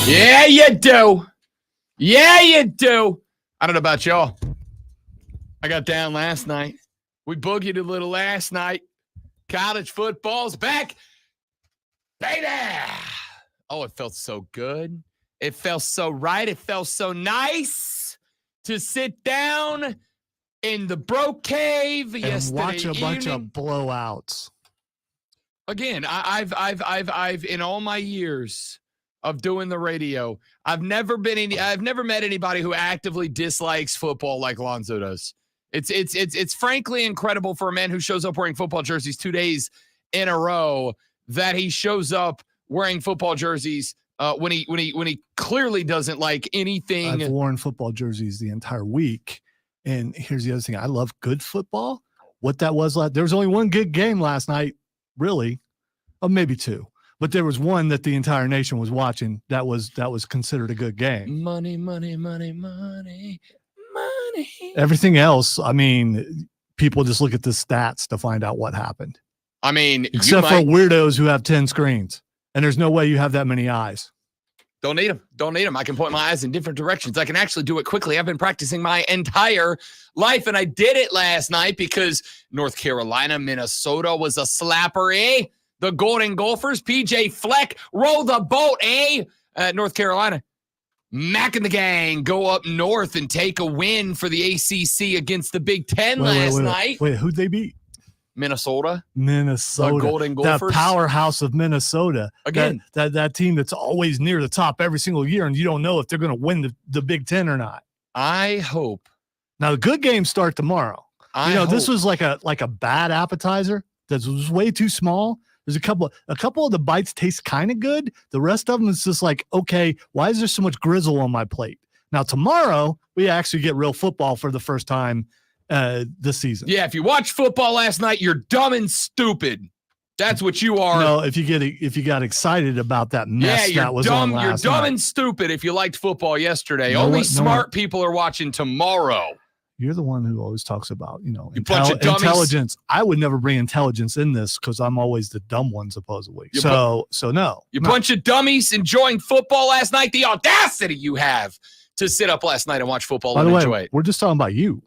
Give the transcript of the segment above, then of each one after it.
Yeah, you do. Yeah, you do. I don't know about y'all. I got down last night. We boogied a little last night. College football's back. Baby. Oh, it felt so good. It felt so right. It felt so nice to sit down in the bro cave and yesterday watch a bunch of evening. blowouts. Again, I've in all my years of doing the radio, I've never met anybody who actively dislikes football like Lonzo does. It's frankly incredible for a man who shows up wearing football jerseys 2 days in a row that he shows up wearing football jerseys when he clearly doesn't like anything. I've worn football jerseys the entire week, and here's the other thing: I love good football. What that was there was only one good game last night, really, maybe two. But there was one that the entire nation was watching that was considered a good game. Money, money, money, money, money. Everything else, I mean, people just look at the stats to find out what happened. I mean, except for weirdos who have 10 screens, and there's no way you have that many eyes. Don't need them. Don't need them. I can point my eyes in different directions. I can actually do it quickly. I've been practicing my entire life, and I did it last night because North Carolina, Minnesota was a slapper, eh? The Golden Gophers, PJ Fleck, roll the boat, eh? North Carolina, Mac and the gang go up north and take a win for the ACC against the Big Ten last night. Wait, who'd they beat? Minnesota. The Golden Gophers. That powerhouse of Minnesota. Again. That team that's always near the top every single year, and you don't know if they're going to win the Big Ten or not. I hope. Now, the good games start tomorrow. This was like a bad appetizer that was way too small. There's a couple of the bites taste kind of good. The rest of them is just like, okay, why is there so much grizzle on my plate? Now, tomorrow, we actually get real football for the first time this season. Yeah, if you watched football last night, you're dumb and stupid. That's what you are. No, if you got excited about that mess that was on last night. You're dumb and stupid if you liked football yesterday. Only smart people are watching tomorrow. You're the one who always talks about, bunch of dummies. Intelligence. I would never bring intelligence in this because I'm always the dumb one, supposedly. So no. Bunch of dummies enjoying football last night. The audacity you have to sit up last night and watch football and enjoy it. We're just talking about you.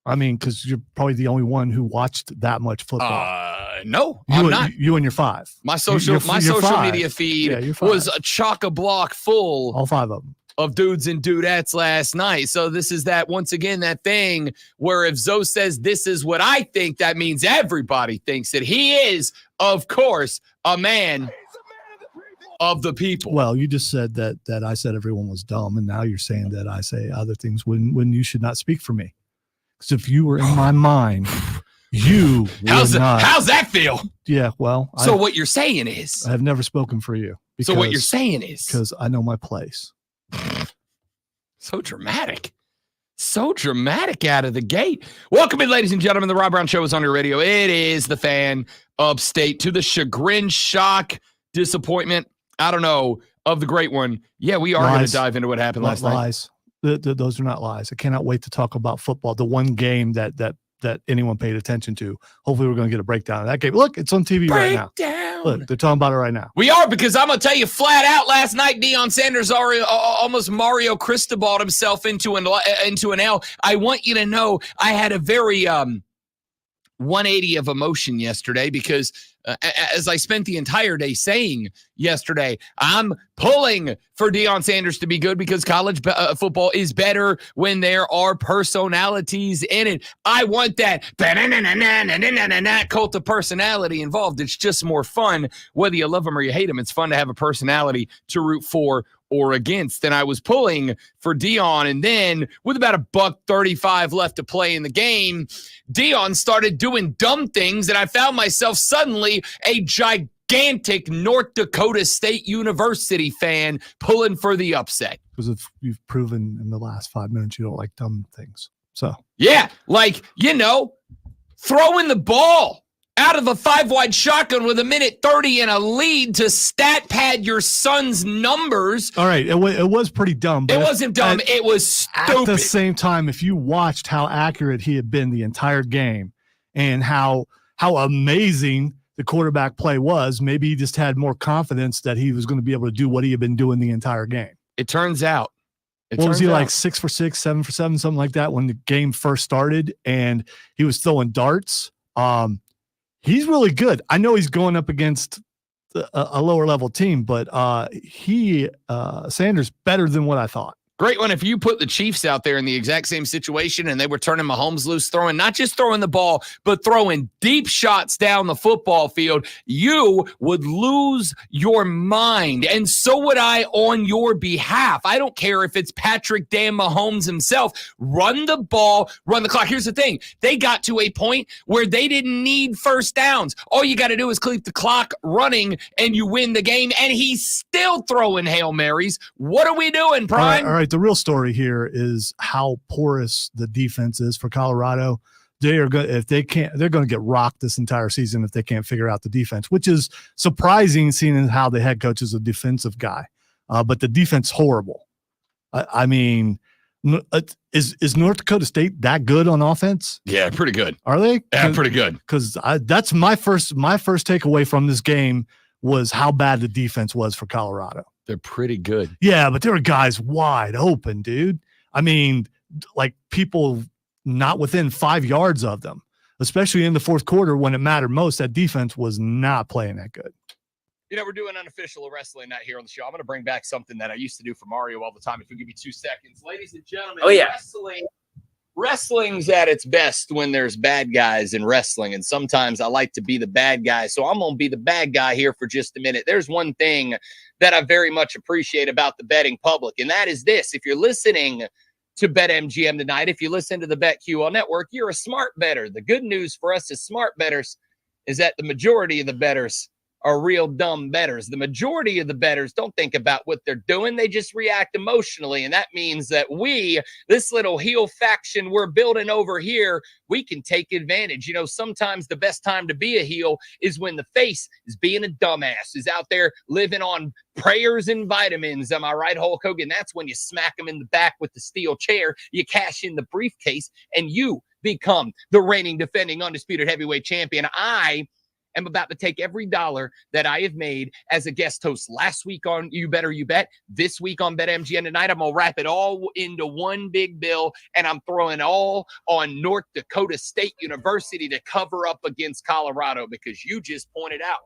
I mean, because you're probably the only one who watched that much football. No, I'm not. You and your five. My social media feed was a chock-a-block full. All five of them. Of dudes and dudettes last night. So this is once again, that thing where if Zoe says this is what I think, that means everybody thinks that he is, of course, a man of the people. Well, you just said that I said everyone was dumb, and now you're saying that I say other things when you should not speak for me. Because if you were in my mind, you how's that feel? Yeah, well. So what you're saying is? I have never spoken for you. So what you're saying is? Because I know my place. So dramatic out of the gate. Welcome in, ladies and gentlemen. The Rob Brown Show is on your radio. It is the Fan Upstate. To the chagrin, shock, disappointment, I don't know, of the great one. Yeah, we are going to dive into what happened last night. Lies. Those are not lies. I cannot wait to talk about football. The one game that anyone paid attention to. Hopefully we're going to get a breakdown of that game. Look, it's on TV right now. Look, they're talking about it right now. We are, because I'm going to tell you flat out, last night, Deion Sanders almost Mario Cristobal himself into an L. I want you to know I had a very 180 of emotion yesterday because as I spent the entire day saying yesterday, I'm pulling for Deion Sanders to be good because college football is better when there are personalities in it. I want that cult of personality involved. It's just more fun, whether you love them or you hate them. It's fun to have a personality to root for or against. And I was pulling for Deion, and then with about $1:35 left to play in the game, Deion started doing dumb things, and I found myself suddenly a gigantic North Dakota State University fan pulling for the upset. Because you've proven in the last 5 minutes you don't like dumb things. So yeah, throwing the ball. out of a 5-wide shotgun with 1:30 and a lead to stat pad your son's numbers. All right, it was pretty dumb. But it wasn't dumb. It was stupid. At the same time, if you watched how accurate he had been the entire game and how amazing the quarterback play was, maybe he just had more confidence that he was going to be able to do what he had been doing the entire game. It turns out. What was he like, 6 for 6, 7 for 7, something like that when the game first started, and he was throwing darts. He's really good. I know he's going up against a lower level team, but Sanders better than what I thought. Great one if you put the Chiefs out there in the exact same situation and they were turning Mahomes loose, not just throwing the ball, but throwing deep shots down the football field, you would lose your mind. And so would I on your behalf. I don't care if it's Patrick Dan Mahomes himself. Run the ball, run the clock. Here's the thing. They got to a point where they didn't need first downs. All you got to do is keep the clock running and you win the game. And he's still throwing Hail Marys. What are we doing, Prime? All right. The real story here is how porous the defense is for Colorado. They are going if they can't, they're going to get rocked this entire season if they can't figure out the defense, which is surprising seeing how the head coach is a defensive guy. But the defense horrible. I mean, is North Dakota State that good on offense? Yeah, pretty good. Are they? Yeah, pretty good. Because that's my first takeaway from this game was how bad the defense was for Colorado. They're pretty good. Yeah, but there were guys wide open, dude. I mean, like people not within 5 yards of them, especially in the fourth quarter when it mattered most. That defense was not playing that good. You know, we're doing unofficial wrestling night here on the show. I'm going to bring back something that I used to do for Mario all the time. If you give me 2 seconds. Ladies and gentlemen, wrestling's at its best when there's bad guys in wrestling, and sometimes I like to be the bad guy, so I'm going to be the bad guy here for just a minute. There's one thing that I very much appreciate about the betting public, and that is this. If you're listening to BetMGM tonight, if you listen to the BetQL network, you're a smart bettor. The good news for us as smart bettors is that the majority of the bettors are real dumb bettors. The majority of the bettors don't think about what they're doing. They just react emotionally. And that means that we, this little heel faction we're building over here, we can take advantage. You know, sometimes the best time to be a heel is when the face is being a dumbass, is out there living on prayers and vitamins. Am I right, Hulk Hogan? That's when you smack them in the back with the steel chair, you cash in the briefcase, and you become the reigning, defending, undisputed heavyweight champion. I am about to take every dollar that I have made as a guest host last week on You Better You Bet, this week on BetMGM tonight. I'm going to wrap it all into one big bill, and I'm throwing all on North Dakota State University to cover up against Colorado, because you just pointed out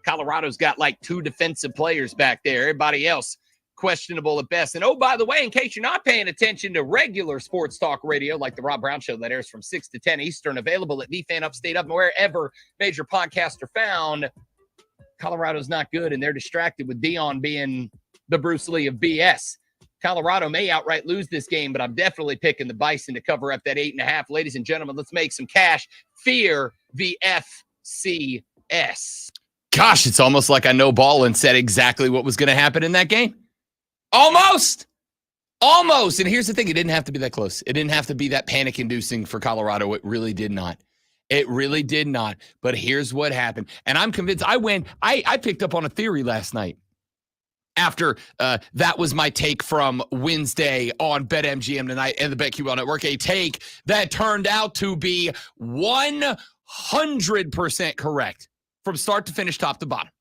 Colorado's got like 2 defensive players back there. Everybody else questionable at best. And oh, by the way, in case you're not paying attention to regular sports talk radio like the Rob Brown Show that airs from 6 to 10 Eastern, available at VFan Upstate Up and wherever major podcasts are found, Colorado's not good, and they're distracted with Dion being the Bruce Lee of BS. Colorado may outright lose this game, but I'm definitely picking the Bison to cover up that 8.5. Ladies and gentlemen, let's make some cash. Fear the FCS. Gosh, it's almost like I know Ballin said exactly what was going to happen in that game. Almost. And here's the thing. It didn't have to be that close. It didn't have to be that panic-inducing for Colorado. It really did not. But here's what happened. And I'm convinced I picked up on a theory last night after that was my take from Wednesday on BetMGM tonight and the BetQL Network, a take that turned out to be 100% correct from start to finish, top to bottom.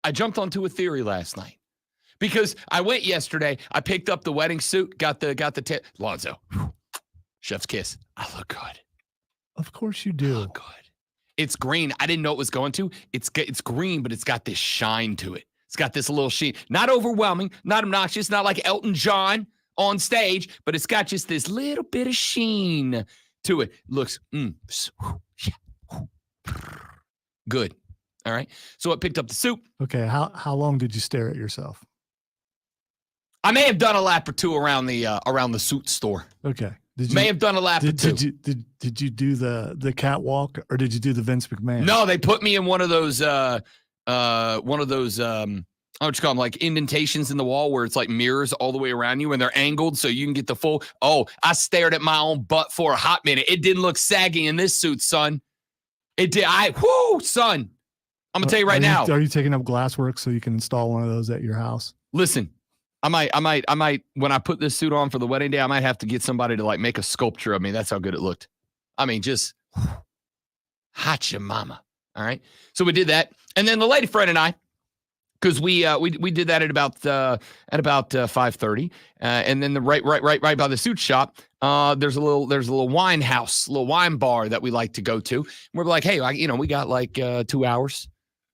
I jumped onto a theory last night because I went yesterday. I picked up the wedding suit, got the Lonzo, chef's kiss. I look good. Of course you do. I look good. It's green. I didn't know it was going to. It's green, but it's got this shine to it. It's got this little sheen. Not overwhelming, not obnoxious, not like Elton John on stage, but it's got just this little bit of sheen to it. Looks good. All right. So I picked up the suit. Okay. How long did you stare at yourself? I may have done a lap or two around the suit store. Okay. May have done a lap or two. Did you do the catwalk, or did you do the Vince McMahon? No, they put me in one of those what you call them, like indentations in the wall where it's like mirrors all the way around you and they're angled so you can get the full. Oh, I stared at my own butt for a hot minute. It didn't look saggy in this suit, son. It did. Son. I'm gonna tell you right now. Are you taking up glasswork so you can install one of those at your house? Listen, I might. When I put this suit on for the wedding day, I might have to get somebody to like make a sculpture of me. That's how good it looked. I mean, just hot your mama. All right. So we did that, and then the lady friend and I, because we did that at about 5:30, and then the right by the suit shop, there's a little wine house, little wine bar that we like to go to. And we're like, hey, we got like 2 hours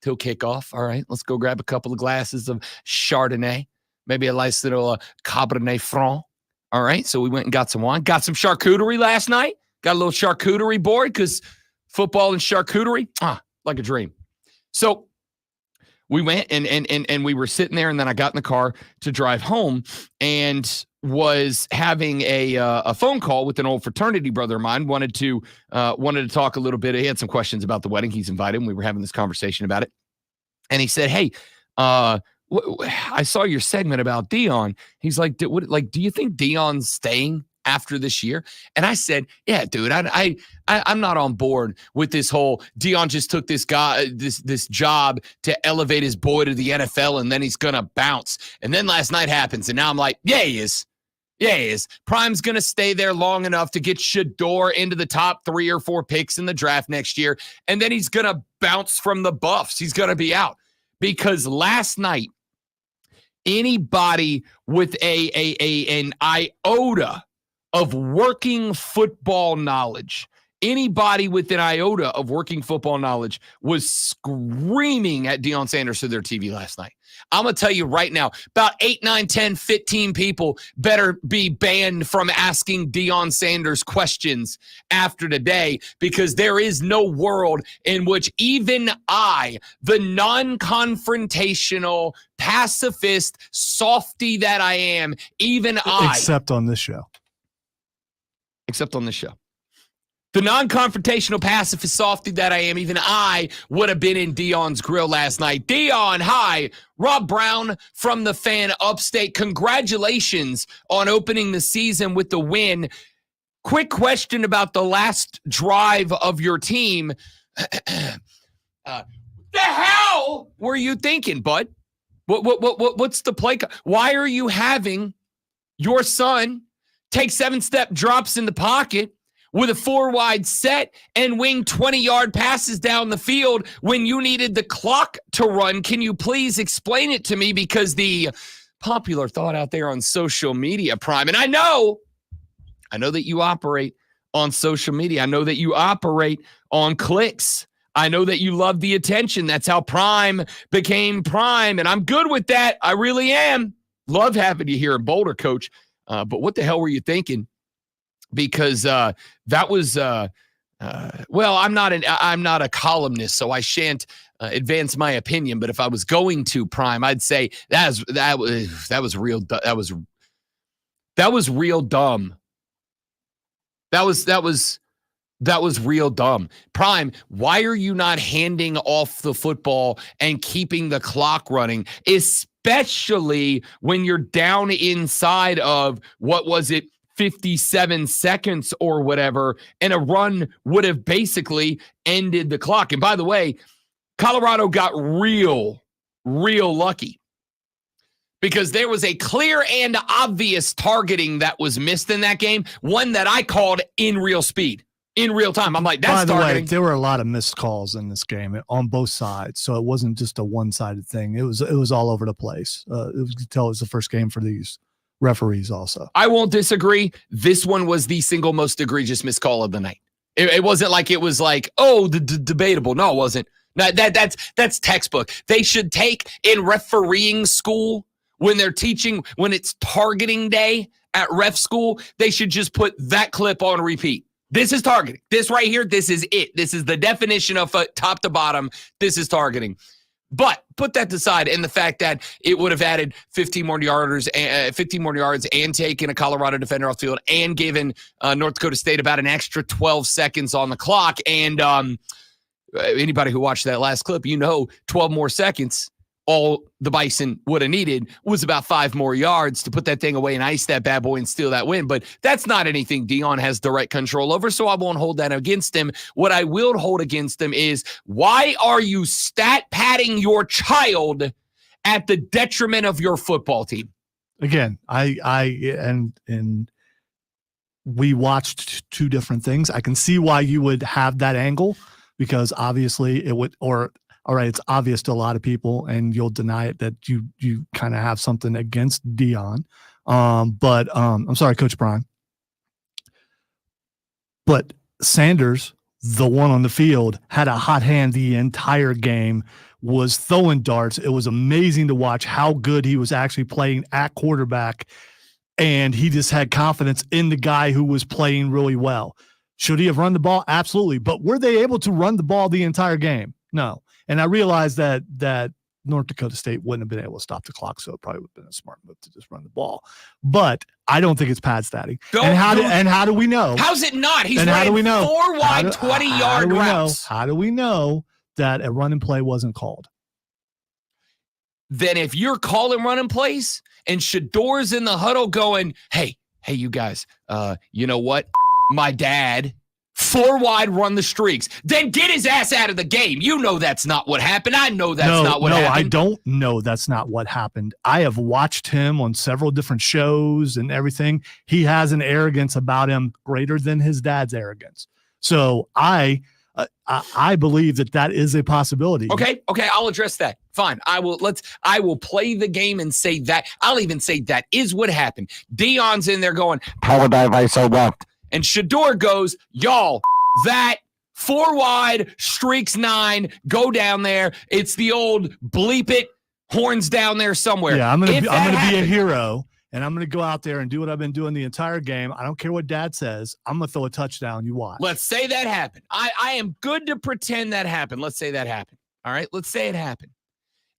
till kickoff. All right, let's go grab a couple of glasses of Chardonnay, maybe a nice little Cabernet Franc. All right, so we went and got some wine, got some charcuterie last night. Got a little charcuterie board because football and charcuterie, like a dream. So we went and we were sitting there, and then I got in the car to drive home and was having a phone call with an old fraternity brother of mine. Wanted to talk a little bit. He had some questions about the wedding. He's invited, and we were having this conversation about it. And he said, "Hey, I saw your segment about Dion." He's like, "Do you think Dion's staying after this year?" And I said, "Yeah, dude, I'm not on board with this whole Dion just took this guy, this job to elevate his boy to the NFL, and then he's gonna bounce." And then last night happens, and now I'm like, yeah, he is. Yeah, he is. Prime's gonna stay there long enough to get Shador into the top 3 or 4 picks in the draft next year, and then he's gonna bounce from the Buffs. He's gonna be out. Because last night, anybody with an iota of working football knowledge, was screaming at Deion Sanders through their TV last night. I'm going to tell you right now, about 8, 9, 10, 15 people better be banned from asking Deion Sanders questions after today, because there is no world in which even I, the non-confrontational, pacifist, softy that I am, Except on this show. The non-confrontational pacifist softy that I am, even I would have been in Deion's grill last night. Deion, hi. Rob Brown from the Fan Upstate. Congratulations on opening the season with the win. Quick question about the last drive of your team. The hell were you thinking, bud? What's the play? Why are you having your son take 7-step drops in the pocket with a 4-wide set and wing 20-yard passes down the field when you needed the clock to run? Can you please explain it to me? Because the popular thought out there on social media, Prime, and I know that you operate on social media. I know that you operate on clicks. I know that you love the attention. That's how Prime became Prime, and I'm good with that. I really am. Love having you here in Boulder, Coach. But what the hell were you thinking? Because that was well, I'm not a columnist, so I shan't advance my opinion. But if I was going to, Prime, I'd say that was real dumb. That was real dumb. Prime, why are you not handing off the football and keeping the clock running, especially when you're down inside of, what was it, 57 seconds or whatever, and a run would have basically ended the clock? And by the way, Colorado got real lucky, because there was a clear and obvious targeting that was missed in that game, one that I called in real speed, in real time. I'm like, that's targeting. By the way, there were a lot of missed calls in this game on both sides, so it wasn't just a one-sided thing. It was all over the place. You could tell it was the first game for these referees also. I won't disagree. This one was the single most egregious missed call of the night. It wasn't like it was like, debatable. No, it wasn't. No, that's textbook. They should take in refereeing school, when they're teaching, when it's targeting day at ref school, they should just put that clip on repeat. This is targeting. This right here, this is it. This is the definition of top to bottom. This is targeting. But put that aside, and the fact that it would have added 15 more yards and taken a Colorado defender off the field and given North Dakota State about an extra 12 seconds on the clock. And anybody who watched that last clip, 12 more seconds all the Bison would have needed was about 5 more yards to put that thing away and ice that bad boy and steal that win. But that's not anything Deion has direct control over, so I won't hold that against him. What I will hold against him is, why are you stat padding your child at the detriment of your football team? Again, and we watched two different things. I can see why you would have that angle, because obviously it would, or all right, it's obvious to a lot of people, and you'll deny it, that you kind of have something against Deion. But I'm sorry, Coach Brian. But Sanders, the one on the field, had a hot hand the entire game, was throwing darts. It was amazing to watch how good he was actually playing at quarterback, and he just had confidence in the guy who was playing really well. Should he have run the ball? Absolutely. But were they able to run the ball the entire game? No. And I realized that North Dakota State wouldn't have been able to stop the clock, so it probably would have been a smart move to just run the ball. But I don't think it's pad statting. And how do we know? How's it not? He's running 4 wide, 20-yard routes. How do we know that a run and play wasn't called? Then if you're calling running plays and Shedor's in the huddle going, hey, you guys, you know what? My dad, 4 wide, run the streaks, then get his ass out of the game. You know that's not what happened. I know that's not what happened. No, I don't know that's not what happened. I have watched him on several different shows and everything. He has an arrogance about him greater than his dad's arrogance. So I believe that is a possibility. Okay, I'll address that. Fine. I will play the game and say that. I'll even say that is what happened. Deion's in there going, power dive ISO left. And Shedeur goes, y'all, that 4 wide, streaks 9, go down there. It's the old bleep it, horns down there somewhere. Yeah, I'm gonna be a hero, and I'm gonna go out there and do what I've been doing the entire game. I don't care what Dad says. I'm gonna throw a touchdown. You watch. Let's say that happened. I am good to pretend that happened. Let's say that happened. All right, let's say it happened.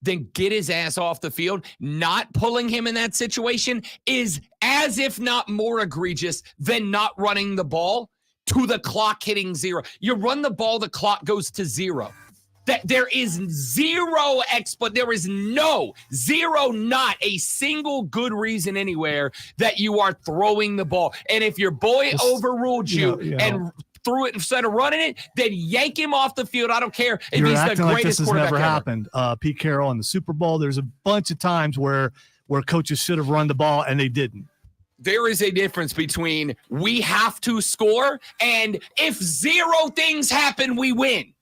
Then get his ass off the field. Not pulling him in that situation is as if not more egregious than not running the ball to the clock hitting 0. You run the ball, the clock goes to 0. That there is not a single good reason anywhere that you are throwing the ball. And if your boy overruled you and threw it instead of running it, then yank him off the field. I don't care if he's the greatest quarterback ever. Happened. Pete Carroll in the Super Bowl. There's a bunch of times where coaches should have run the ball and they didn't. There is a difference between we have to score and if 0 things happen, we win.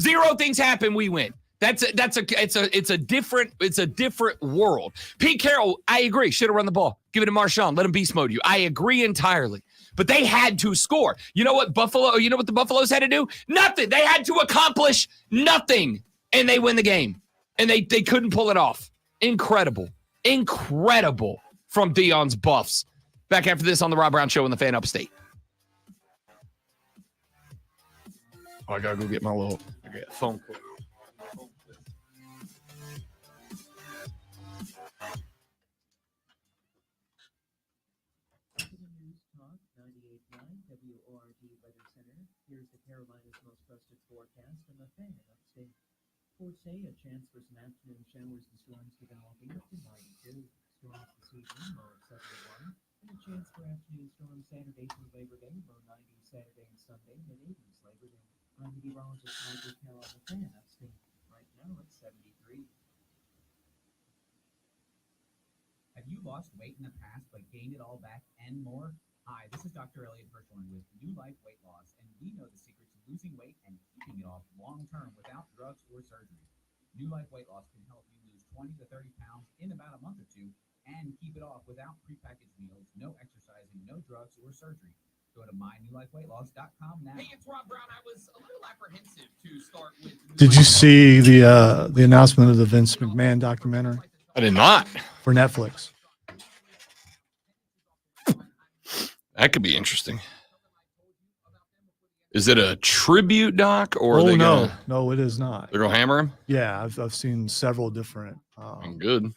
0 things happen, we win. It's a different world. Pete Carroll, I agree, should have run the ball. Give it to Marshawn. Let him beast mode you. I agree entirely. But they had to score. You know what the Buffaloes had to do? Nothing. They had to accomplish nothing. And they win the game. And they couldn't pull it off. Incredible from Deion's Buffs. Back after this on the Rob Brown Show on the Fan Upstate. Oh, I gotta go get my little phone call. Here's the Carolinas' most trusted forecast and the Fan Upstate. For say, a chance for some afternoon showers and storms developing up to 92. Storms this evening, low at 71. And a chance for afternoon storms Saturday through Labor Day, low 90 Saturday and Sunday, mid-80s Labor Day. I'm meteorologist Michael Kell on the Fan Upstate. Right now it's 73. Have you lost weight in the past but gained it all back and more? Hi, this is Dr. Elliot Hirschhorn with New Life Weight Loss, and we know the secret to losing weight and keeping it off long-term without drugs or surgery. New Life Weight Loss can help you lose 20 to 30 pounds in about a month or 2 and keep it off without prepackaged meals, no exercising, no drugs or surgery. Go to mynewlifeweightloss.com now. Hey, it's Rob Brown. I was a little apprehensive to start with. Did you see the announcement of the Vince McMahon documentary? I did not. For Netflix. That could be interesting. Is it a tribute doc or are they no, it is not. They're gonna hammer him? Yeah, I've seen several different. Good.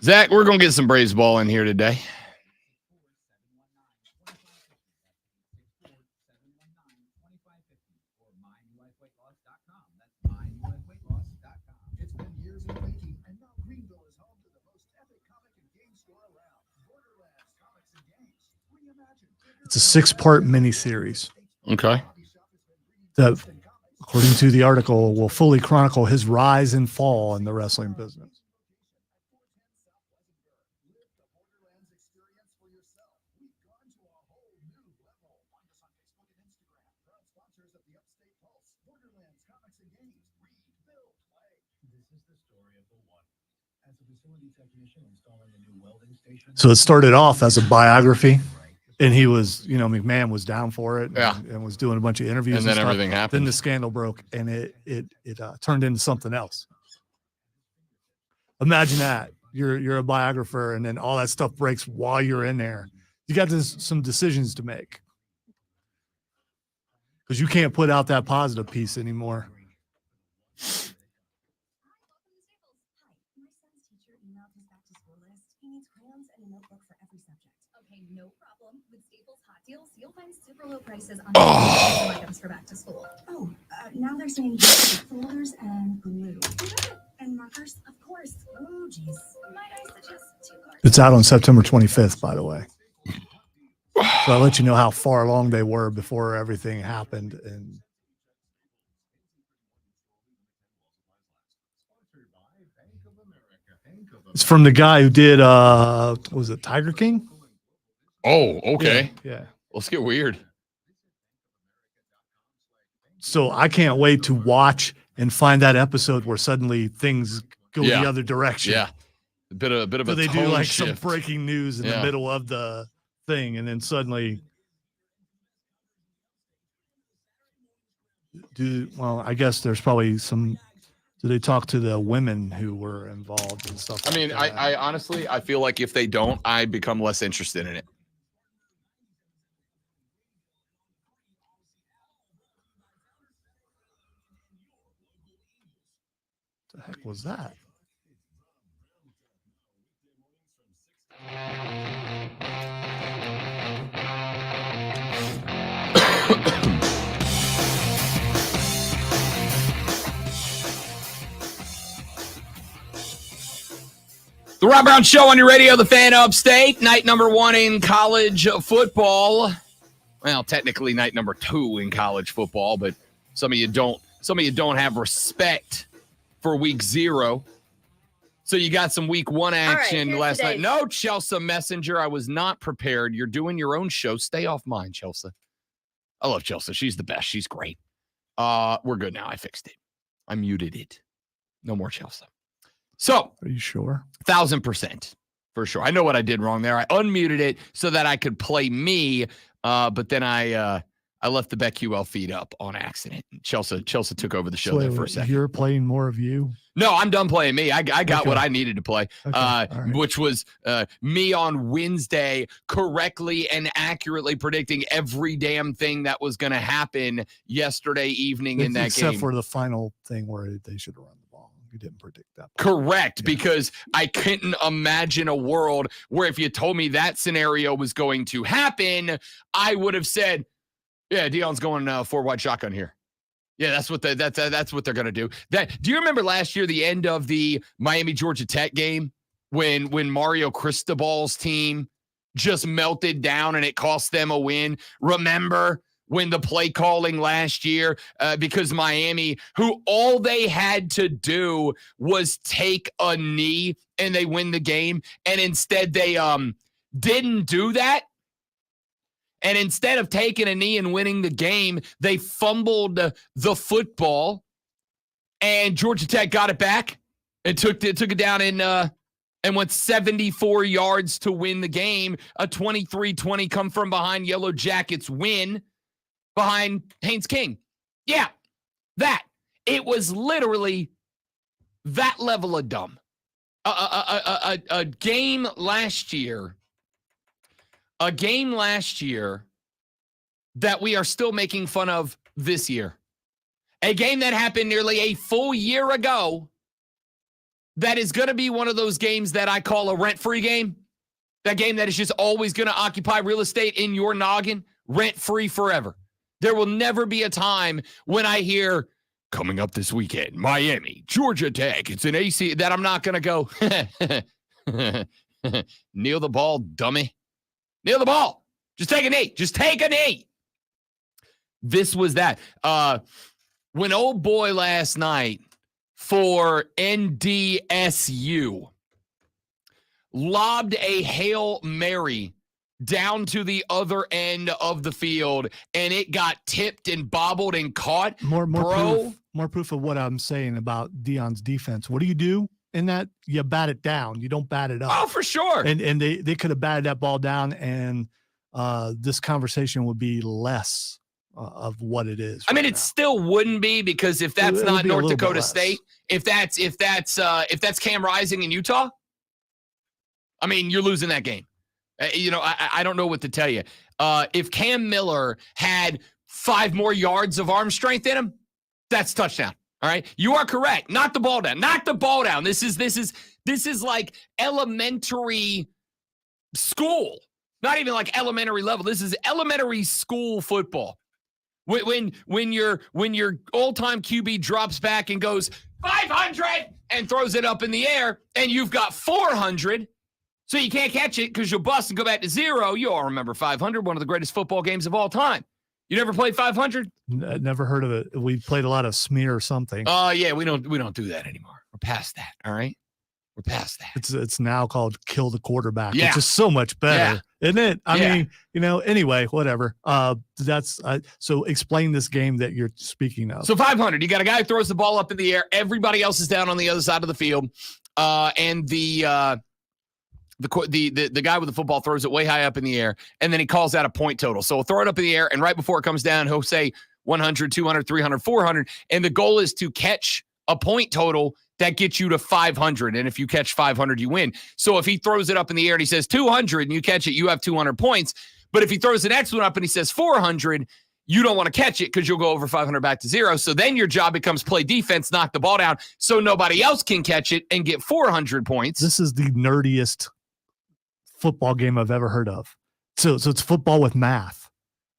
Zach, we're gonna get some Braves ball in here today. It's a 6-part miniseries Okay. that, according to the article, will fully chronicle his rise and fall in the wrestling business. So it started off as a biography, and he was, McMahon was down for it, and was doing a bunch of interviews, And then stuff. everything happened. Then the scandal broke, and it turned into something else. Imagine that you're a biographer, and then all that stuff breaks while you're in there. You got some decisions to make because you can't put out that positive piece anymore. No problem. With Staples Hot Deals, you'll find super low prices on items for back to school. Now they're saying folders and glue. And markers, of course. Oh, geez. Might I suggest 2 cards? It's out on September 25th, by the way. So I'll let you know how far along they were before everything happened. And it's from the guy who did, was it Tiger King? Oh, okay. Yeah. Let's get weird. So I can't wait to watch and find that episode where suddenly things go the other direction. Yeah. A bit of So a they tone do like shift. some breaking news in the middle of the thing, and then suddenly I guess there's probably some. Do they talk to the women who were involved and stuff? I mean, like that? I honestly, I feel like if they don't, I become less interested in it. What the heck was that? The Rob Brown Show on your radio, the Fan Upstate, night number 1 in college football. Well, technically night number 2 in college football, but some of you don't have respect for week 0. So you got some week 1 action last night. No, Chelsea Messenger, I was not prepared. You're doing your own show. Stay off mine, Chelsea. I love Chelsea. She's the best. She's great. We're good now. I fixed it. I muted it. No more Chelsea. So, are you sure? 1,000% for sure. I know what I did wrong there. I unmuted it so that I could play me, but then I left the BetQL feed up on accident. Chelsea took over the show there for a second. You're playing more of you? No, I'm done playing me. I got what I needed to play, right. Which was me on Wednesday correctly and accurately predicting every damn thing that was going to happen yesterday evening in that game. Except for the final thing where they should have run the ball. You didn't predict that. Correct, because I couldn't imagine a world where if you told me that scenario was going to happen, I would have said, yeah, Deion's going 4-wide shotgun here. Yeah, that's what that's what they're going to do. Do you remember last year, the end of the Miami Georgia Tech game when Mario Cristobal's team just melted down and it cost them a win? Remember when the play calling last year, because Miami, who all they had to do was take a knee and they win the game, and instead they didn't do that. And instead of taking a knee and winning the game, they fumbled the football, and Georgia Tech got it back and took it down and went 74 yards to win the game. A 23-20 come from behind Yellow Jackets win behind Haynes King. Yeah, that. It was literally that level of dumb. A game last year. A game last year that we are still making fun of this year. A game that happened nearly a full year ago that is going to be one of those games that I call a rent-free game. That game that is just always going to occupy real estate in your noggin, rent-free forever. There will never be a time when I hear, coming up this weekend, Miami, Georgia Tech, it's an AC, that I'm not going to go, kneel the ball, dummy. Kneel the ball. Just take a knee. Just take a knee. This was that. When old boy last night for NDSU lobbed a Hail Mary down to the other end of the field, and it got tipped and bobbled and caught. More proof of what I'm saying about Deion's defense. What do you do in that? You bat it down. You don't bat it up. Oh, for sure. And they could have batted that ball down, and this conversation would be less of what it is. I mean, it still wouldn't be, because if that's not North Dakota State, if that's Cam Rising in Utah, I mean, you're losing that game. I don't know what to tell you. If Cam Miller had 5 more yards of arm strength in him, that's touchdown. All right, you are correct. Knock the ball down. Knock the ball down. This is like elementary school. Not even like elementary level. This is elementary school football. When your all-time QB drops back and goes 500 and throws it up in the air, and you've got 400, so you can't catch it because you'll bust and go back to 0. You all remember 500, one of the greatest football games of all time. You never played 500? Never heard of it. We played a lot of smear or something. Oh yeah, we don't do that anymore. We're past that. All right, we're past that. It's now called kill the quarterback. Yeah. Which is so much better, isn't it? I Yeah. mean, anyway, whatever. So explain this game that you're speaking of. So 500, you got a guy who throws the ball up in the air. Everybody else is down on the other side of the field, and the guy with the football throws it way high up in the air, and then he calls out a point total. So he'll throw it up in the air, and right before it comes down, he'll say 100, 200, 300, 400, and the goal is to catch a point total that gets you to 500, and if you catch 500, you win. So if he throws it up in the air and he says 200 and you catch it, you have 200 points. But if he throws the next one up and he says 400, you don't want to catch it because you'll go over 500 back to 0. So then your job becomes play defense, knock the ball down so nobody else can catch it and get 400 points. This is the nerdiest football game I've ever heard of. So it's football with math.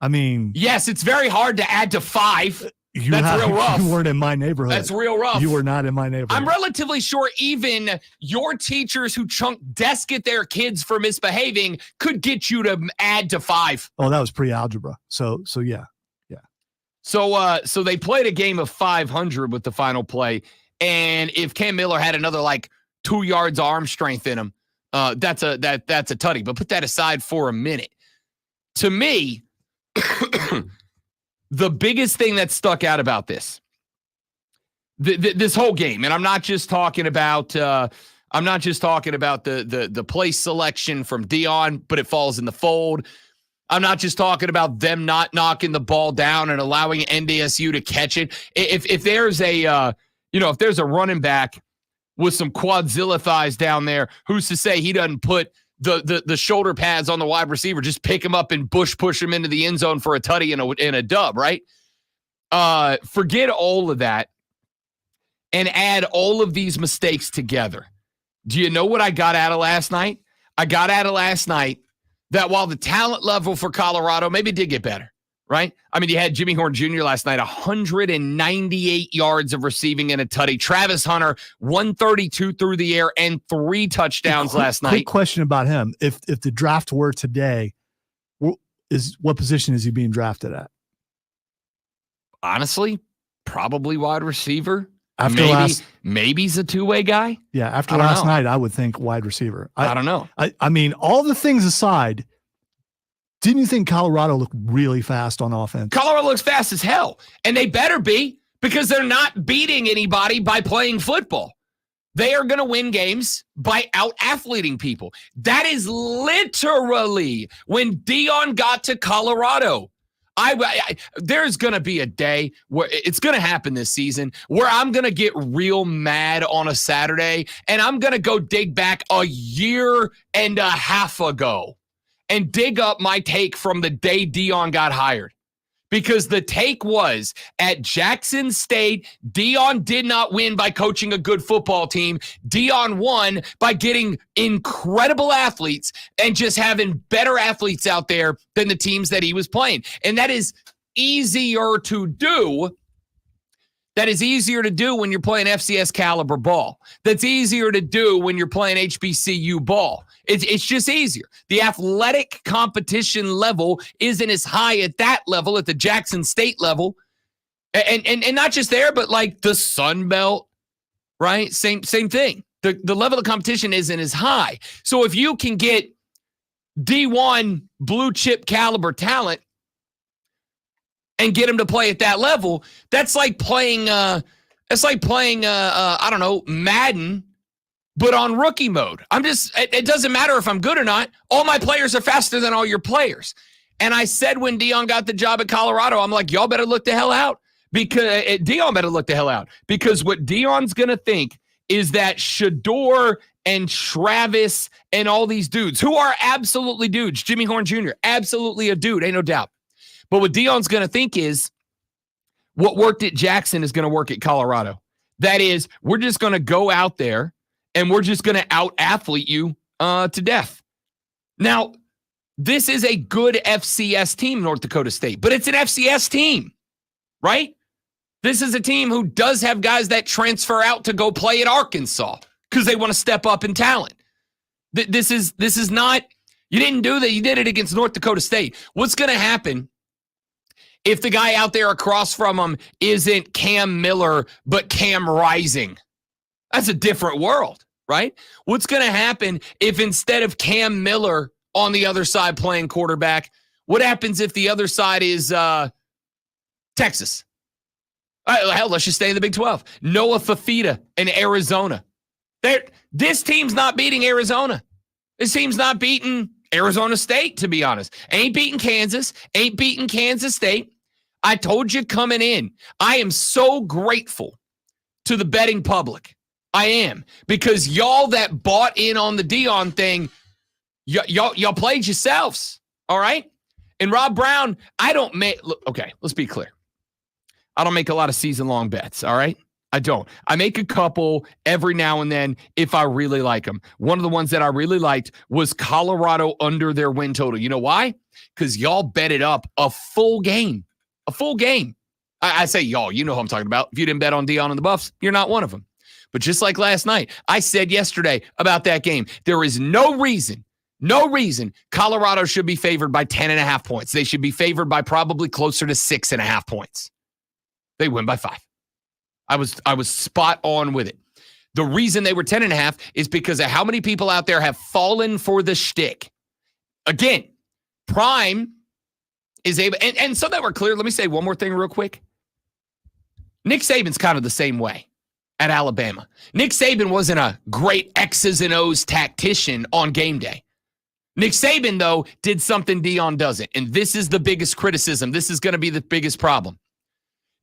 I mean, yes, it's very hard to add to 5. That's real rough. You weren't in my neighborhood. That's real rough. You were not in my neighborhood. I'm relatively sure even your teachers who chunk desk at their kids for misbehaving could get you to add to 5. Oh, that was pre-algebra. So yeah. So they played a game of 500 with the final play, and if Cam Miller had another like 2 yards arm strength in him, that's a tutty. But put that aside for a minute. To me, the biggest thing that stuck out about this whole game, and I'm not just talking about the place selection from Deion, but it falls in the fold. I'm not just talking about them not knocking the ball down and allowing NDSU to catch it. If there's a running back with some quadzilla thighs down there, who's to say he doesn't put the shoulder pads on the wide receiver, just pick him up and push him into the end zone for a tutty and a dub, right? Forget all of that and add all of these mistakes together. Do you know what I got out of last night? I got out of last night that while the talent level for Colorado maybe did get better, right? I mean, you had Jimmy Horn Jr. last night, 198 yards of receiving and a tutty. Travis Hunter, 132 through the air and 3 touchdowns last night. Quick question about him. If the draft were today, what position is he being drafted at? Honestly, probably wide receiver. Maybe he's a 2-way guy. Yeah, after last night, I would think wide receiver. I don't know. I mean, all the things aside, didn't you think Colorado looked really fast on offense? Colorado looks fast as hell, and they better be, because they're not beating anybody by playing football. They are going to win games by out-athleting people. That is literally when Deion got to Colorado. There's going to be a day where it's going to happen this season where I'm going to get real mad on a Saturday, and I'm going to go dig back a year and a half ago and dig up my take from the day Deion got hired. Because the take was, at Jackson State, Deion did not win by coaching a good football team. Deion won by getting incredible athletes and just having better athletes out there than the teams that he was playing. And that is easier to do That is easier to do when you're playing FCS caliber ball. That's easier to do when you're playing HBCU ball. It's just easier. The athletic competition level isn't as high at that level, at the Jackson State level. And not just there, but like the Sun Belt, right? Same thing. The level of competition isn't as high. So if you can get D1 blue chip caliber talent and get them to play at that level, that's like playing I don't know, Madden, but on rookie mode. It doesn't matter if I'm good or not. All my players are faster than all your players. And I said when Deion got the job at Colorado, I'm like, y'all better look the hell out, because Deion better look the hell out, because what Deion's going to think is that Shedeur and Travis and all these dudes who are absolutely dudes, Jimmy Horn Jr., absolutely a dude, ain't no doubt. But what Deion's going to think is what worked at Jackson is going to work at Colorado. That is, we're just going to go out there and we're just going to out-athlete you to death. Now, this is a good FCS team, North Dakota State, but it's an FCS team, right? This is a team who does have guys that transfer out to go play at Arkansas because they want to step up in talent. This is not, you didn't do that. You did it against North Dakota State. What's going to happen if the guy out there across from him isn't Cam Miller, but Cam Rising? That's a different world, right? What's going to happen if instead of Cam Miller on the other side playing quarterback, what happens if the other side is Texas? Hell, let's just stay in the Big 12. Noah Fafita in Arizona. This team's not beating Arizona. This team's not beating Arizona State, to be honest. Ain't beating Kansas. Ain't beating Kansas State. I told you coming in, I am so grateful to the betting public. I am. Because y'all that bought in on the Deion thing, y'all played yourselves. All right? And Rob Brown, okay, let's be clear. I don't make a lot of season-long bets, all right? I don't. I make a couple every now and then if I really like them. One of the ones that I really liked was Colorado under their win total. You know why? Because y'all betted up a full game. A full game. I say y'all, you know who I'm talking about. If you didn't bet on Deion and the Buffs, you're not one of them. But just like last night, I said yesterday about that game, there is no reason Colorado should be favored by 10.5 points. They should be favored by probably closer to 6.5 points. They win by 5. I was spot on with it. The reason they were 10.5 is because of how many people out there have fallen for the shtick. Again, Prime is able, and so that we're clear, let me say one more thing real quick. Nick Saban's kind of the same way at Alabama. Nick Saban wasn't a great X's and O's tactician on game day. Nick Saban, though, did something Deion doesn't, and this is the biggest criticism. This is going to be the biggest problem.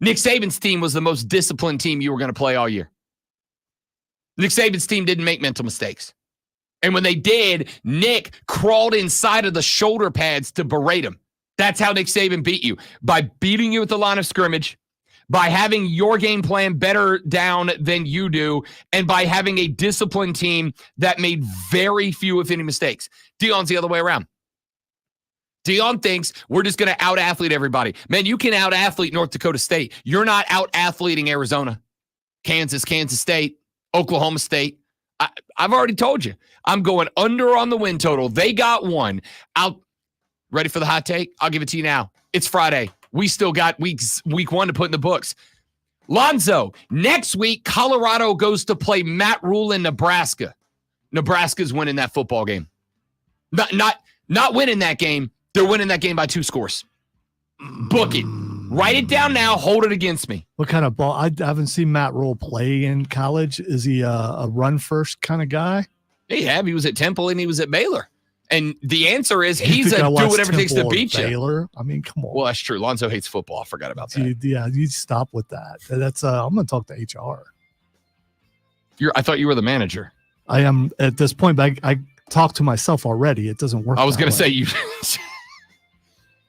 Nick Saban's team was the most disciplined team you were going to play all year. Nick Saban's team didn't make mental mistakes. And when they did, Nick crawled inside of the shoulder pads to berate him. That's how Nick Saban beat you, by beating you at the line of scrimmage, by having your game plan better down than you do, and by having a disciplined team that made very few, if any, mistakes. Deion's the other way around. Deion thinks we're just going to out-athlete everybody. Man, you can out-athlete North Dakota State. You're not out-athleting Arizona, Kansas State, Oklahoma State. I've already told you. I'm going under on the win total. They got one. Ready for the hot take? I'll give it to you now. It's Friday. We still got week 1 to put in the books. Lonzo, next week, Colorado goes to play Matt Rule in Nebraska. Nebraska's winning that football game. Not winning that game. They're winning that game by 2 scores. Book it. Write it down now. Hold it against me. What kind of ball? I haven't seen Matt Rule play in college. Is he a run-first kind of guy? Yeah, he was at Temple and he was at Baylor. And the answer is he's a do whatever it takes to beat you. Baylor? I mean, come on. Well, that's true. Lonzo hates football. I forgot about that. You stop with that. That's I'm going to talk to HR. I thought you were the manager. I am at this point, but I talk to myself already. It doesn't work. I was going to say you.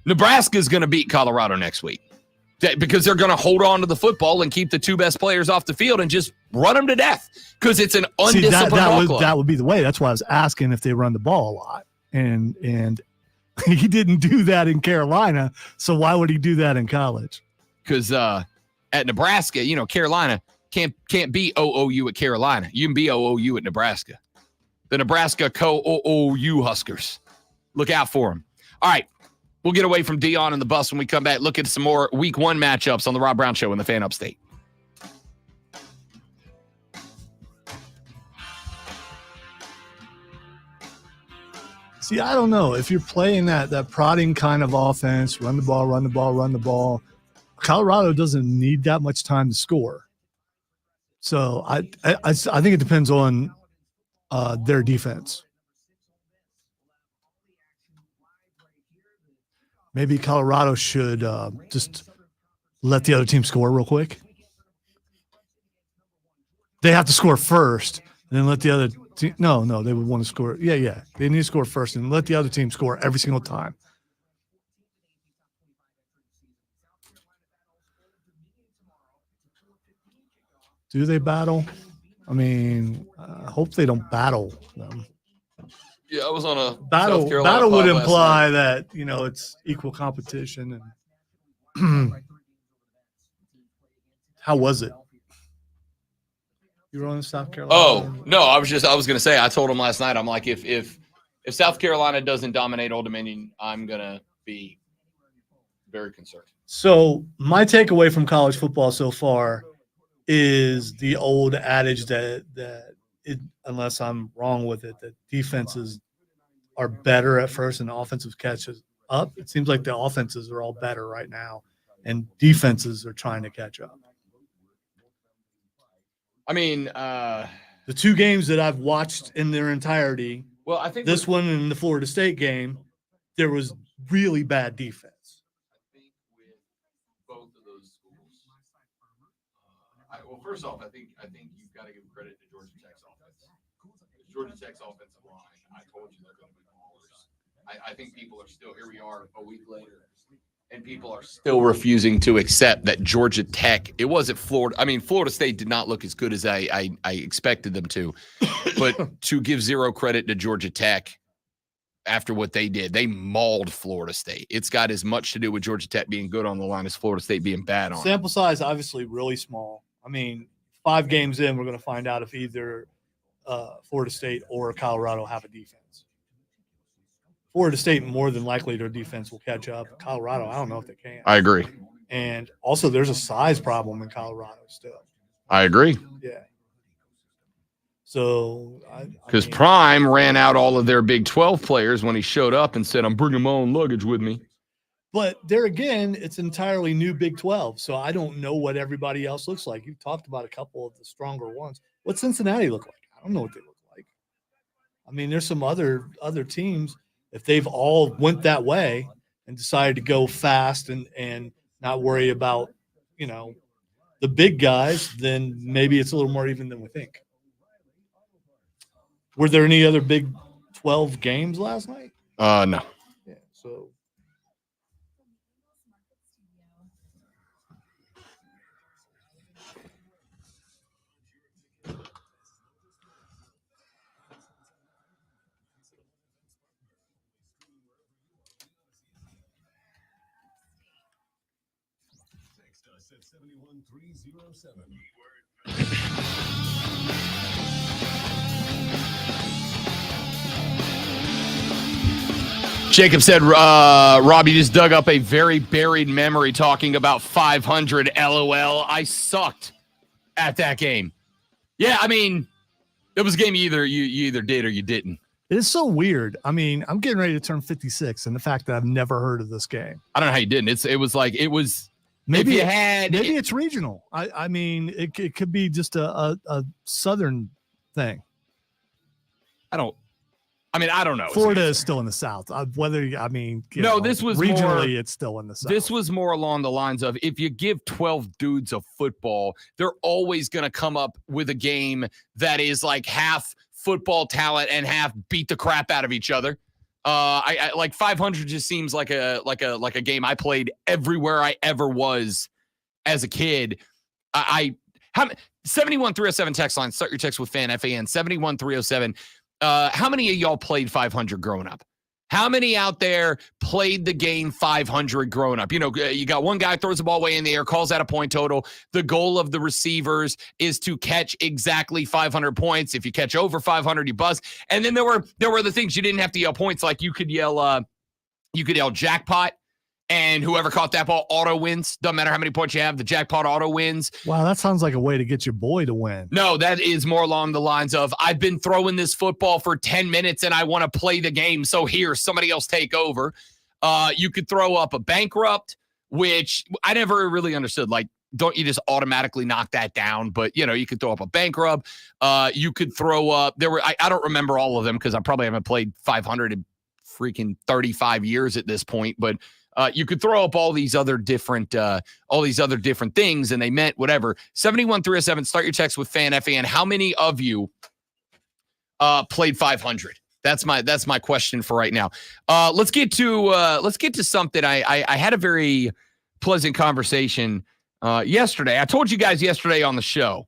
Nebraska's going to beat Colorado next week because they're going to hold on to the football and keep the 2 best players off the field and just run them to death because it's an undisciplined ball club. That would be the way. That's why I was asking if they run the ball a lot. And he didn't do that in Carolina, so why would he do that in college? Because at Nebraska, Carolina can't be OOU at Carolina. You can be OOU at Nebraska. The Nebraska OOU Huskers. Look out for them. All right. We'll get away from Dion and the bus when we come back. Look at some more week 1 matchups on the Rob Brown Show in the Fan Upstate. See, I don't know. If you're playing that prodding kind of offense, run the ball, Colorado doesn't need that much time to score. So I think it depends on their defense. Maybe Colorado should just let the other team score real quick. They have to score first, and then let the other team. No, they would want to score. Yeah. They need to score first, and let the other team score every single time. Do they battle? I mean, I hope they don't battle them. Yeah, I was on a Battle would imply that, it's equal competition. And how was it? You were on South Carolina? Oh, no, I was going to say, I told him last night, I'm like, if South Carolina doesn't dominate Old Dominion, I'm going to be very concerned. So my takeaway from college football so far is the old adage that unless I'm wrong with it, that defenses are better at first and offensive catches up. It seems like the offenses are all better right now, and defenses are trying to catch up. I mean, the 2 games that I've watched in their entirety, well, I think this one and the Florida State game, there was really bad defense. I think with both of those schools, first off, I think you've got to give credit to Georgia Tech's offense. Georgia Tech's offensive line, I told you they're going to be ballers. I think people are still, here we are a week later, and people are still refusing to accept that Georgia Tech, it wasn't Florida. I mean, Florida State did not look as good as I expected them to. But to give zero credit to Georgia Tech after what they did, they mauled Florida State. It's got as much to do with Georgia Tech being good on the line as Florida State being bad on it. Sample size, obviously, really small. I mean, 5 games in, we're going to find out if either Florida State or Colorado have a defense. Florida State, more than likely, their defense will catch up. Colorado, I don't know if they can. I agree. And also, there's a size problem in Colorado still. I agree. Yeah. So, because Prime ran out all of their Big 12 players when he showed up and said, I'm bringing my own luggage with me. But there again, it's entirely new Big 12. So I don't know what everybody else looks like. You've talked about a couple of the stronger ones. What's Cincinnati look like? I don't know what they look like. I mean, there's some other teams. If they've all went that way and decided to go fast and not worry about, the big guys, then maybe it's a little more even than we think. Were there any other Big 12 games last night? No. Yeah, so. At 71307. Jacob said, Rob, you just dug up a very buried memory talking about 500 LOL. I sucked at that game. Yeah, I mean, it was a game you either did or you didn't. It is so weird. I mean, I'm getting ready to turn 56, and the fact that I've never heard of this game. I don't know how you didn't. It was. Maybe maybe it's regional. I mean, it could be just a southern thing. I don't know. Florida is still in the South. This was regionally, it's still in the South. This was more along the lines of, if you give 12 dudes a football, they're always going to come up with a game that is like half football talent and half beat the crap out of each other. I like 500 just seems like a game I played everywhere I ever was as a kid. 71307 text line. Start your text with FAN, FAN 71307. How many of y'all played 500 growing up? How many out there played the game 500 growing up? You know, you got one guy throws the ball way in the air, calls out a point total. The goal of the receivers is to catch exactly 500 points. If you catch over 500, you buzz. And then there were the things you didn't have to yell points, like you could yell jackpot. And whoever caught that ball auto wins. Doesn't matter how many points you have. The jackpot auto wins. Wow, that sounds like a way to get your boy to win. No, that is more along the lines of, I've been throwing this football for 10 minutes and I want to play the game. So here, somebody else take over. You could throw up a bankrupt, which I never really understood. Like, don't you just automatically knock that down? But, you know, you could throw up a bankrupt. You could throw up, I don't remember all of them because I probably haven't played 500 in freaking 35 years at this point. But you could throw up all these other different things, and they meant whatever. 71307. Start your text with Fan FAN. How many of you played 500? That's my question for right now. Let's get to something. I had a very pleasant conversation yesterday. I told you guys yesterday on the show,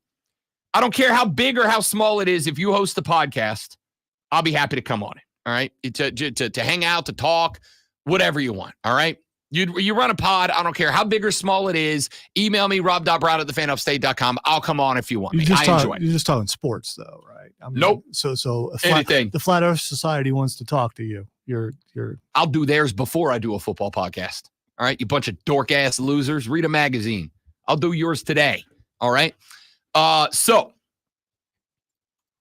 I don't care how big or how small it is. If you host the podcast, I'll be happy to come on it. All right, to hang out, to talk, whatever you want. All right. You run a pod. I don't care how big or small it is. Email me, rob.brown@thefanupstate.com. I'll come on if you want me. I enjoy it. You're just talking sports though, right? I mean, nope. So Anything. The Flat Earth Society wants to talk to you. I'll do theirs before I do a football podcast. All right. You bunch of dork ass losers. Read a magazine. I'll do yours today. All right. So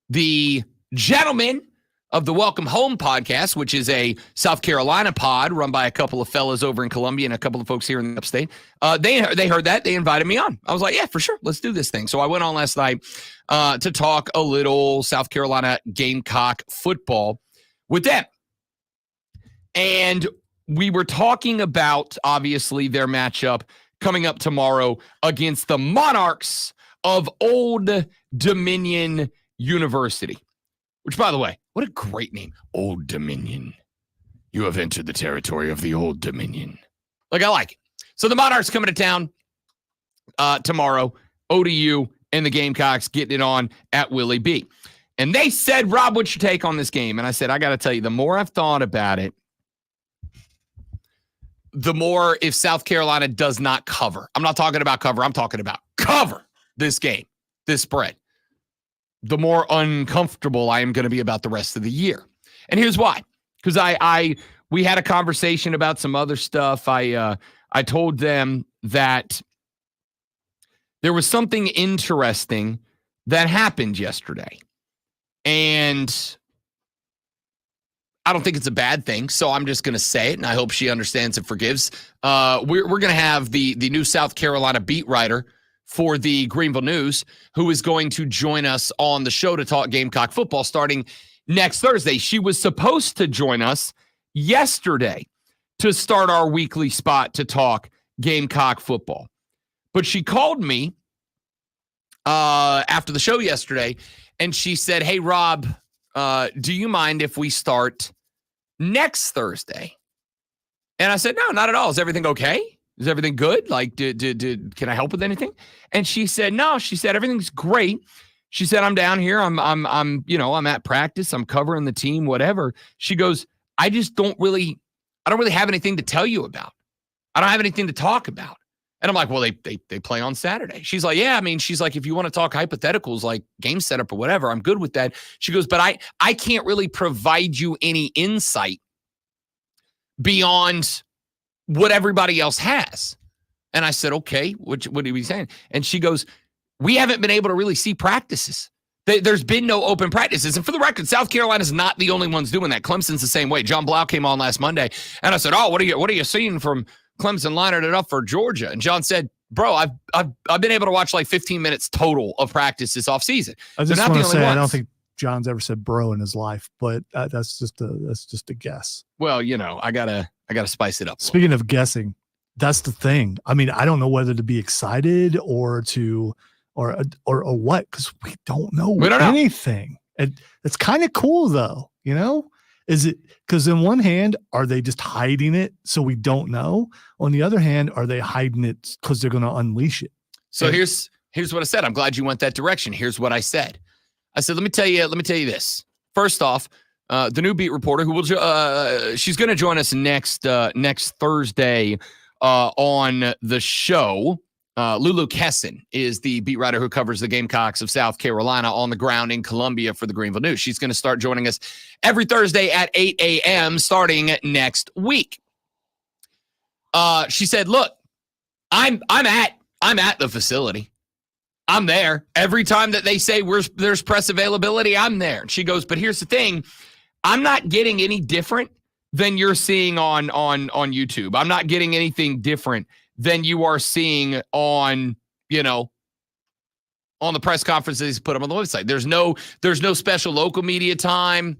the gentleman of the Welcome Home podcast, which is a South Carolina pod run by a couple of fellas over in Columbia and a couple of folks here in the upstate. They heard that. They invited me on. I was like, yeah, for sure. Let's do this thing. So I went on last night to talk a little South Carolina Gamecock football with them. And we were talking about, obviously, their matchup coming up tomorrow against the Monarchs of Old Dominion University, which, by the way, what a great name. Old Dominion. You have entered the territory of the Old Dominion. Like, I like it. So the Monarchs coming to town tomorrow. ODU and the Gamecocks getting it on at Willie B. And they said, Rob, what's your take on this game? And I said, I got to tell you, the more I've thought about it, the more if South Carolina does not cover. I'm not talking about cover. I'm talking about cover this game, this spread. The more uncomfortable I am going to be about the rest of the year. And here's why. Because we had a conversation about some other stuff. I told them that there was something interesting that happened yesterday. And I don't think it's a bad thing, so I'm just going to say it, and I hope she understands and forgives. We're going to have the new South Carolina beat writer for the Greenville News, who is going to join us on the show to talk Gamecock football starting next Thursday. She was supposed to join us yesterday to start our weekly spot to talk Gamecock football. But she called me after the show yesterday, and she said, hey, Rob, do you mind if we start next Thursday? And I said, no, not at all. Is everything okay? Is everything good? Like, can I help with anything? And she said, no. She said, everything's great. She said, I'm down here. I'm at practice. I'm covering the team, whatever. She goes, I don't really have anything to tell you about. I don't have anything to talk about. And I'm like, well, they play on Saturday. She's like, yeah, I mean, she's like, if you want to talk hypotheticals, like game setup or whatever, I'm good with that. She goes, but I can't really provide you any insight beyond what everybody else has. And I said, okay, what are you saying? And she goes, we haven't been able to really see practices. There's been no open practices. And for the record, South Carolina's not the only ones doing that. Clemson's the same way. John Blau came on last Monday, and I said, oh, what are you seeing from Clemson lining it up for Georgia? And John said, bro, I've been able to watch like 15 minutes total of practice this offseason. I just want to say, I don't think John's ever said bro in his life, but that's just a guess. Well, I gotta spice it up. Speaking of guessing, that's the thing. I mean, I don't know whether to be excited or what, because we don't know anything. And it's kind of cool though, Is it because on one hand, are they just hiding it so we don't know? On the other hand, are they hiding it because they're going to unleash it? So here's what I said. I'm glad you went that direction. Here's what I said. I said, let me tell you this. First off, the new beat reporter, who will she's going to join us next Thursday on the show. Lulu Kesson is the beat writer who covers the Gamecocks of South Carolina on the ground in Columbia for the Greenville News. She's going to start joining us every Thursday at 8 a.m. starting next week. She said, "Look, I'm at the facility. I'm there every time that they say there's press availability. I'm there." And she goes, "But here's the thing: I'm not getting any different than you're seeing on YouTube. I'm not getting anything different than you are seeing on the press conferences put them on the website. There's no special local media time.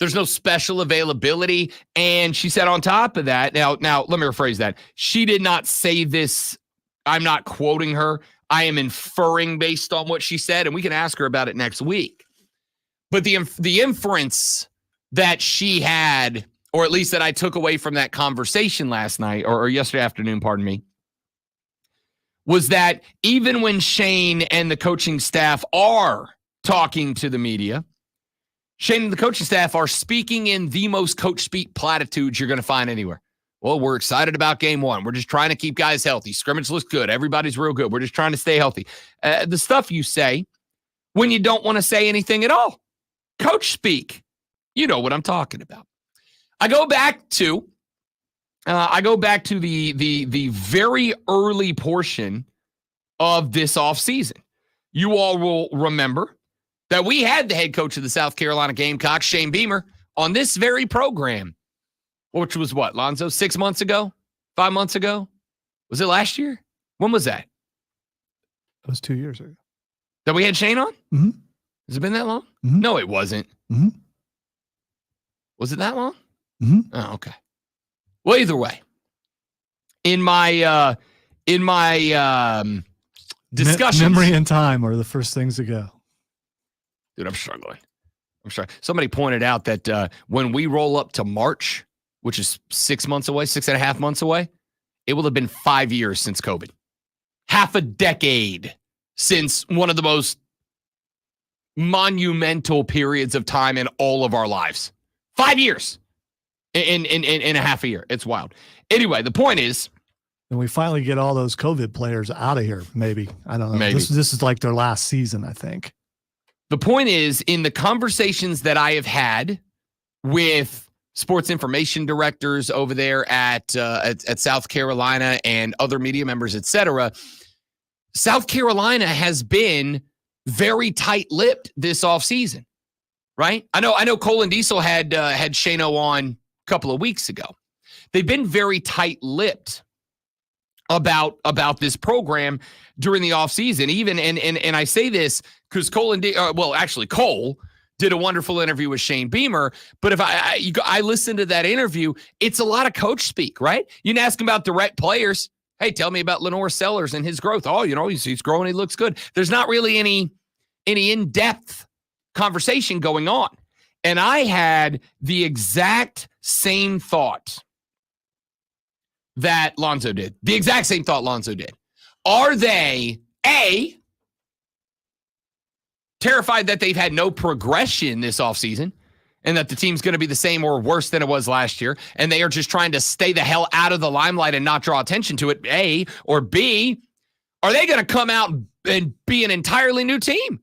There's no special availability." And she said on top of that, now let me rephrase that. She did not say this. I'm not quoting her. I am inferring based on what she said, and we can ask her about it next week. But the inference that she had, or at least that I took away from that conversation last night or yesterday afternoon, pardon me, was that even when Shane and the coaching staff are talking to the media, Shane and the coaching staff are speaking in the most coach speak platitudes you're going to find anywhere. Well, we're excited about game one. We're just trying to keep guys healthy. Scrimmage looks good. Everybody's real good. We're just trying to stay healthy. The stuff you say when you don't want to say anything at all. Coach speak. You know what I'm talking about. I go back to the very early portion of this offseason. You all will remember that we had the head coach of the South Carolina Gamecocks, Shane Beamer, on this very program, which was what, Lonzo, 6 months ago? 5 months ago? Was it last year? When was that? It was 2 years ago. That we had Shane on? Mm-hmm. Has it been that long? Mm-hmm. No, it wasn't. Mm-hmm. Was it that long? Mm-hmm. Oh, okay. Well, either way, in my discussions, memory and time are the first things to go. Dude, I'm struggling. Somebody pointed out that when we roll up to March, which is 6 months away, 6.5 months away, it will have been 5 years since COVID. Half a decade since one of the most monumental periods of time in all of our lives. 5 years in a half a year. It's wild. Anyway, the point is, and we finally get all those COVID players out of here. Maybe, I don't know. Maybe. This is like their last season, I think. The point is, in the conversations that I have had with sports information directors over there at South Carolina and other media members, etc., South Carolina has been very tight-lipped this offseason, right? I know Cole and Diesel had Shano on a couple of weeks ago. They've been very tight-lipped about this program during the offseason. Even and I say this because Cole did a wonderful interview with Shane Beamer. But if I listened to that interview, it's a lot of coach speak, right? You can ask him about direct players. Hey, tell me about Lenore Sellers and his growth. Oh, he's growing. He looks good. There's not really any in-depth conversation going on. And I had the exact same thought that Lonzo did. The exact same thought Lonzo did. Are they, A, terrified that they've had no progression this offseason and that the team's going to be the same or worse than it was last year, and they are just trying to stay the hell out of the limelight and not draw attention to it, A, or B, are they going to come out and be an entirely new team?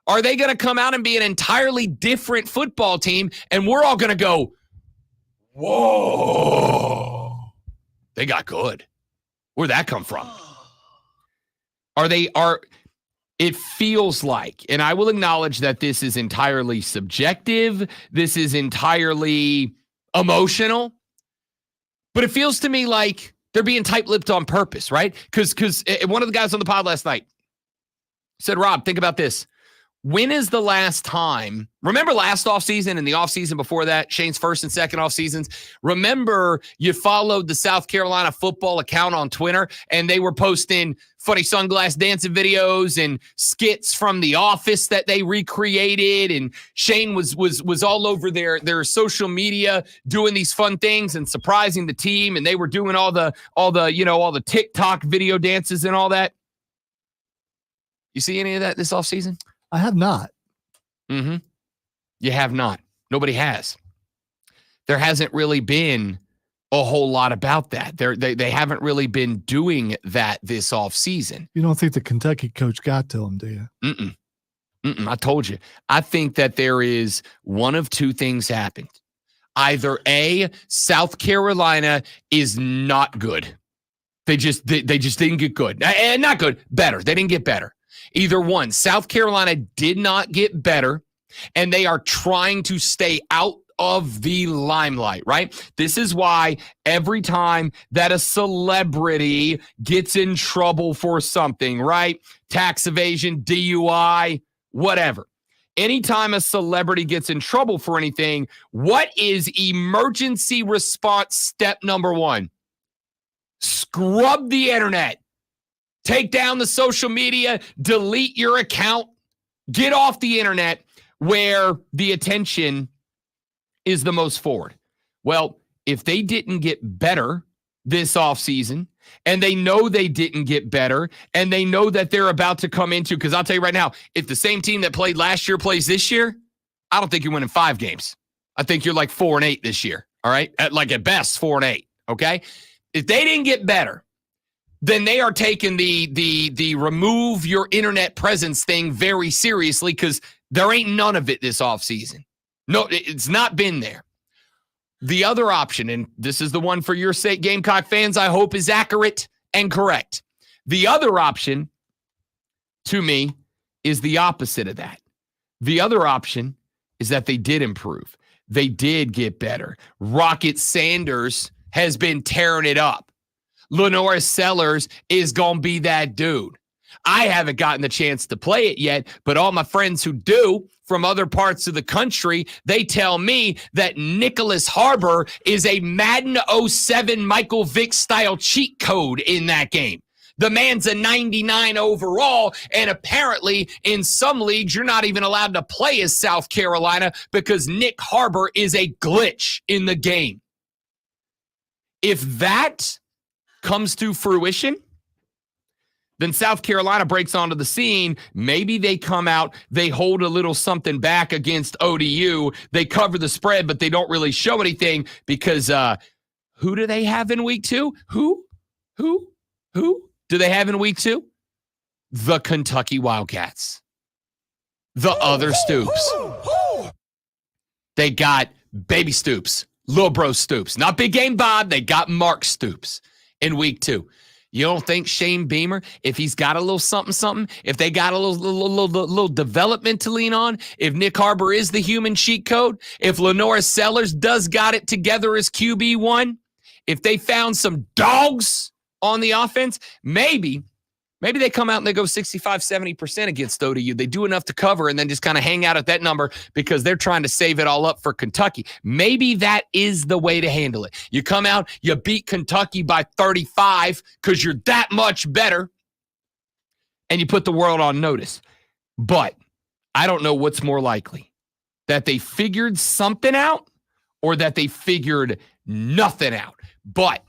Are they going to come out and be an entirely different football team, and we're all going to go, whoa, they got good. Where'd that come from? It feels like, and I will acknowledge that this is entirely subjective. This is entirely emotional. But it feels to me like they're being tight-lipped on purpose, right? Because one of the guys on the pod last night said, Rob, think about this. When is the last time, remember last offseason and the offseason before that, Shane's first and second off seasons, remember you followed the South Carolina football account on Twitter and they were posting funny sunglass dancing videos and skits from The Office that they recreated, and Shane was all over their social media doing these fun things and surprising the team, and they were doing all the TikTok video dances and all that. You see any of that this offseason? I have not. Mm-hmm. You have not. Nobody has. There hasn't really been a whole lot about that. They haven't really been doing that this offseason. You don't think the Kentucky coach got to him, do you? I told you. I think that there is one of two things happened. Either A, South Carolina is not good. They just didn't get good. And not good, better. They didn't get better. Either one, South Carolina did not get better, and they are trying to stay out of the limelight, right? This is why every time that a celebrity gets in trouble for something, right? Tax evasion, DUI, whatever. Anytime a celebrity gets in trouble for anything, what is emergency response step number one? Scrub the internet. Take down the social media, delete your account, get off the internet where the attention is the most forward. Well, if they didn't get better this offseason, and they know they didn't get better, and they know that they're about to come into, because I'll tell you right now, if the same team that played last year plays this year, I don't think you're winning 5 games. I think you're like 4-8 this year, all right? At best, 4-8, okay? If they didn't get better, then they are taking the remove your internet presence thing very seriously, because there ain't none of it this offseason. No, it's not been there. The other option, and this is the one for your sake, Gamecock fans, I hope is accurate and correct. The other option, to me, is the opposite of that. The other option is that they did improve. They did get better. Rocket Sanders has been tearing it up. Lenora Sellers is going to be that dude. I haven't gotten the chance to play it yet, but all my friends who do from other parts of the country, they tell me that Nicholas Harbor is a Madden 07 Michael Vick style cheat code in that game. The man's a 99 overall, and apparently in some leagues, you're not even allowed to play as South Carolina because Nick Harbor is a glitch in the game. If that comes to fruition, then South Carolina breaks onto the scene. Maybe they come out, they hold a little something back against ODU. They cover the spread, but they don't really show anything because who do they have in week 2? Who do they have in week 2? The Kentucky Wildcats. The other Stoops. They got baby Stoops, little bro Stoops. Not Big Game Bob. They got Mark Stoops in week 2. You don't think Shane Beamer, if he's got a little something, if they got a little development to lean on, if Nick Harbor is the human cheat code, if Lenora Sellers does got it together as QB1, if they found some dogs on the offense, maybe they come out and they go 65, 70% against ODU. They do enough to cover and then just kind of hang out at that number because they're trying to save it all up for Kentucky. Maybe that is the way to handle it. You come out, you beat Kentucky by 35 because you're that much better, and you put the world on notice. But I don't know what's more likely, that they figured something out or that they figured nothing out. But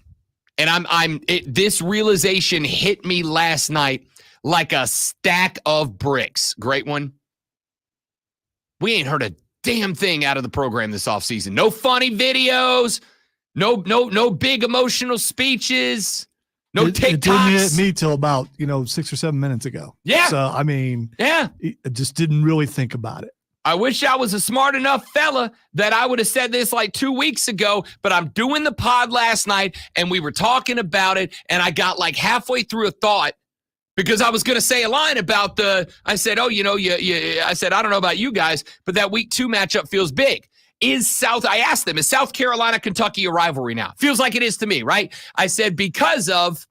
this realization hit me last night like a stack of bricks. Great one. We ain't heard a damn thing out of the program this offseason. No funny videos, no big emotional speeches, no TikToks. It didn't hit me till about 6 or 7 minutes ago. Yeah. So I just didn't really think about it. I wish I was a smart enough fella that I would have said this like 2 weeks ago, but I'm doing the pod last night and we were talking about it, and I got like halfway through a thought because I was going to say a line about I said, I said, I don't know about you guys, but that week 2 matchup feels big. I asked them, is South Carolina, Kentucky a rivalry now? Feels like it is to me, right? I said, because of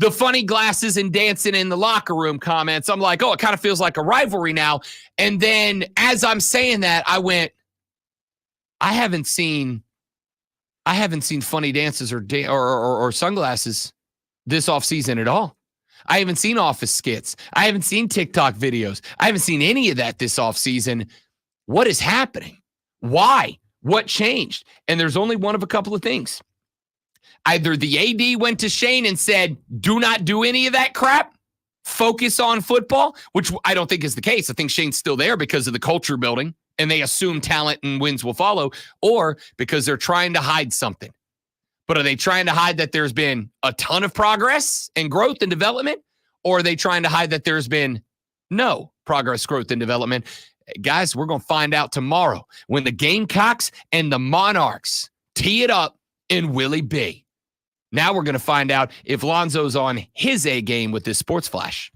the funny glasses and dancing in the locker room comments, I'm like, it kind of feels like a rivalry now. And then as I'm saying that, I went, I haven't seen funny dances or sunglasses this offseason at all. I haven't seen office skits. I haven't seen TikTok videos. I haven't seen any of that this offseason. What is happening? Why? What changed? And there's only one of a couple of things. Either the AD went to Shane and said, do not do any of that crap, focus on football, which I don't think is the case. I think Shane's still there because of the culture building and they assume talent and wins will follow, or because they're trying to hide something. But are they trying to hide that there's been a ton of progress and growth and development? Or are they trying to hide that there's been no progress, growth, and development? Guys, we're going to find out tomorrow when the Gamecocks and the Monarchs tee it up in Willie B. Now we're going to find out if Lonzo's on his A game with this sports flash.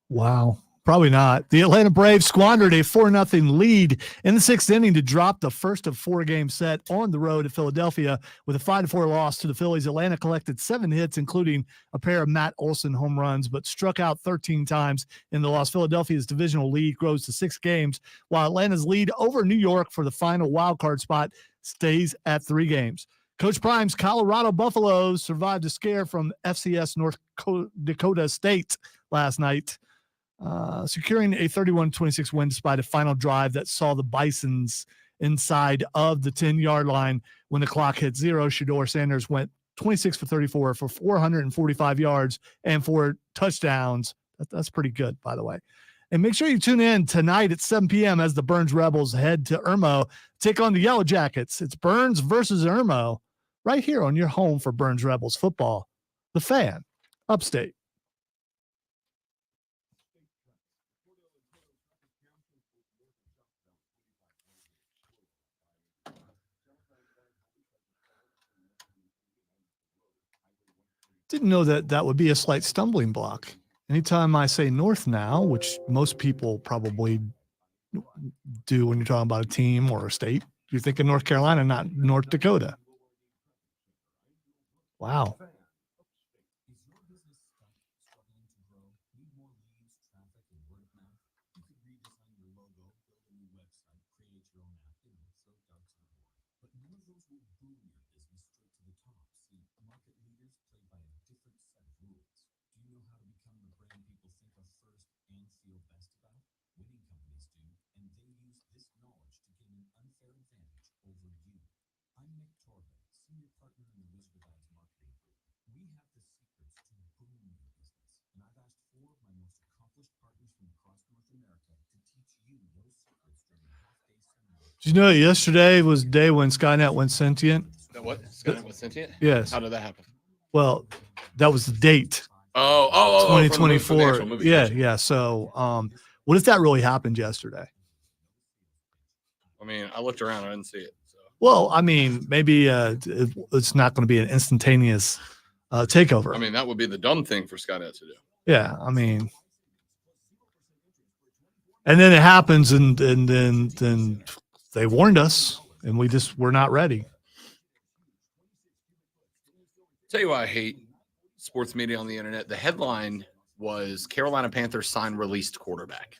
Wow. Probably not. The Atlanta Braves squandered a 4-0 lead in the 6th inning to drop the first of 4-game set on the road at Philadelphia with a 5-4 loss to the Phillies. Atlanta collected 7 hits, including a pair of Matt Olson home runs, but struck out 13 times in the loss. Philadelphia's divisional lead grows to 6 games, while Atlanta's lead over New York for the final wild card spot stays at 3 games. Coach Prime's Colorado Buffaloes survived a scare from FCS North Dakota State last night, securing a 31-26 win despite a final drive that saw the Bisons inside of the 10-yard line when the clock hit 0. Shedeur Sanders went 26 for 34 for 445 yards and 4 touchdowns. That's pretty good, by the way. And make sure you tune in tonight at 7 p.m. as the Burns Rebels head to Irmo, take on the Yellow Jackets. It's Burns versus Irmo right here on your home for Burns Rebels football. The Fan, Upstate. Didn't know that would be a slight stumbling block. Anytime I say North now, which most people probably do when you're talking about a team or a state, you're thinking North Carolina, not North Dakota. Wow. Did you know yesterday was the day when Skynet went sentient? What? Skynet went sentient? Yes. How did that happen? Well, that was the date. 2024. Yeah. So, what if that really happened yesterday? I mean, I looked around, I didn't see it. So. Well, I mean, maybe it's not going to be an instantaneous takeover. I mean, that would be the dumb thing for Skynet to do. Yeah, I mean, and then it happens, and then they warned us, and we're not ready. Tell you why I hate sports media on the internet. The headline was Carolina Panthers sign released quarterback.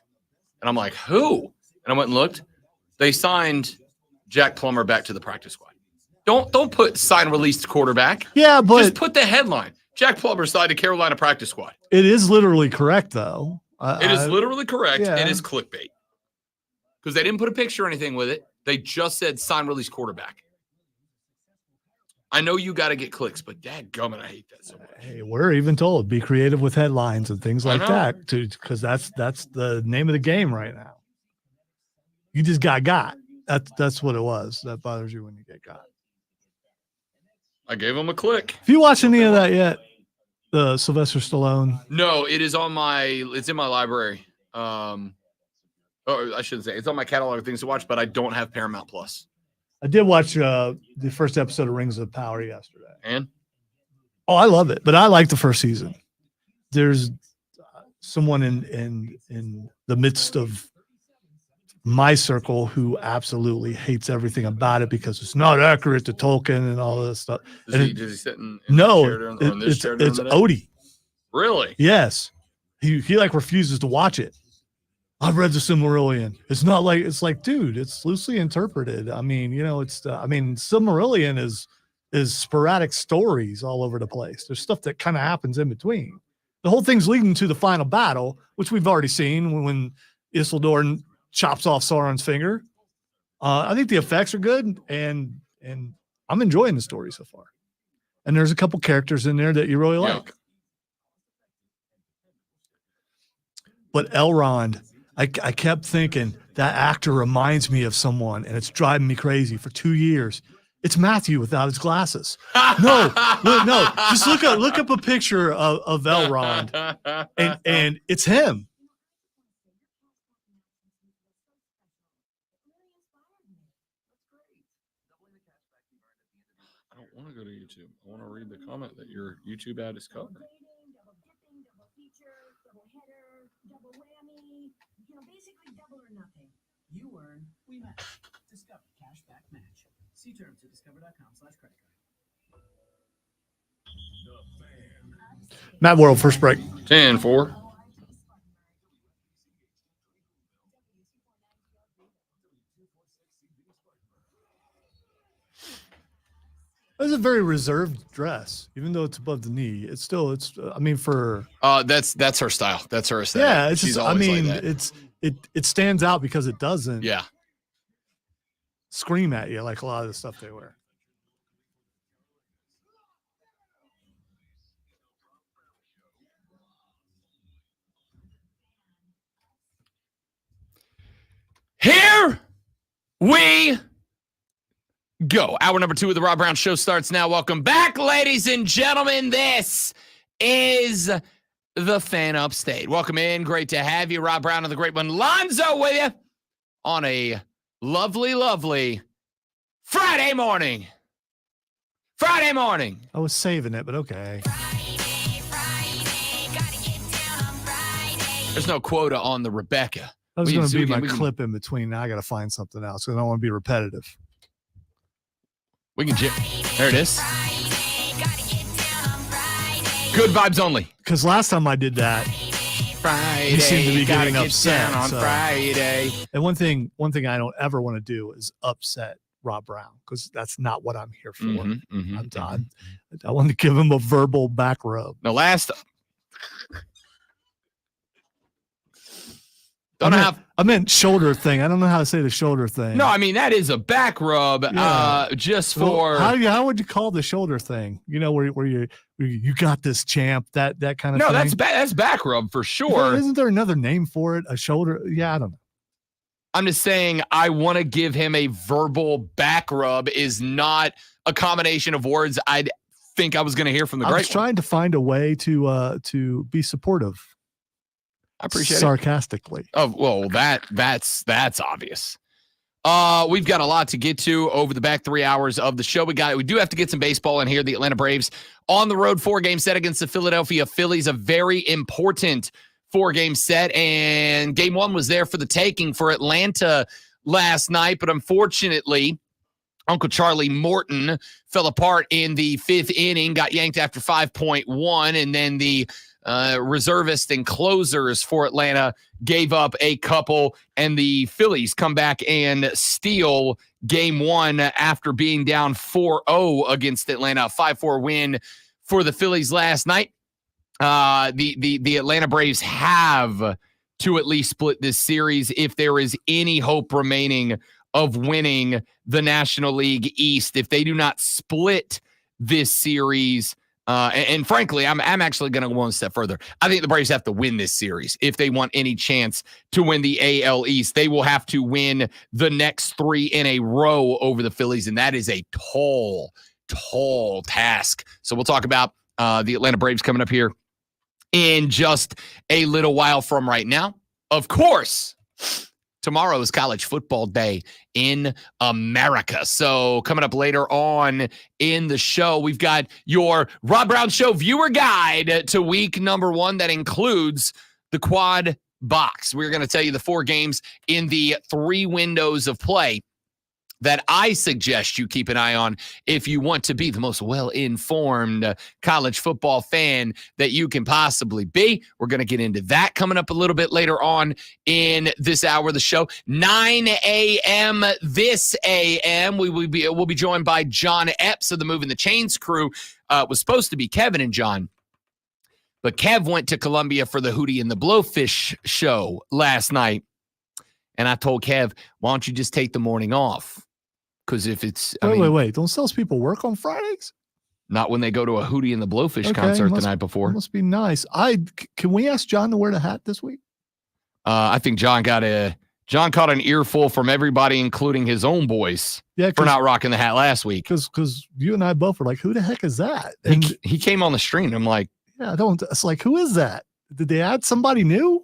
And I'm like, who? And I went and looked. They signed Jack Plummer back to the practice squad. Don't put sign released quarterback. Yeah, but just put the headline. Jack Plummer signed to Carolina practice squad. It is literally correct, though. It is literally correct. Yeah. It is clickbait. Because they didn't put a picture or anything with it. They just said sign release quarterback. I know you got to get clicks, but dadgummit, I hate that so much. Hey, we're even told be creative with headlines and things like that, because that's the name of the game right now. You just got. That's what it was. That bothers you when you get got. I gave him a click. Have you watched any of that yet? The Sylvester Stallone? No, it's in my library. I shouldn't say it's on my catalog of things to watch, but I don't have Paramount Plus. I did watch the first episode of Rings of Power yesterday. And? Oh, I love it, but I like the first season. There's someone in the midst of my circle who absolutely hates everything about it because it's not accurate to Tolkien and all this stuff. Does he sit in no, this chair during it's the day? Odie. Really? Yes. He like refuses to watch it. I've read the Silmarillion. It's not like, it's like, dude, it's loosely interpreted. I mean, Silmarillion is sporadic stories all over the place. There's stuff that kind of happens in between. The whole thing's leading to the final battle, which we've already seen when Isildur chops off Sauron's finger. I think the effects are good, and I'm enjoying the story so far. And there's a couple characters in there that you really like. But Elrond, I kept thinking that actor reminds me of someone, and it's driving me crazy for 2 years. It's Matthew without his glasses. No, just look up a picture of Elrond, and it's him. I don't want to go to YouTube. I want to read the comment that your YouTube ad is covered. Double dipping, double feature, double header, double whammy. Basically double or nothing. You earn, we match. Discover Cashback Match. See terms at discover.com/credit card. The Fan. Matt World, first break. 10-4. It's a very reserved dress, even though it's above the knee. It's still, I mean, for That's her style. That's her aesthetic. yeah, it's She's just, I always mean, like that. it stands out because it doesn't Yeah. scream at you like a lot of the stuff they wear. Here we go. Hour number 2 of the Rob Brown Show starts now. Welcome back, ladies and gentlemen. This is the Fan Upstate. Welcome in. Great to have you. Rob Brown and the great one, Lonzo, with you on a lovely, lovely Friday morning. Friday morning. I was saving it, but okay. There's no quota on the Rebecca. That was We can- going to we be can- my we can- clip in between. Now I got to find something else because I don't want to be repetitive. We can there it is. Good vibes only. Because last time I did that, Friday. You seem to be gotta getting get upset, down on so- Friday. and one thing I don't ever want to do is upset Rob Brown because that's not what I'm here for. Mhm, mhm, I'm mhm. done. I want to give him a verbal back rub. No, last. Don't have. I meant shoulder thing. I don't know how to say the shoulder thing. No, I mean that is a back rub. Yeah. Just Well, for. how would you call the shoulder thing? You know, where you got this, champ. That kind of no, thing. that's back rub for sure. Isn't there another name for it? A shoulder? Yeah, I don't know. I'm just saying I want to give him a verbal back rub is not a combination of words I'd think I was going to hear from the I was great one. trying to find a way to be supportive. I appreciate it. sarcastically. Oh, well, that's obvious. We've got a lot to get to over the back 3 hours of the show. We do have to get some baseball in here. The Atlanta Braves on the road 4-game set against the Philadelphia Phillies, a very important 4-game set. And game 1 was there for the taking for Atlanta last night. But unfortunately, Uncle Charlie Morton fell apart in the 5th inning, got yanked after 5.1, and then the reservists and closers for Atlanta gave up a couple, and the Phillies come back and steal game 1 after being down 4-0 against Atlanta. A 5-4 win for the Phillies last night. The Atlanta Braves have to at least split this series if there is any hope remaining of winning the National League East. If they do not split this series, and frankly, I'm actually going to go one step further. I think the Braves have to win this series if they want any chance to win the AL East. They will have to win the next 3 in a row over the Phillies, and that is a tall task. So we'll talk about the Atlanta Braves coming up here in just a little while from right now. Of course, tomorrow is college football day in America. So coming up later on in the show, we've got your Rob Brown Show viewer guide to week number 1 that includes the quad box. We're going to tell you the 4 games in the 3 windows of play that I suggest you keep an eye on if you want to be the most well-informed college football fan that you can possibly be. We're going to get into that coming up a little bit later on in this hour of the show. 9 a.m. this a.m. We'll be joined by John Epps of the Moving the Chains crew. It was supposed to be Kevin and John, but Kev went to Columbia for the Hootie and the Blowfish show last night. And I told Kev, why don't you just take the morning off? Because if it's, Wait. Don't salespeople work on Fridays? not when they go to a Hootie and the Blowfish Okay, concert the must- night before. Must be nice. Can we ask John to wear the hat this week? I think John caught an earful from everybody, including his own boys, Yeah, for not rocking the hat last week. Because you and I both were like, who the heck is that? He, And he came on the stream. I'm like, yeah, it's like, who is that? Did they add somebody new?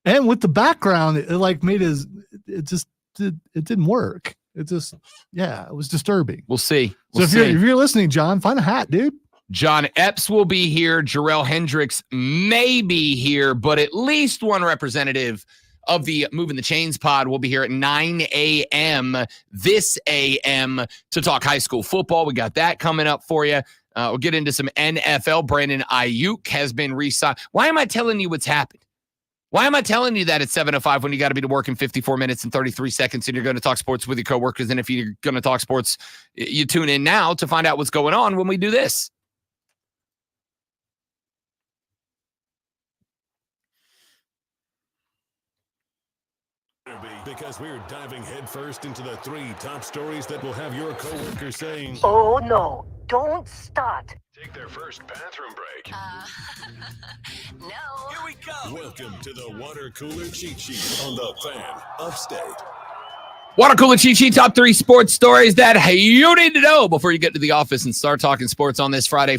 And with the background, it like made it didn't work. It just, it was disturbing. we'll see. So if you're listening, John, find a hat, dude. John Epps will be here. Jarrell Hendricks may be here, but at least one representative of the Moving the Chains pod will be here at 9 a.m. this a.m. to talk high school football. We got that coming up for you. We'll get into some NFL. Brandon Ayuk has been re-signed. Why am I telling you what's happened? Why am I telling you that at 7:05 when you got to be to work in 54 minutes and 33 seconds and you're going to talk sports with your coworkers? And if you're going to talk sports, you tune in now to find out what's going on when we do this. Because we're diving headfirst into the 3 top stories that will have your coworkers saying, Oh no, don't start. take their first bathroom break. No. Here we go. Welcome to the Water Cooler Cheat Sheet on the Fan Upstate. Water Cooler Cheat Sheet, top 3 sports stories that you need to know before you get to the office and start talking sports on this Friday.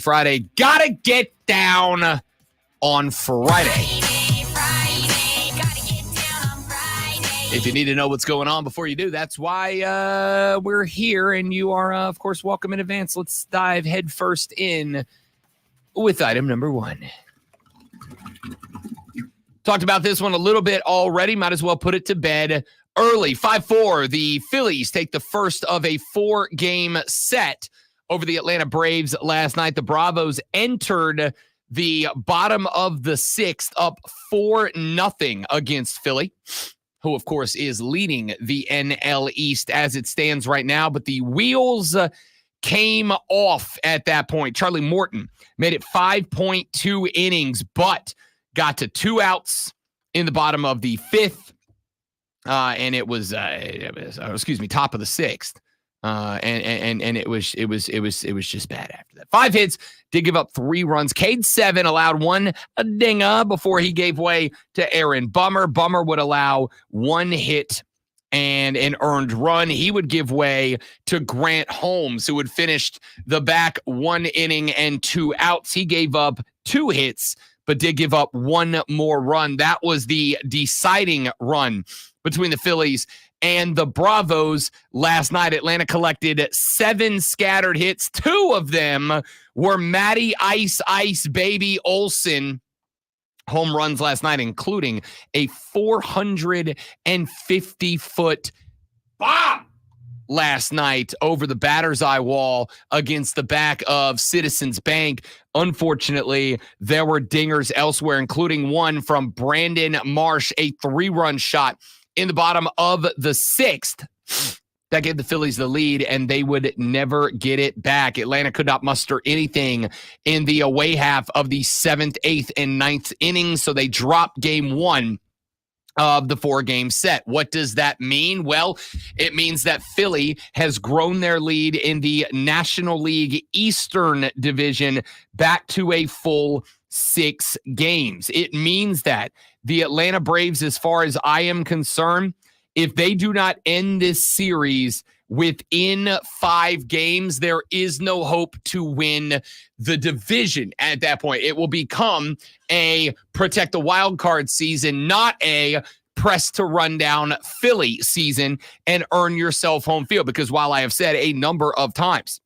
Gotta get down on Friday. If you need to know what's going on before you do, that's why we're here, and you are, of course, welcome in advance. Let's dive headfirst in with item number 1. Talked about this one a little bit already. Might as well put it to bed early. 5-4, the Phillies take the first of a 4-game set over the Atlanta Braves last night. The Bravos entered the bottom of the 6th up 4-0 against Philly, who, of course, is leading the NL East as it stands right now. But the wheels came off at that point. Charlie Morton made it 5.2 innings, but got to 2 outs in the bottom of the 5th. And it was top of the 6th. And it was just bad after that. 5 hits, did give up 3 runs. Cade 7 allowed 1 dinger before he gave way to Aaron Bummer. Bummer would allow 1 hit and an earned run. He would give way to Grant Holmes, who had finished the back 1 inning and 2 outs. He gave up 2 hits, but did give up 1 more run. That was the deciding run between the Phillies and the Bravos last night. Atlanta collected 7 scattered hits. 2 of them were Matty Ice Baby Olson home runs last night, including a 450-foot bomb last night over the batter's eye wall against the back of Citizens Bank. Unfortunately, there were dingers elsewhere, including one from Brandon Marsh, a 3-run shot in the bottom of the 6th. That gave the Phillies the lead, and they would never get it back. Atlanta could not muster anything in the away half of the 7th, 8th, and 9th innings, so they dropped game 1 of the 4-game set. What does that mean? Well, it means that Philly has grown their lead in the National League Eastern Division back to a full 6 games. It means that the Atlanta Braves, as far as I am concerned, if they do not end this series within 5 games, there is no hope to win the division at that point. It will become a protect the wild card season, not a press to run down Philly season and earn yourself home field. Because while I have said a number of times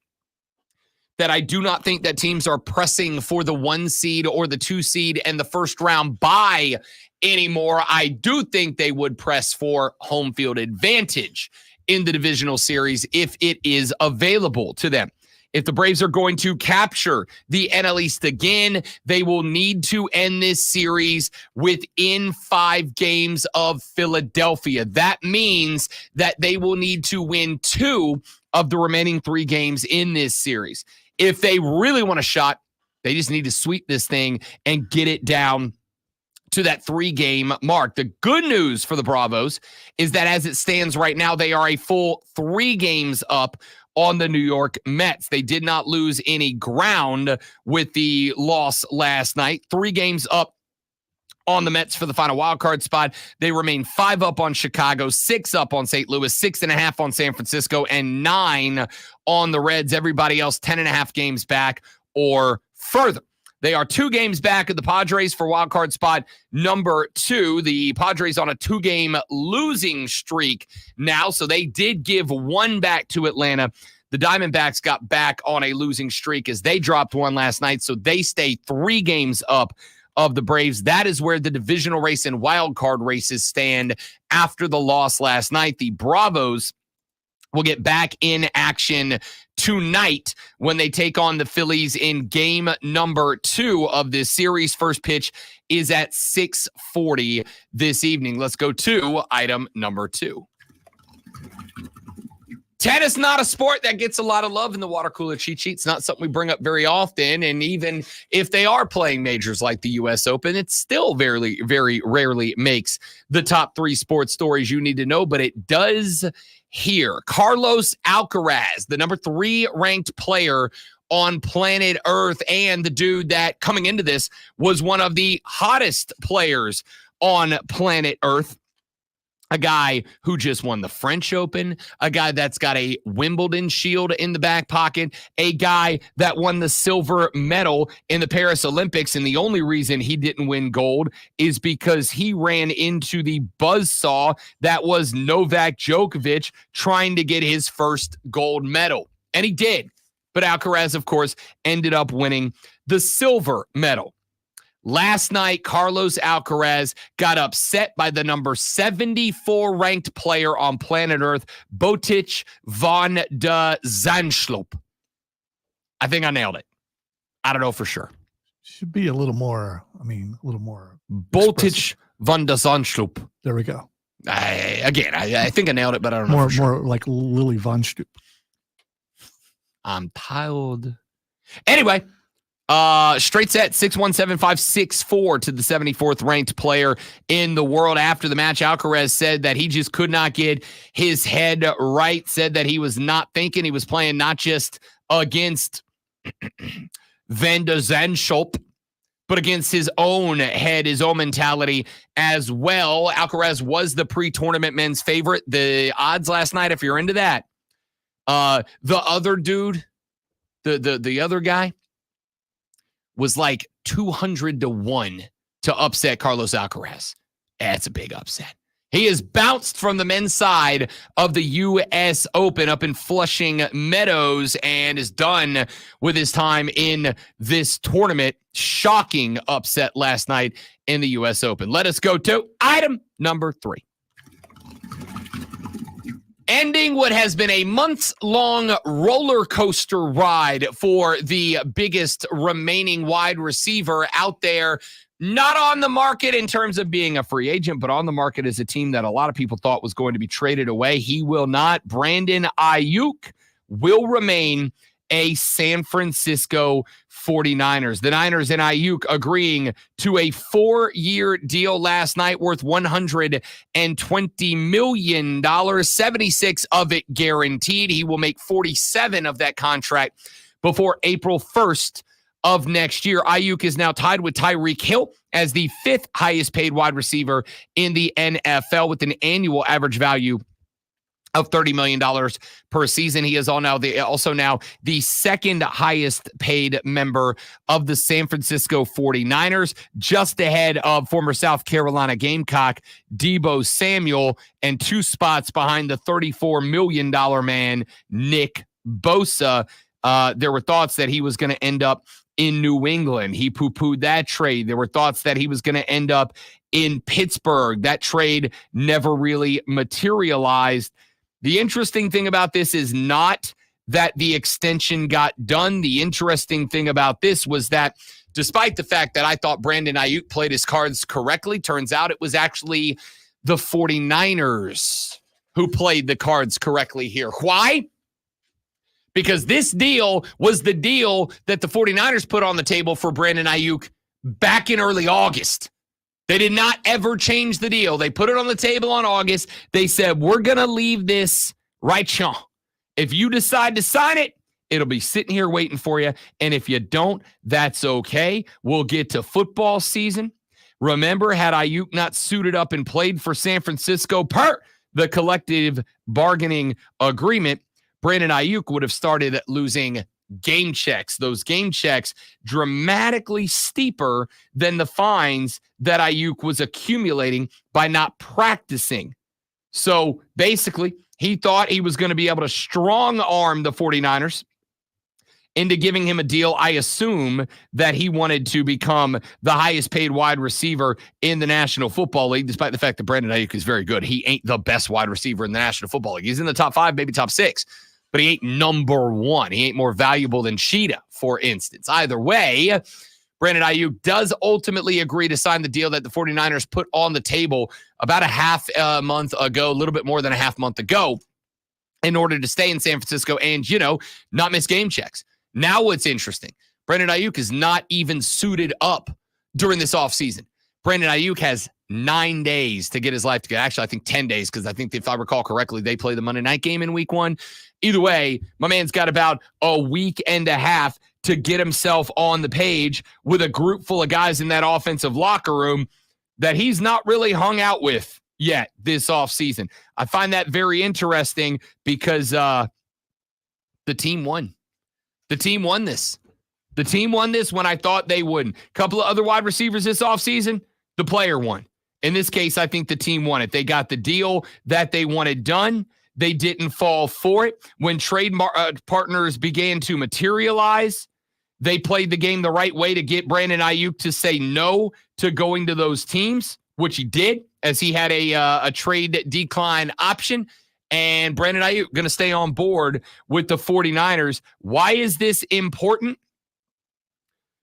that I do not think that teams are pressing for the 1 seed or the 2 seed and the first round bye anymore, I do think they would press for home field advantage in the divisional series if it is available to them. If the Braves are going to capture the NL East again, they will need to end this series within 5 games of Philadelphia. That means that they will need to win 2 of the remaining 3 games in this series. If they really want a shot, they just need to sweep this thing and get it down to that 3-game mark. The good news for the Bravos is that as it stands right now, they are a full 3 games up on the New York Mets. They did not lose any ground with the loss last night. 3 games up on the Mets for the final wild card spot. They remain 5 up on Chicago, 6 up on St. Louis, 6.5 on San Francisco, and 9 on the Reds. Everybody else 10.5 games back or further. They are 2 games back of the Padres for wild card spot number 2. The Padres on a 2-game losing streak now, so they did give 1 back to Atlanta. The Diamondbacks got back on a losing streak as they dropped 1 last night, so they stay 3 games up of the Braves. That is where the divisional race and wild card races stand after the loss last night. The Bravos will get back in action tonight when they take on the Phillies in game number 2 of this series. First pitch is at 6:40 this evening. Let's go to item number 2. Tennis, not a sport that gets a lot of love in the water cooler cheat sheet. It's not something we bring up very often. And even if they are playing majors like the U.S. Open, it still very, very rarely makes the top 3 sports stories you need to know. But it does here. Carlos Alcaraz, the number 3 ranked player on planet Earth, and the dude that coming into this was one of the hottest players on planet Earth. A guy who just won the French Open, a guy that's got a Wimbledon shield in the back pocket, a guy that won the silver medal in the Paris Olympics. And the only reason he didn't win gold is because he ran into the buzzsaw that was Novak Djokovic trying to get his first gold medal. And he did. But Alcaraz, of course, ended up winning the silver medal. Last night, Carlos Alcaraz got upset by the number 74 ranked player on planet Earth, Botic van de Zandschulp. I think I nailed it. I don't know for sure. Should be a little more Botic van de Zandschulp. There we go. I think I nailed it, but I don't know More for sure. more like Lily von Stoop. I'm tired. Anyway. Straight set 6-1-7-5-6-4 to the 74th ranked player in the world. After the match, Alcaraz said that he just could not get his head right, said that he was not thinking. He was playing not just against Van de Zandschulp, but against his own head, his own mentality as well. Alcaraz was the pre-tournament men's favorite. The odds last night, if you're into that, the other dude, the other guy, was like 200-1 to upset Carlos Alcaraz. That's a big upset. He has bounced from the men's side of the U.S. Open up in Flushing Meadows and is done with his time in this tournament. Shocking upset last night in the U.S. Open. Let us go to item number 3. Ending what has been a months-long roller coaster ride for the biggest remaining wide receiver out there, not on the market in terms of being a free agent, but on the market as a team that a lot of people thought was going to be traded away. He will not. Brandon Ayuk will remain a San Francisco 49ers. The Niners and Ayuk agreeing to a 4-year deal last night worth $120 million, 76 of it guaranteed. He will make 47 of that contract before April 1st of next year. Ayuk is now tied with Tyreek Hill as the 5th highest paid wide receiver in the NFL with an annual average value of $30 million per season. He is also now the 2nd highest paid member of the San Francisco 49ers, just ahead of former South Carolina Gamecock Deebo Samuel, and 2 spots behind the $34 million man, Nick Bosa. There were thoughts that he was going to end up in New England. He poo-pooed that trade. There were thoughts that he was going to end up in Pittsburgh. That trade never really materialized. The interesting thing about this is not that the extension got done. The interesting thing about this was that despite the fact that I thought Brandon Ayuk played his cards correctly, turns out it was actually the 49ers who played the cards correctly here. Why? Because this deal was the deal that the 49ers put on the table for Brandon Ayuk back in early August. They did not ever change the deal. They put it on the table on August. They said, we're going to leave this right here. If you decide to sign it, it'll be sitting here waiting for you. And if you don't, that's okay. We'll get to football season. Remember, had Ayuk not suited up and played for San Francisco per the collective bargaining agreement, Brandon Ayuk would have started losing game checks. Those game checks dramatically steeper than the fines that Ayuk was accumulating by not practicing. So basically, he thought he was going to be able to strong arm the 49ers into giving him a deal. I assume that he wanted to become the highest paid wide receiver in the National Football League, despite the fact that Brandon Ayuk is very good. He ain't the best wide receiver in the National Football League. He's in the top 5, maybe top 6, but he ain't number 1. He ain't more valuable than Cheetah, for instance. Either way, Brandon Ayuk does ultimately agree to sign the deal that the 49ers put on the table about a half month ago, a little bit more than a half month ago, in order to stay in San Francisco and, not miss game checks. Now what's interesting, Brandon Ayuk is not even suited up during this offseason. Brandon Ayuk has 9 days to get his life together. Actually, I think 10 days, because I think if I recall correctly, they play the Monday night game in week 1. Either way, my man's got about a week and a half to get himself on the page with a group full of guys in that offensive locker room that he's not really hung out with yet this offseason. I find that very interesting because the team won. The team won this. The team won this when I thought they wouldn't. A couple of other wide receivers this offseason, the player won. In this case, I think the team won it. They got the deal that they wanted done. They didn't fall for it. When trade partners began to materialize, they played the game the right way to get Brandon Ayuk to say no to going to those teams, which he did, as he had a trade decline option. And Brandon Ayuk going to stay on board with the 49ers. Why is this important?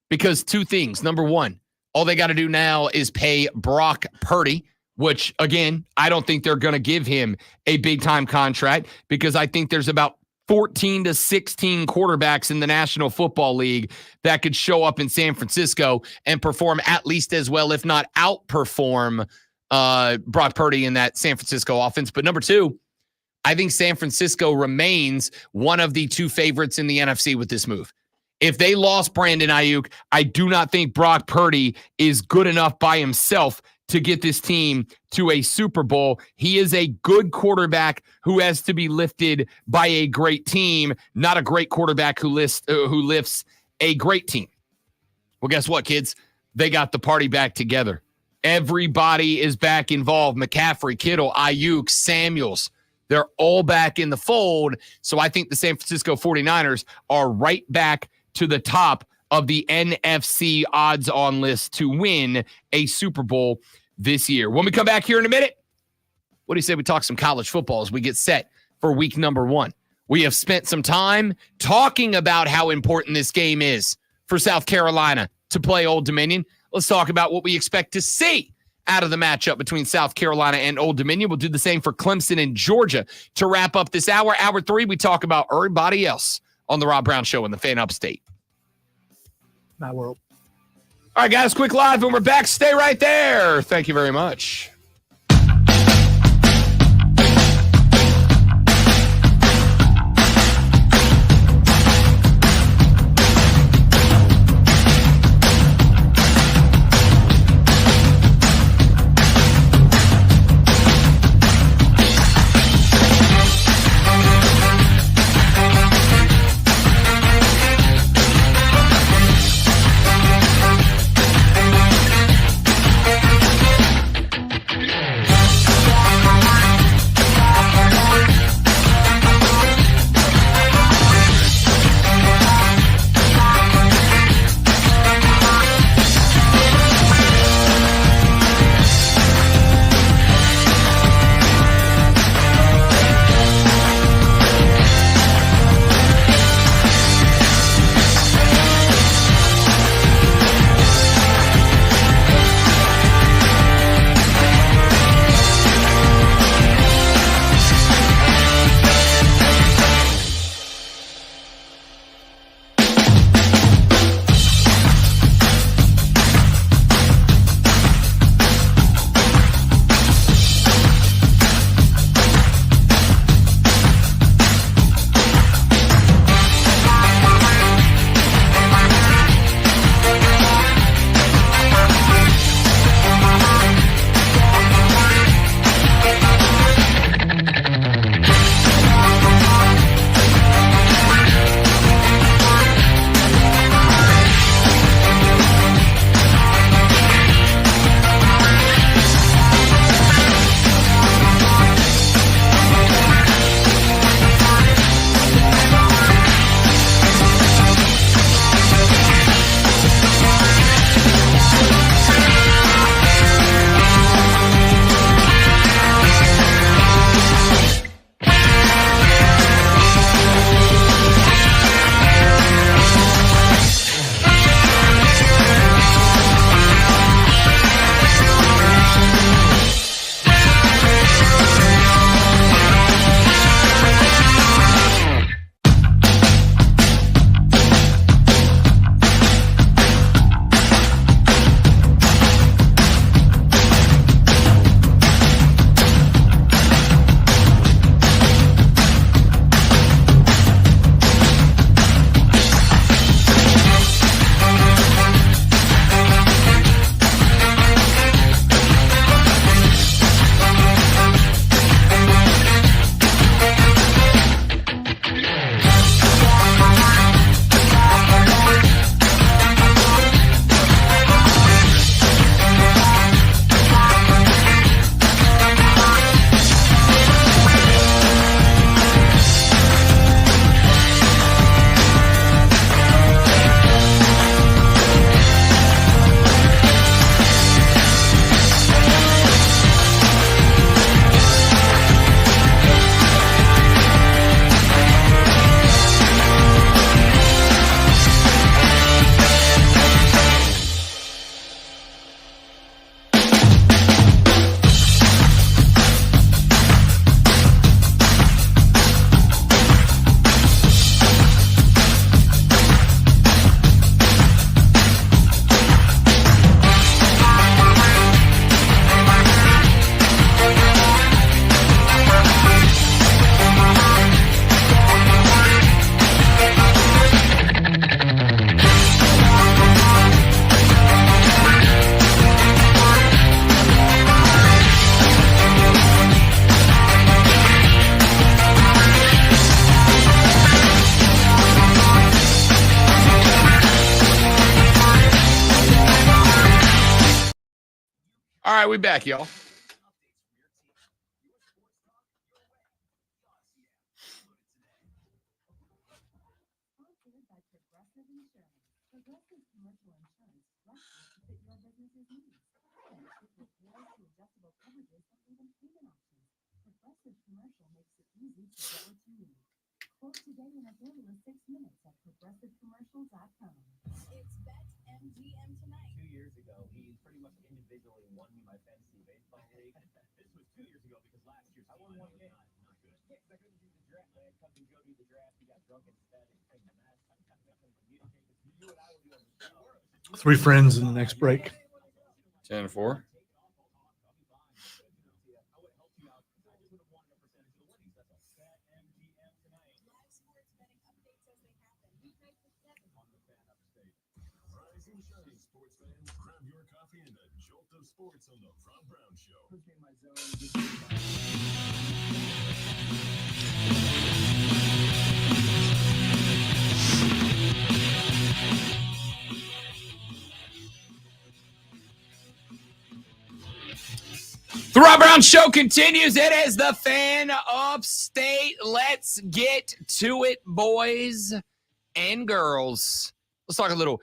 Because 2 things. Number 1, all they got to do now is pay Brock Purdy, which, again, I don't think they're going to give him a big-time contract, because I think there's about 14 to 16 quarterbacks in the National Football League that could show up in San Francisco and perform at least as well, if not outperform Brock Purdy in that San Francisco offense. But number 2, I think San Francisco remains one of the 2 favorites in the NFC with this move. If they lost Brandon Ayuk, I do not think Brock Purdy is good enough by himself to get this team to a Super Bowl. He is a good quarterback who has to be lifted by a great team, not a great quarterback who lifts a great team. Well, guess what, kids? They got the party back together. Everybody is back involved. McCaffrey, Kittle, Ayuk, Samuels. They're all back in the fold. So I think the San Francisco 49ers are right back to the top of the NFC odds-on list to win a Super Bowl this year. When we come back here in a minute, what do you say we talk some college football as we get set for week number 1? We have spent some time talking about how important this game is for South Carolina to play Old Dominion. Let's talk about what we expect to see out of the matchup between South Carolina and Old Dominion. We'll do the same for Clemson and Georgia. To wrap up this hour, hour 3, we talk about everybody else on the Rob Brown Show in the Fan Upstate. My world. All right, guys, quick live, and we're back. Stay right there. Thank you very much. All right, we back, y'all. Sponsored by Progressive Insurance. Progressive commercial insurance structured to fit your business's needs. And with tailored to adjustable coverages and even payment options, Progressive Commercial makes it easy to get what you need. Quote today in as little as 6 minutes at progressivecommercial.com. It's BetMGM tonight. 2 years ago, he pretty much individually won me my fantasy baseball league. This was 2 years ago because last year I won one game. Not good. Yeah, because I couldn't do the draft. I had cousin Joe do the draft. He got drunk instead. He came to mass. I couldn't communicate with you and I would do on the show. 3 friends in the next break. 10-4. Live sports betting updates as they happen. Weeknights at 7. Rise and shine, sports fans. Grab your coffee and a jolt of sports on the Rob Brown Show. The Rob Brown Show continues. It is the Fan Upstate. Let's get to it, boys and girls. Let's talk a little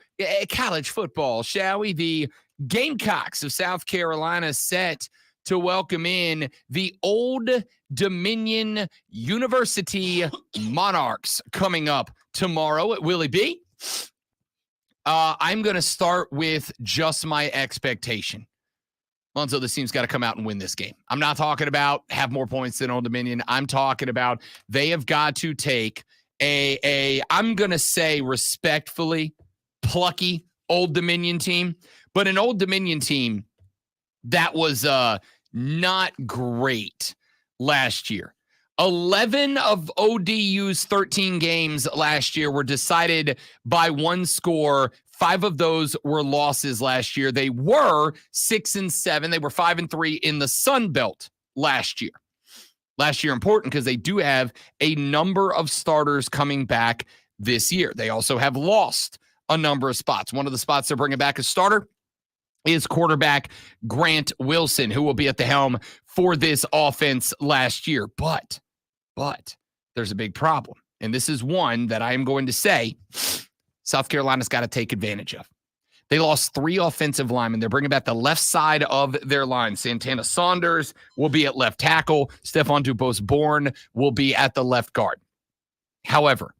college football, shall we? The Gamecocks of South Carolina set to welcome in the Old Dominion University Monarchs coming up tomorrow at Willie B. I'm going to start with just my expectation. Lonzo, this team's got to come out and win this game. I'm not talking about have more points than Old Dominion. I'm talking about they have got to take I'm going to say respectfully, plucky Old Dominion team, but an Old Dominion team that was not great last year. 11 of ODU's 13 games last year were decided by one score. 5 of those were losses last year. They were 6-7. They were 5-3 in the Sun Belt last year. Last year important because they do have a number of starters coming back this year. They also have lost a number of spots. One of the spots they're bringing back as starter is quarterback Grant Wilson, who will be at the helm for this offense last year. But there's a big problem. And this is one that I am going to say South Carolina's got to take advantage of. They lost 3 offensive linemen. They're bringing back the left side of their line. Santana Saunders will be at left tackle. Stephon Dubose-Bourne will be at the left guard. However,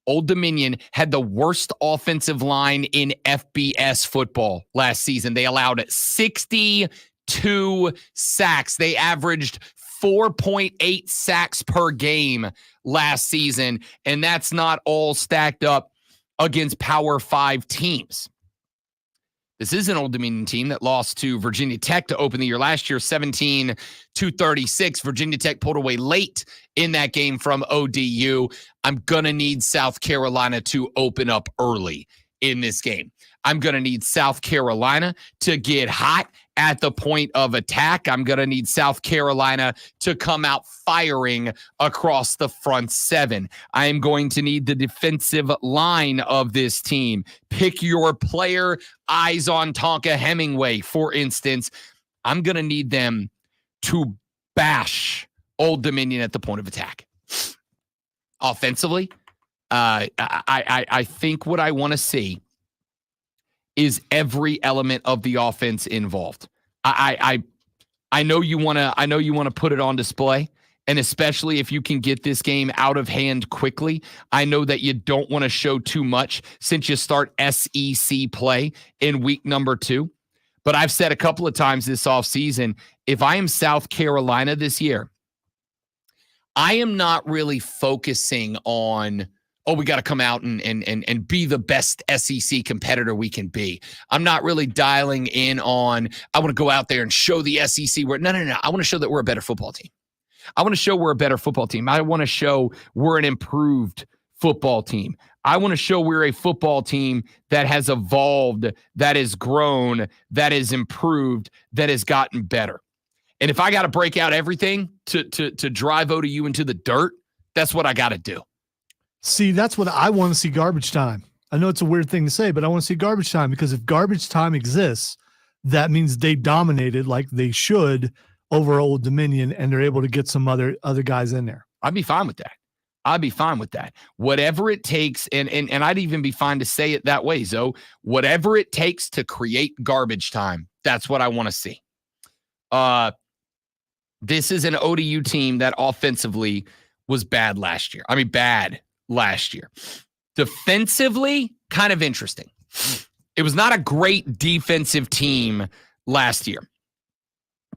Old Dominion had the worst offensive line in FBS football last season. They allowed 62 sacks. They averaged 4.8 sacks per game last season, and that's not all stacked up against Power 5 teams. This is an Old Dominion team that lost to Virginia Tech to open the year last year, 17-36. Virginia Tech pulled away late in that game from ODU. I'm going to need South Carolina to open up early in this game. I'm going to need South Carolina to get hot at the point of attack. I'm going to need South Carolina to come out firing across the front 7. I am going to need the defensive line of this team. Pick your player. Eyes on Tonka Hemingway, for instance. I'm going to need them to bash Old Dominion at the point of attack. Offensively, I think what I want to see is every element of the offense involved. I know you want to put it on display, and especially if you can get this game out of hand quickly. I know that you don't want to show too much since you start SEC play in week number 2. But I've said a couple of times this offseason, if I am South Carolina this year, I am not really focusing on, we got to come out and be the best SEC competitor we can be. I'm not really dialing in on, I want to go out there and show the SEC where, no. I want to show that we're a better football team. I want to show we're a better football team. I want to show we're an improved football team. I want to show we're a football team that has evolved, that has grown, that has improved, that has gotten better. And if I got to break out everything to drive ODU into the dirt, that's what I got to do. See, that's what I want to see garbage time. I know it's a weird thing to say, but I want to see garbage time because if garbage time exists, that means they dominated like they should over Old Dominion, and they're able to get some other guys in there. I'd be fine with that. I'd be fine with that. Whatever it takes, and I'd even be fine to say it that way, Zoe. Whatever it takes to create garbage time, that's what I want to see. This is an ODU team that offensively was bad last year. I mean, bad last year. Defensively, kind of interesting. It was not a great defensive team last year,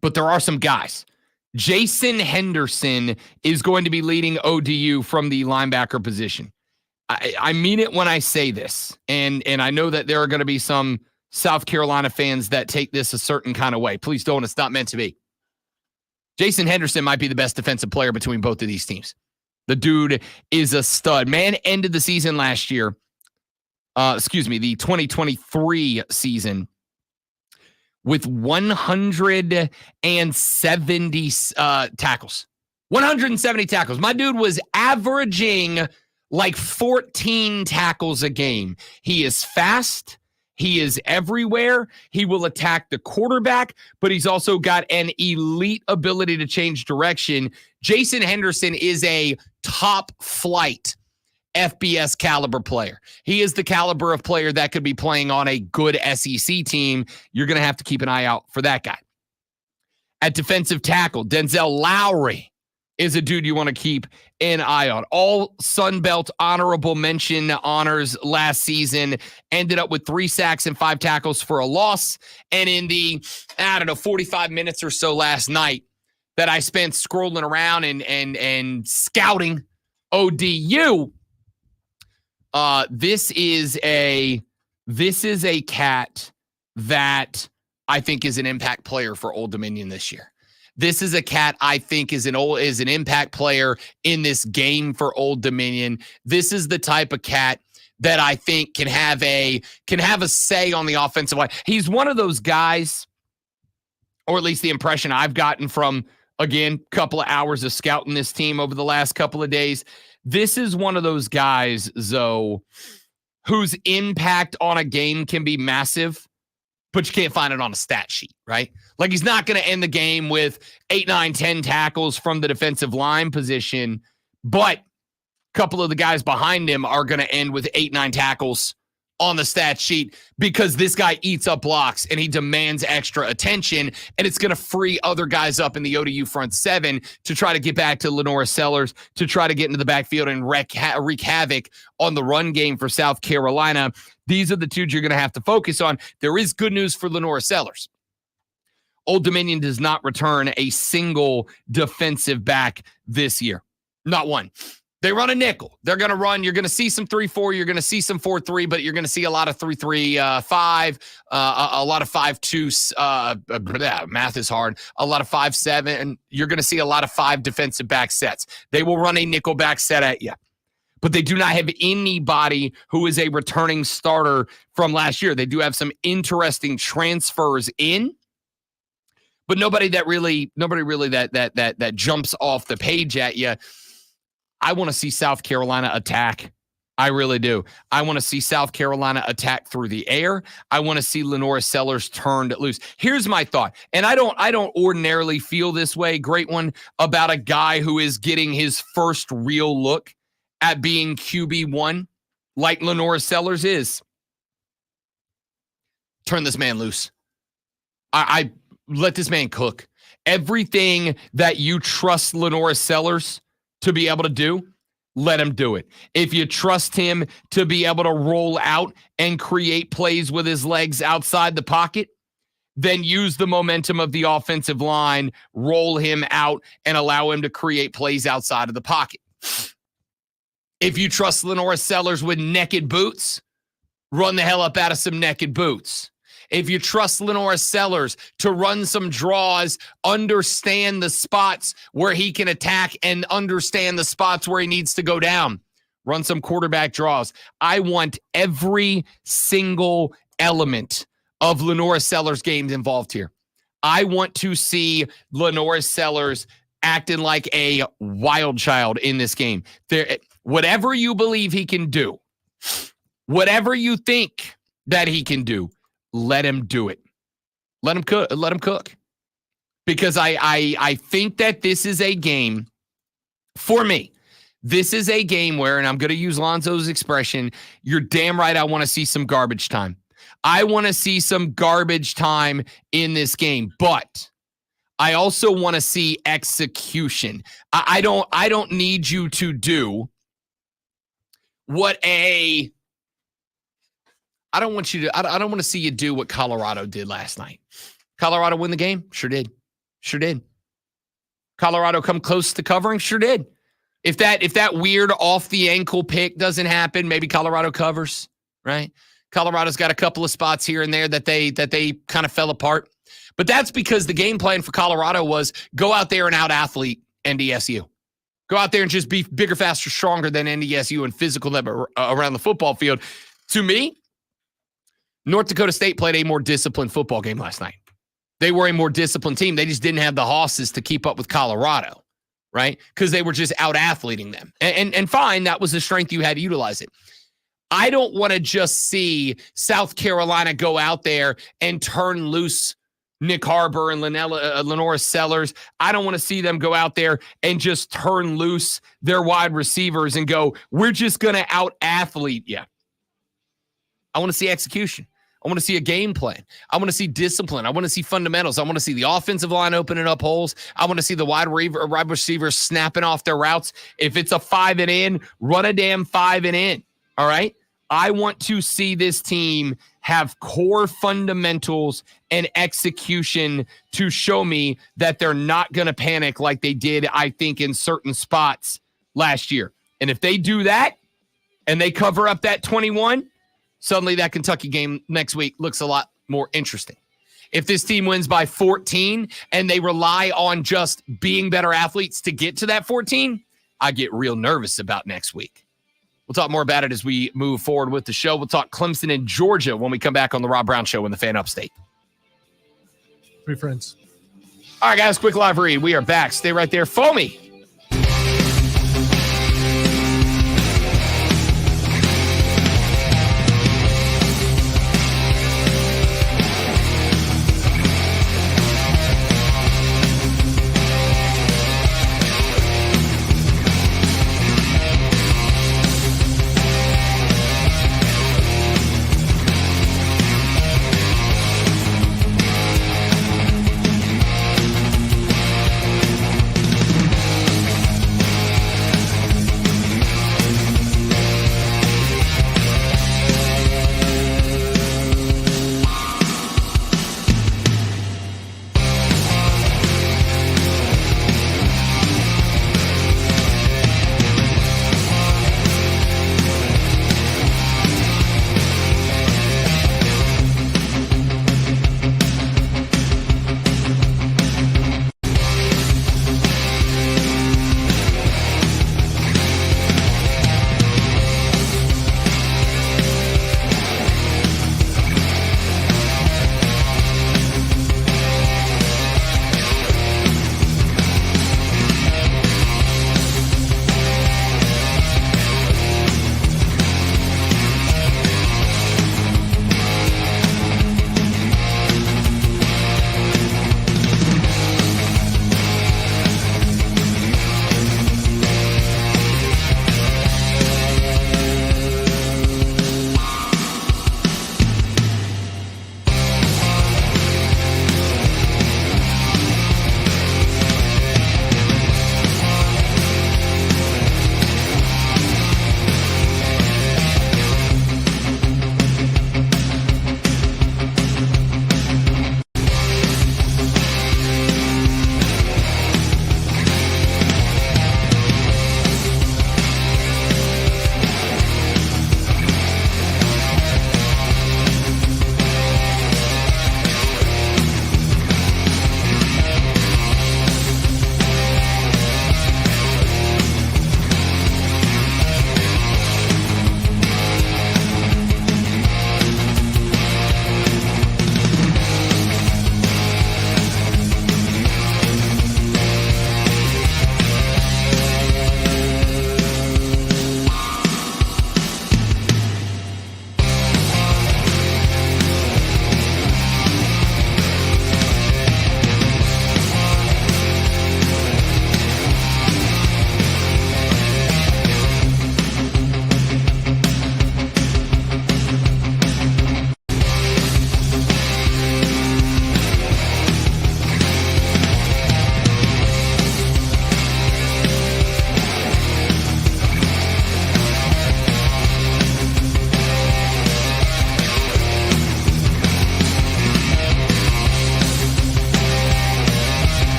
but there are some guys. Jason Henderson is going to be leading ODU from the linebacker position. I mean it when I say this, and I know that there are going to be some South Carolina fans that take this a certain kind of way. Please don't. It's not meant to be. Jason Henderson might be the best defensive player between both of these teams. The dude is a stud. Man ended the season last year. The 2023 season with 170 tackles. 170 tackles. My dude was averaging like 14 tackles a game. He is fast. He is everywhere. He will attack the quarterback, but he's also got an elite ability to change direction. Jason Henderson is a top flight FBS caliber player. He is the caliber of player that could be playing on a good SEC team. You're going to have to keep an eye out for that guy. At defensive tackle, Denzel Lowry is a dude you want to keep an eye on. All Sun Belt honorable mention honors last season, ended up with 3 sacks and 5 tackles for a loss. And in the, 45 minutes or so last night that I spent scrolling around and scouting ODU, this is a cat that I think is an impact player for Old Dominion this year. This is a cat I think is an impact player in this game for Old Dominion. This is the type of cat that I think can have a say on the offensive line. He's one of those guys, or at least the impression I've gotten from, again, a couple of hours of scouting this team over the last couple of days. This is one of those guys, Zoe, whose impact on a game can be massive, but you can't find it on a stat sheet, right? Like, he's not going to end the game with 8, 9, 10 tackles from the defensive line position, but a couple of the guys behind him are going to end with 8, 9 tackles on the stat sheet because this guy eats up blocks and he demands extra attention, and it's going to free other guys up in the ODU front 7 to try to get back to Lenora Sellers, to try to get into the backfield and wreak havoc on the run game for South Carolina. These are the dudes you're going to have to focus on. There is good news for Lenora Sellers. Old Dominion does not return a single defensive back this year. Not one. They run a nickel. They're going to run. You're going to see some 3-4. You're going to see some 4-3, but you're going to see a lot of 3-3-5, a lot of 5-2. Math is hard. A lot of 5-7. You're going to see a lot of 5 defensive back sets. They will run a nickel back set at you, but they do not have anybody who is a returning starter from last year. They do have some interesting transfers in, but nobody really that jumps off the page at you. I want to see South Carolina attack. I really do. I want to see South Carolina attack through the air. I want to see Lenora Sellers turned loose. Here's my thought, and I don't ordinarily feel this way, great one, about a guy who is getting his first real look at being QB1 like Lenora Sellers is. Turn this man loose. I let this man cook. Everything that you trust Lenora Sellers to be able to do, let him do it. If you trust him to be able to roll out and create plays with his legs outside the pocket, then use the momentum of the offensive line, roll him out, and allow him to create plays outside of the pocket. If you trust Lenora Sellers with naked boots, run the hell up out of some naked boots. If you trust Lenora Sellers to run some draws, understand the spots where he can attack and understand the spots where he needs to go down, run some quarterback draws. I want every single element of Lenora Sellers' games involved here. I want to see Lenora Sellers acting like a wild child in this game. Whatever you believe he can do, whatever you think that he can do, let him do it. Let them cook. Let them cook. Because I think that this is a game, for me, this is a game where, and I'm going to use Lonzo's expression, you're damn right I want to see some garbage time. I want to see some garbage time in this game, but I also want to see execution. I don't need you to do I don't want to see you do what Colorado did last night. Colorado win the game? Sure did. Sure did. Colorado come close to covering? Sure did. If that weird off the ankle pick doesn't happen, maybe Colorado covers, right? Colorado's got a couple of spots here and there that they kind of fell apart. But that's because the game plan for Colorado was go out there and out-athlete NDSU. Go out there and just be bigger, faster, stronger than NDSU and physical around the football field. To me, North Dakota State played a more disciplined football game last night. They were a more disciplined team. They just didn't have the hosses to keep up with Colorado, right? Because they were just out-athleting them. And fine, that was the strength you had to utilize it. I don't want to just see South Carolina go out there and turn loose Nick Harbor and Lenora Sellers. I don't want to see them go out there and just turn loose their wide receivers and go, we're just going to out-athlete you. I want to see execution. I want to see a game plan. I want to see discipline. I want to see fundamentals. I want to see the offensive line opening up holes. I want to see the wide receivers snapping off their routes. If it's a 5 and in, run a damn 5 and in. All right? I want to see this team have core fundamentals and execution to show me that they're not going to panic like they did, I think, in certain spots last year. And if they do that and they cover up that 21, suddenly that Kentucky game next week looks a lot more interesting. If this team wins by 14 and they rely on just being better athletes to get to that 14, I get real nervous about next week. We'll talk more about it as we move forward with the show. We'll talk Clemson and Georgia when we come back on the Rob Brown Show in the Fan Upstate. Three friends. All right, guys, quick live read. We are back. Stay right there. Foamy.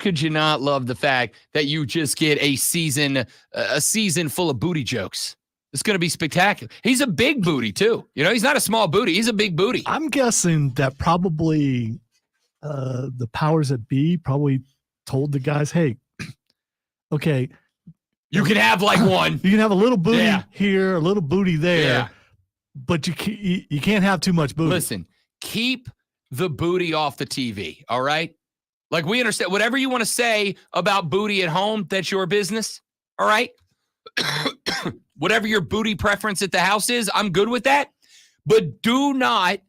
could you not love the fact that you just get a season full of booty jokes? It's going to be spectacular. He's a big booty too. He's not a small booty. He's a big booty. I'm guessing that probably the powers that be probably told the guys, hey, okay, You can have like one. you can have a little booty Yeah. here, a little booty there, Yeah. but you can't have too much booty. Listen, keep the booty off the TV, all right? Like, we understand whatever you want to say about booty at home, that's your business, all right? Whatever your booty preference at the house is, I'm good with that. But do not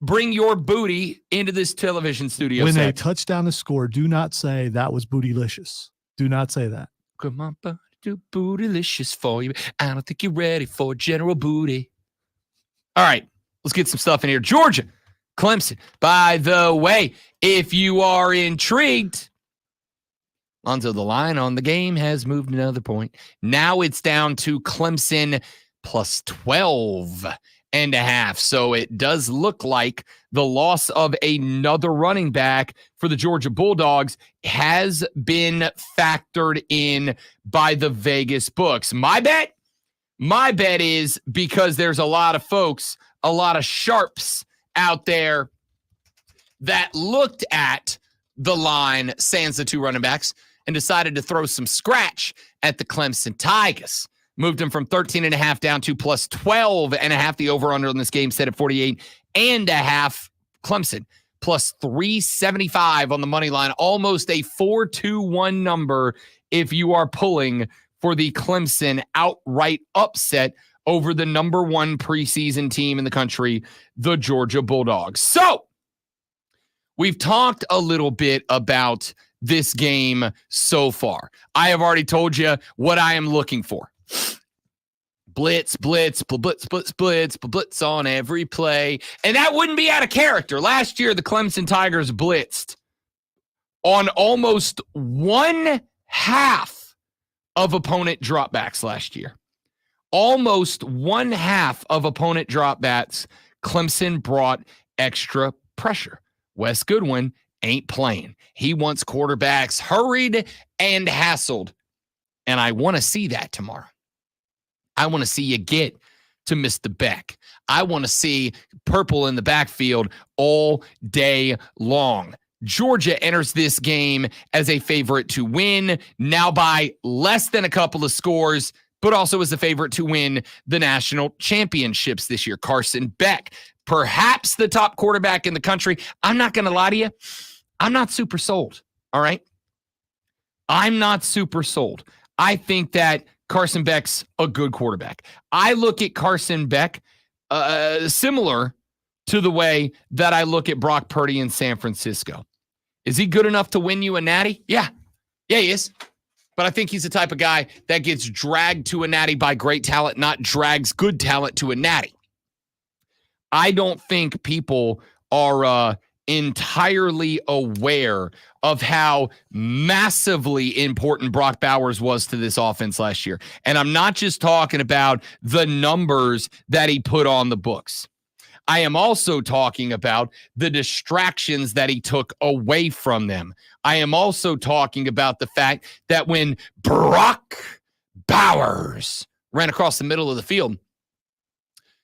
bring your booty into this television studio When set. a touchdown is scored, do not say that was bootylicious. Do not say that. Come on, buddy, do bootylicious for you. I don't think you're ready for general booty. All right, let's get some stuff in here. Georgia, Clemson. By the way, if you are intrigued, Lonzo, the line on the game has moved another point. Now it's down to Clemson plus 12.5. So it does look like the loss of another running back for the Georgia Bulldogs has been factored in by the Vegas books. My bet is because there's a lot of folks, a lot of sharps out there that looked at the line, sans the two running backs, and decided to throw some scratch at the Clemson Tigers. Moved them from 13.5 down to plus 12.5. The over-under on this game set at 48.5. Clemson plus 375 on the money line. Almost a 4-2-1 number if you are pulling for the Clemson outright upset over the number one preseason team in the country, the Georgia Bulldogs. So, we've talked a little bit about this game so far. I have already told you what I am looking for. Blitz, blitz, blitz, blitz, blitz, blitz on every play. And that wouldn't be out of character. Last year, the Clemson Tigers blitzed on almost one half of opponent dropbacks last year. Almost one half of opponent dropbacks, Clemson brought extra pressure. Wes Goodwin ain't playing. He wants quarterbacks hurried and hassled. And I want to see that tomorrow. I want to see you get to Mr. Beck. I want to see purple in the backfield all day long. Georgia enters this game as a favorite to win, now by less than a couple of scores, but also as a favorite to win the national championships this year. Carson Beck, perhaps the top quarterback in the country. I'm not going to lie to you. I'm not super sold, all right? I'm not super sold. I think that Carson Beck's a good quarterback. I look at Carson Beck similar to the way that I look at Brock Purdy in San Francisco. Is he good enough to win you a natty? Yeah, he is. But I think he's the type of guy that gets dragged to a natty by great talent, not drags good talent to a natty. I don't think people are entirely aware of how massively important Brock Bowers was to this offense last year. And I'm not just talking about the numbers that he put on the books. I am also talking about the distractions that he took away from them. I am also talking about the fact that when Brock Bowers ran across the middle of the field,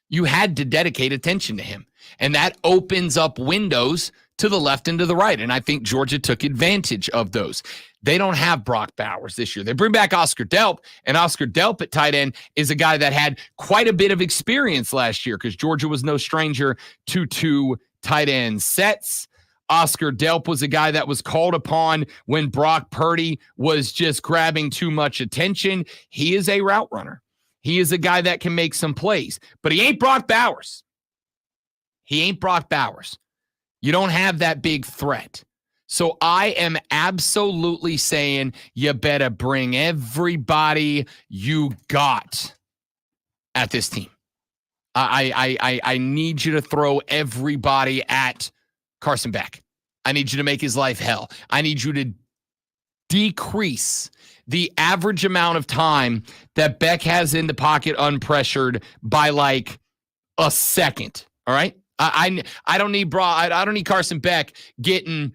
you had to dedicate attention to him. And that opens up windows to the left and to the right. And I think Georgia took advantage of those. They don't have Brock Bowers this year. They bring back Oscar Delp, and Oscar Delp at tight end is a guy that had quite a bit of experience last year because Georgia was no stranger to two tight end sets. Oscar Delp was a guy that was called upon when Brock Purdy was just grabbing too much attention. He is a route runner. He is a guy that can make some plays, but he ain't Brock Bowers. He ain't Brock Bowers. You don't have that big threat. So I am absolutely saying you better bring everybody you got at this team. I need you to throw everybody at Carson Beck. I need you to make his life hell. I need you to decrease the average amount of time that Beck has in the pocket unpressured by like a second. All right. I don't need Carson Beck getting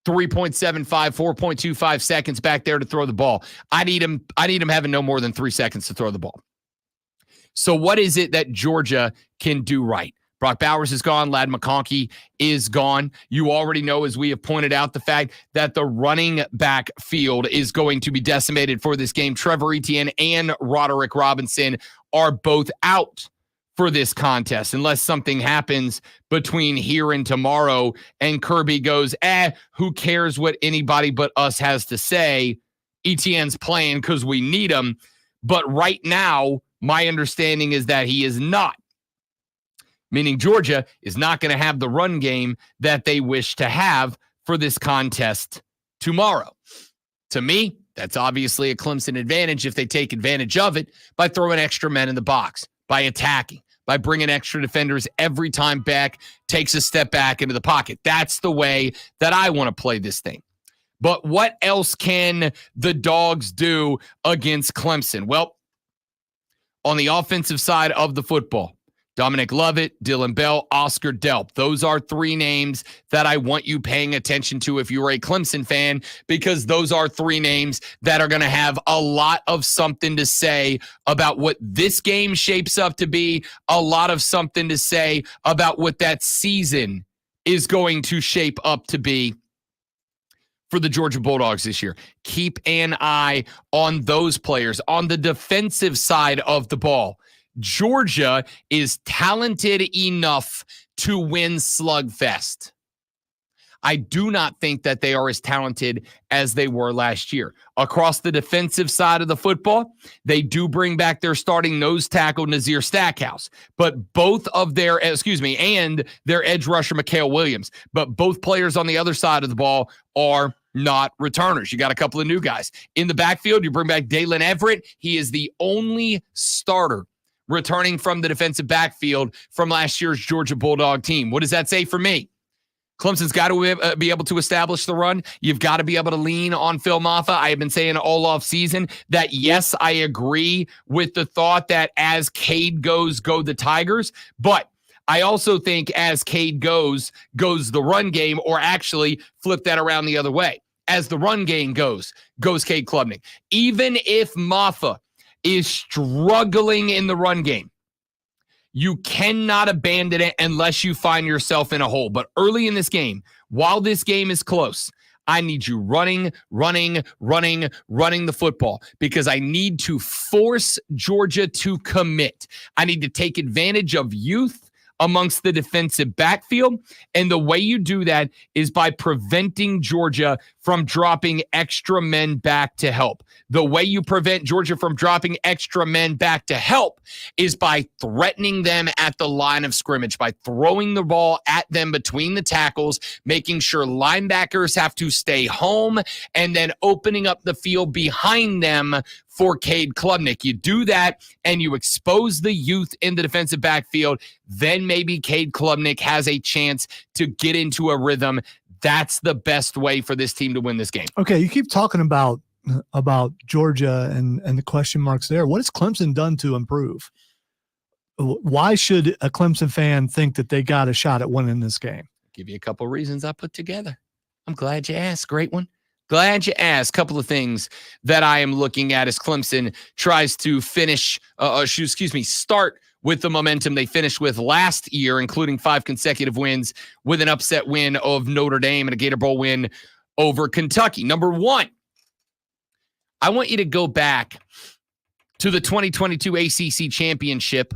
3.75, 4.25 seconds back there to throw the ball. I need him having no more than 3 seconds to throw the ball. So what is it that Georgia can do right? Brock Bowers is gone. Ladd McConkey is gone. You already know, as we have pointed out, the fact that the running back field is going to be decimated for this game. Trevor Etienne and Roderick Robinson are both out for this contest unless something happens between here and tomorrow and Kirby goes, who cares what anybody but us has to say? Etienne's playing because we need him. But right now, my understanding is that he is not. Meaning Georgia is not going to have the run game that they wish to have for this contest tomorrow. To me, that's obviously a Clemson advantage if they take advantage of it by throwing extra men in the box, by attacking, by bringing extra defenders every time back takes a step back into the pocket. That's the way that I want to play this thing. But what else can the Dogs do against Clemson? Well, on the offensive side of the football, Dominic Lovett, Dylan Bell, Oscar Delp. Those are 3 names that I want you paying attention to if you're a Clemson fan, because those are 3 names that are going to have a lot of something to say about what this game shapes up to be, a lot of something to say about what that season is going to shape up to be for the Georgia Bulldogs this year. Keep an eye on those players. On the defensive side of the ball, Georgia is talented enough to win slugfest. I do not think that they are as talented as they were last year. Across the defensive side of the football, they do bring back their starting nose tackle, Nazir Stackhouse, but both of their, and their edge rusher, Mikael Williams. But both players on the other side of the ball are not returners. You got a couple of new guys. In the backfield, you bring back Dalen Everett. He is the only starter returning from the defensive backfield from last year's Georgia Bulldog team. What does that say for me? Clemson's got to be able to establish the run. You've got to be able to lean on Phil Maffa. I have been saying all off season that, yes, I agree with the thought that as Cade goes, go the Tigers. But I also think as Cade goes the run game, or actually flip that around the other way. As the run game goes Cade Klubnik. Even if Maffa is struggling in the run game, you cannot abandon it unless you find yourself in a hole. But early in this game, while this game is close, I need you running the football, because I need to force Georgia to commit. I need to take advantage of youth amongst the defensive backfield. And the way you do that is by preventing Georgia from dropping extra men back to help. The way you prevent Georgia from dropping extra men back to help is by threatening them at the line of scrimmage, by throwing the ball at them between the tackles, making sure linebackers have to stay home, and then opening up the field behind them for Cade Klubnik. You do that and you expose the youth in the defensive backfield, then maybe Cade Klubnik has a chance to get into a rhythm. That's the best way for this team to win this game. Okay, you keep talking about Georgia and the question marks there. What has Clemson done to improve? Why should a Clemson fan think that they got a shot at winning this game? Give you a couple reasons I put together. I'm glad you asked. Great one. Glad you asked. Couple of things that I am looking at as Clemson tries to start with the momentum they finished with last year, including 5 consecutive wins, with an upset win of Notre Dame and a Gator Bowl win over Kentucky. Number 1, I want you to go back to the 2022 ACC championship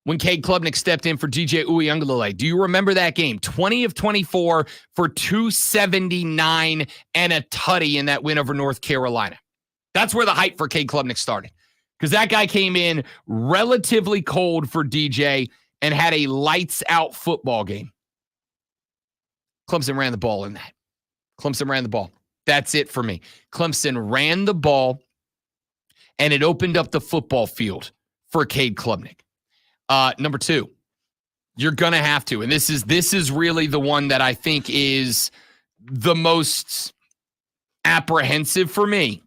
when Cade Klubnik stepped in for DJ Uiagalelei. Do you remember that game? 20 of 24 for 279 and a tutty in that win over North Carolina. That's where the hype for Cade Klubnik started, because that guy came in relatively cold for DJ and had a lights-out football game. Clemson ran the ball in that. Clemson ran the ball. That's it for me. Clemson ran the ball, and it opened up the football field for Cade Klubnik. Number 2, you're going to have to, and this is really the one that I think is the most apprehensive for me.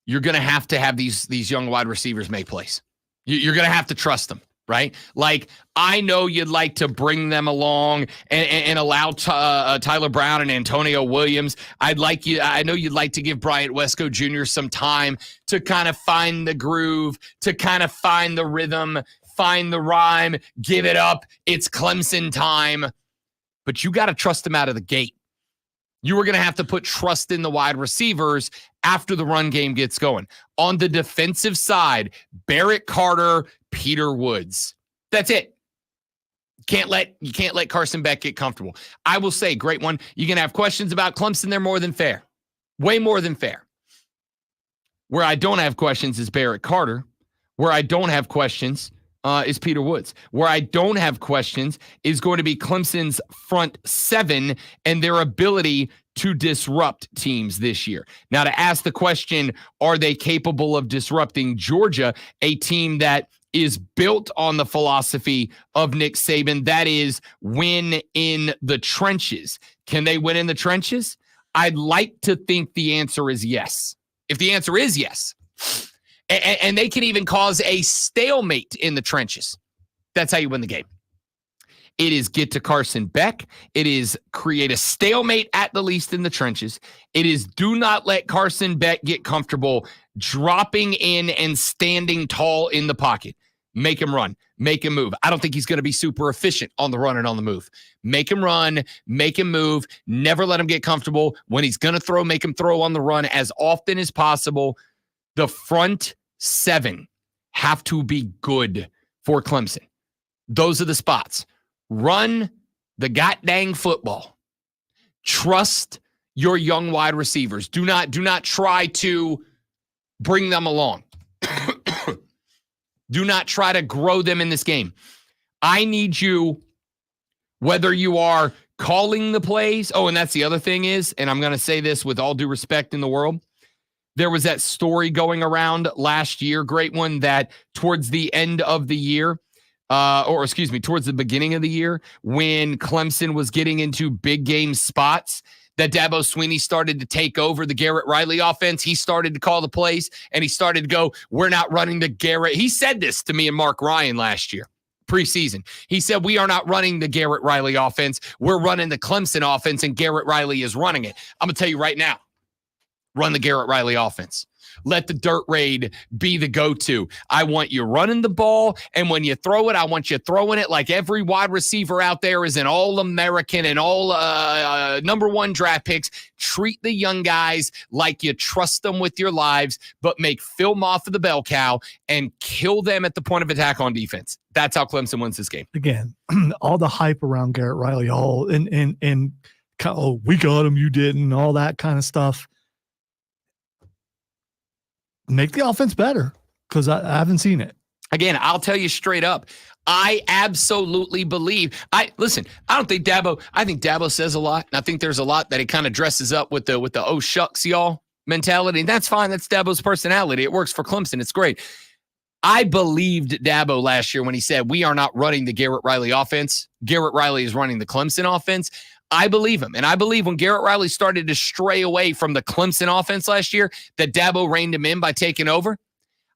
You're going to have these young wide receivers make plays. You're going to have to trust them, right? Like, I know you'd like to bring them along and allow Tyler Brown and Antonio Williams. I know you'd like to give Bryant Wesco Jr. some time to kind of find the groove, to kind of find the rhythm, find the rhyme, give it up. It's Clemson time. But you got to trust them out of the gate. You are going to have to put trust in the wide receivers after the run game gets going. On the defensive side, Barrett Carter, Peter Woods. That's it. You can't let Carson Beck get comfortable. I will say, great one. You can have questions about Clemson. They're more than fair. Way more than fair. Where I don't have questions is Barrett Carter. Where I don't have questions is Peter Woods. Where I don't have questions is going to be Clemson's front seven and their ability to disrupt teams this year. Now, to ask the question, are they capable of disrupting Georgia, a team that is built on the philosophy of Nick Saban, that is, win in the trenches? Can they win in the trenches? I'd like to think the answer is yes. If the answer is yes, and they can even cause a stalemate in the trenches, that's how you win the game. It is get to Carson Beck. It is create a stalemate at the least in the trenches. It is do not let Carson Beck get comfortable dropping in and standing tall in the pocket. Make him run. Make him move. I don't think he's going to be super efficient on the run and on the move. Make him run. Make him move. Never let him get comfortable. When he's going to throw, make him throw on the run as often as possible. The front seven have to be good for Clemson. Those are the spots. Run the goddamn football. Trust your young wide receivers. Do not try to bring them along. Do not try to grow them in this game. I need you, whether you are calling the plays. Oh, and that's the other thing is, and I'm going to say this with all due respect in the world, there was that story going around last year, great one, that towards the end of the year, towards the beginning of the year, when Clemson was getting into big game spots, that Dabo Swinney started to take over the Garrett Riley offense. He started to call the plays, and he started to go, we're not running the Garrett. He said this to me and Mark Ryan last year, preseason. He said, we are not running the Garrett Riley offense. We're running the Clemson offense, and Garrett Riley is running it. I'm going to tell you right now, run the Garrett Riley offense. Let the dirt raid be the go-to. I want you running the ball, and when you throw it, I want you throwing it like every wide receiver out there is an All-American and all number one draft picks. Treat the young guys like you trust them with your lives, but make film off of the bell cow and kill them at the point of attack on defense. That's how Clemson wins this game. Again, all the hype around Garrett Riley, we got him, you didn't, all that kind of stuff. Make the offense better, because I haven't seen it. Again, I'll tell you straight up, I absolutely believe. I think Dabo says a lot, and I think there's a lot that he kind of dresses up with the oh shucks y'all mentality. And that's fine. That's Dabo's personality. It works for Clemson. It's great. I believed Dabo last year when he said, we are not running the Garrett Riley offense. Garrett Riley is running the Clemson offense. I believe him. And I believe when Garrett Riley started to stray away from the Clemson offense last year, that Dabo reined him in by taking over.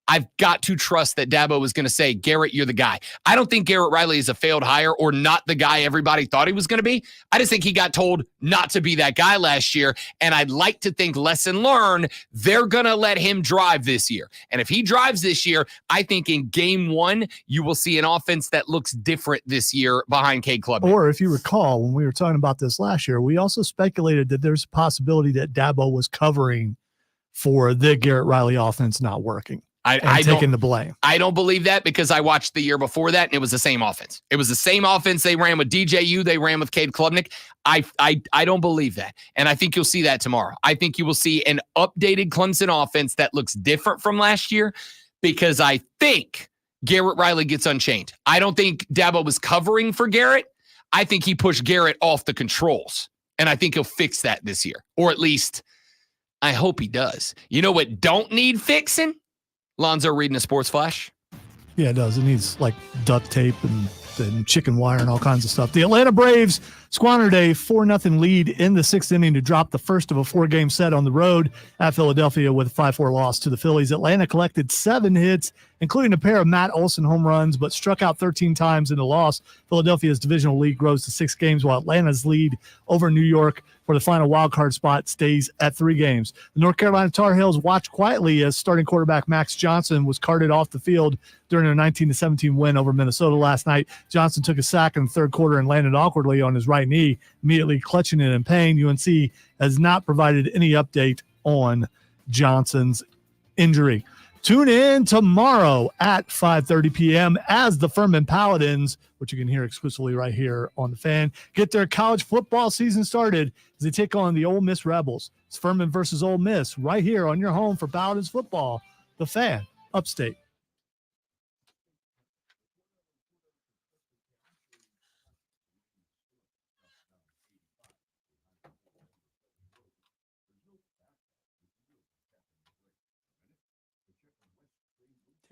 I've got to trust that Dabo was going to say, Garrett, you're the guy. I don't think Garrett Riley is a failed hire or not the guy everybody thought he was going to be. I just think he got told not to be that guy last year. And I'd like to think, lesson learned, they're going to let him drive this year. And if he drives this year, I think in game one, you will see an offense that looks different this year behind Cade Klubnik. Or if you recall, when we were talking about this last year, we also speculated that there's a possibility that Dabo was covering for the Garrett Riley offense not working. I taking the blame. I don't believe that, because I watched the year before that and it was the same offense. It was the same offense they ran with DJU. They ran with Cade Klubnik. I don't believe that. And I think you'll see that tomorrow. I think you will see an updated Clemson offense that looks different from last year, because I think Garrett Riley gets unchained. I don't think Dabo was covering for Garrett. I think he pushed Garrett off the controls. And I think he'll fix that this year. Or at least I hope he does. You know what don't need fixing? Lonzo reading a sports flash. Yeah, it does. It needs like duct tape and chicken wire and all kinds of stuff. The Atlanta Braves squandered a 4-0 lead in the 6th inning to drop the first of a 4-game set on the road at Philadelphia with a 5-4 loss to the Phillies. Atlanta collected 7 hits including a pair of Matt Olson home runs, but struck out 13 times in the loss. Philadelphia's divisional lead grows to 6 games, while Atlanta's lead over New York for the final wildcard spot stays at 3 games. The North Carolina Tar Heels watched quietly as starting quarterback Max Johnson was carted off the field during their 19-17 win over Minnesota last night. Johnson took a sack in the third quarter and landed awkwardly on his right knee, immediately clutching it in pain. UNC has not provided any update on Johnson's injury. Tune in tomorrow at 5:30 p.m. as the Furman Paladins, which you can hear exclusively right here on The Fan, get their college football season started as they take on the Ole Miss Rebels. It's Furman versus Ole Miss right here on your home for Paladins football, The Fan, Upstate.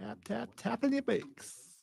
Tap, tap, tapping your bakes.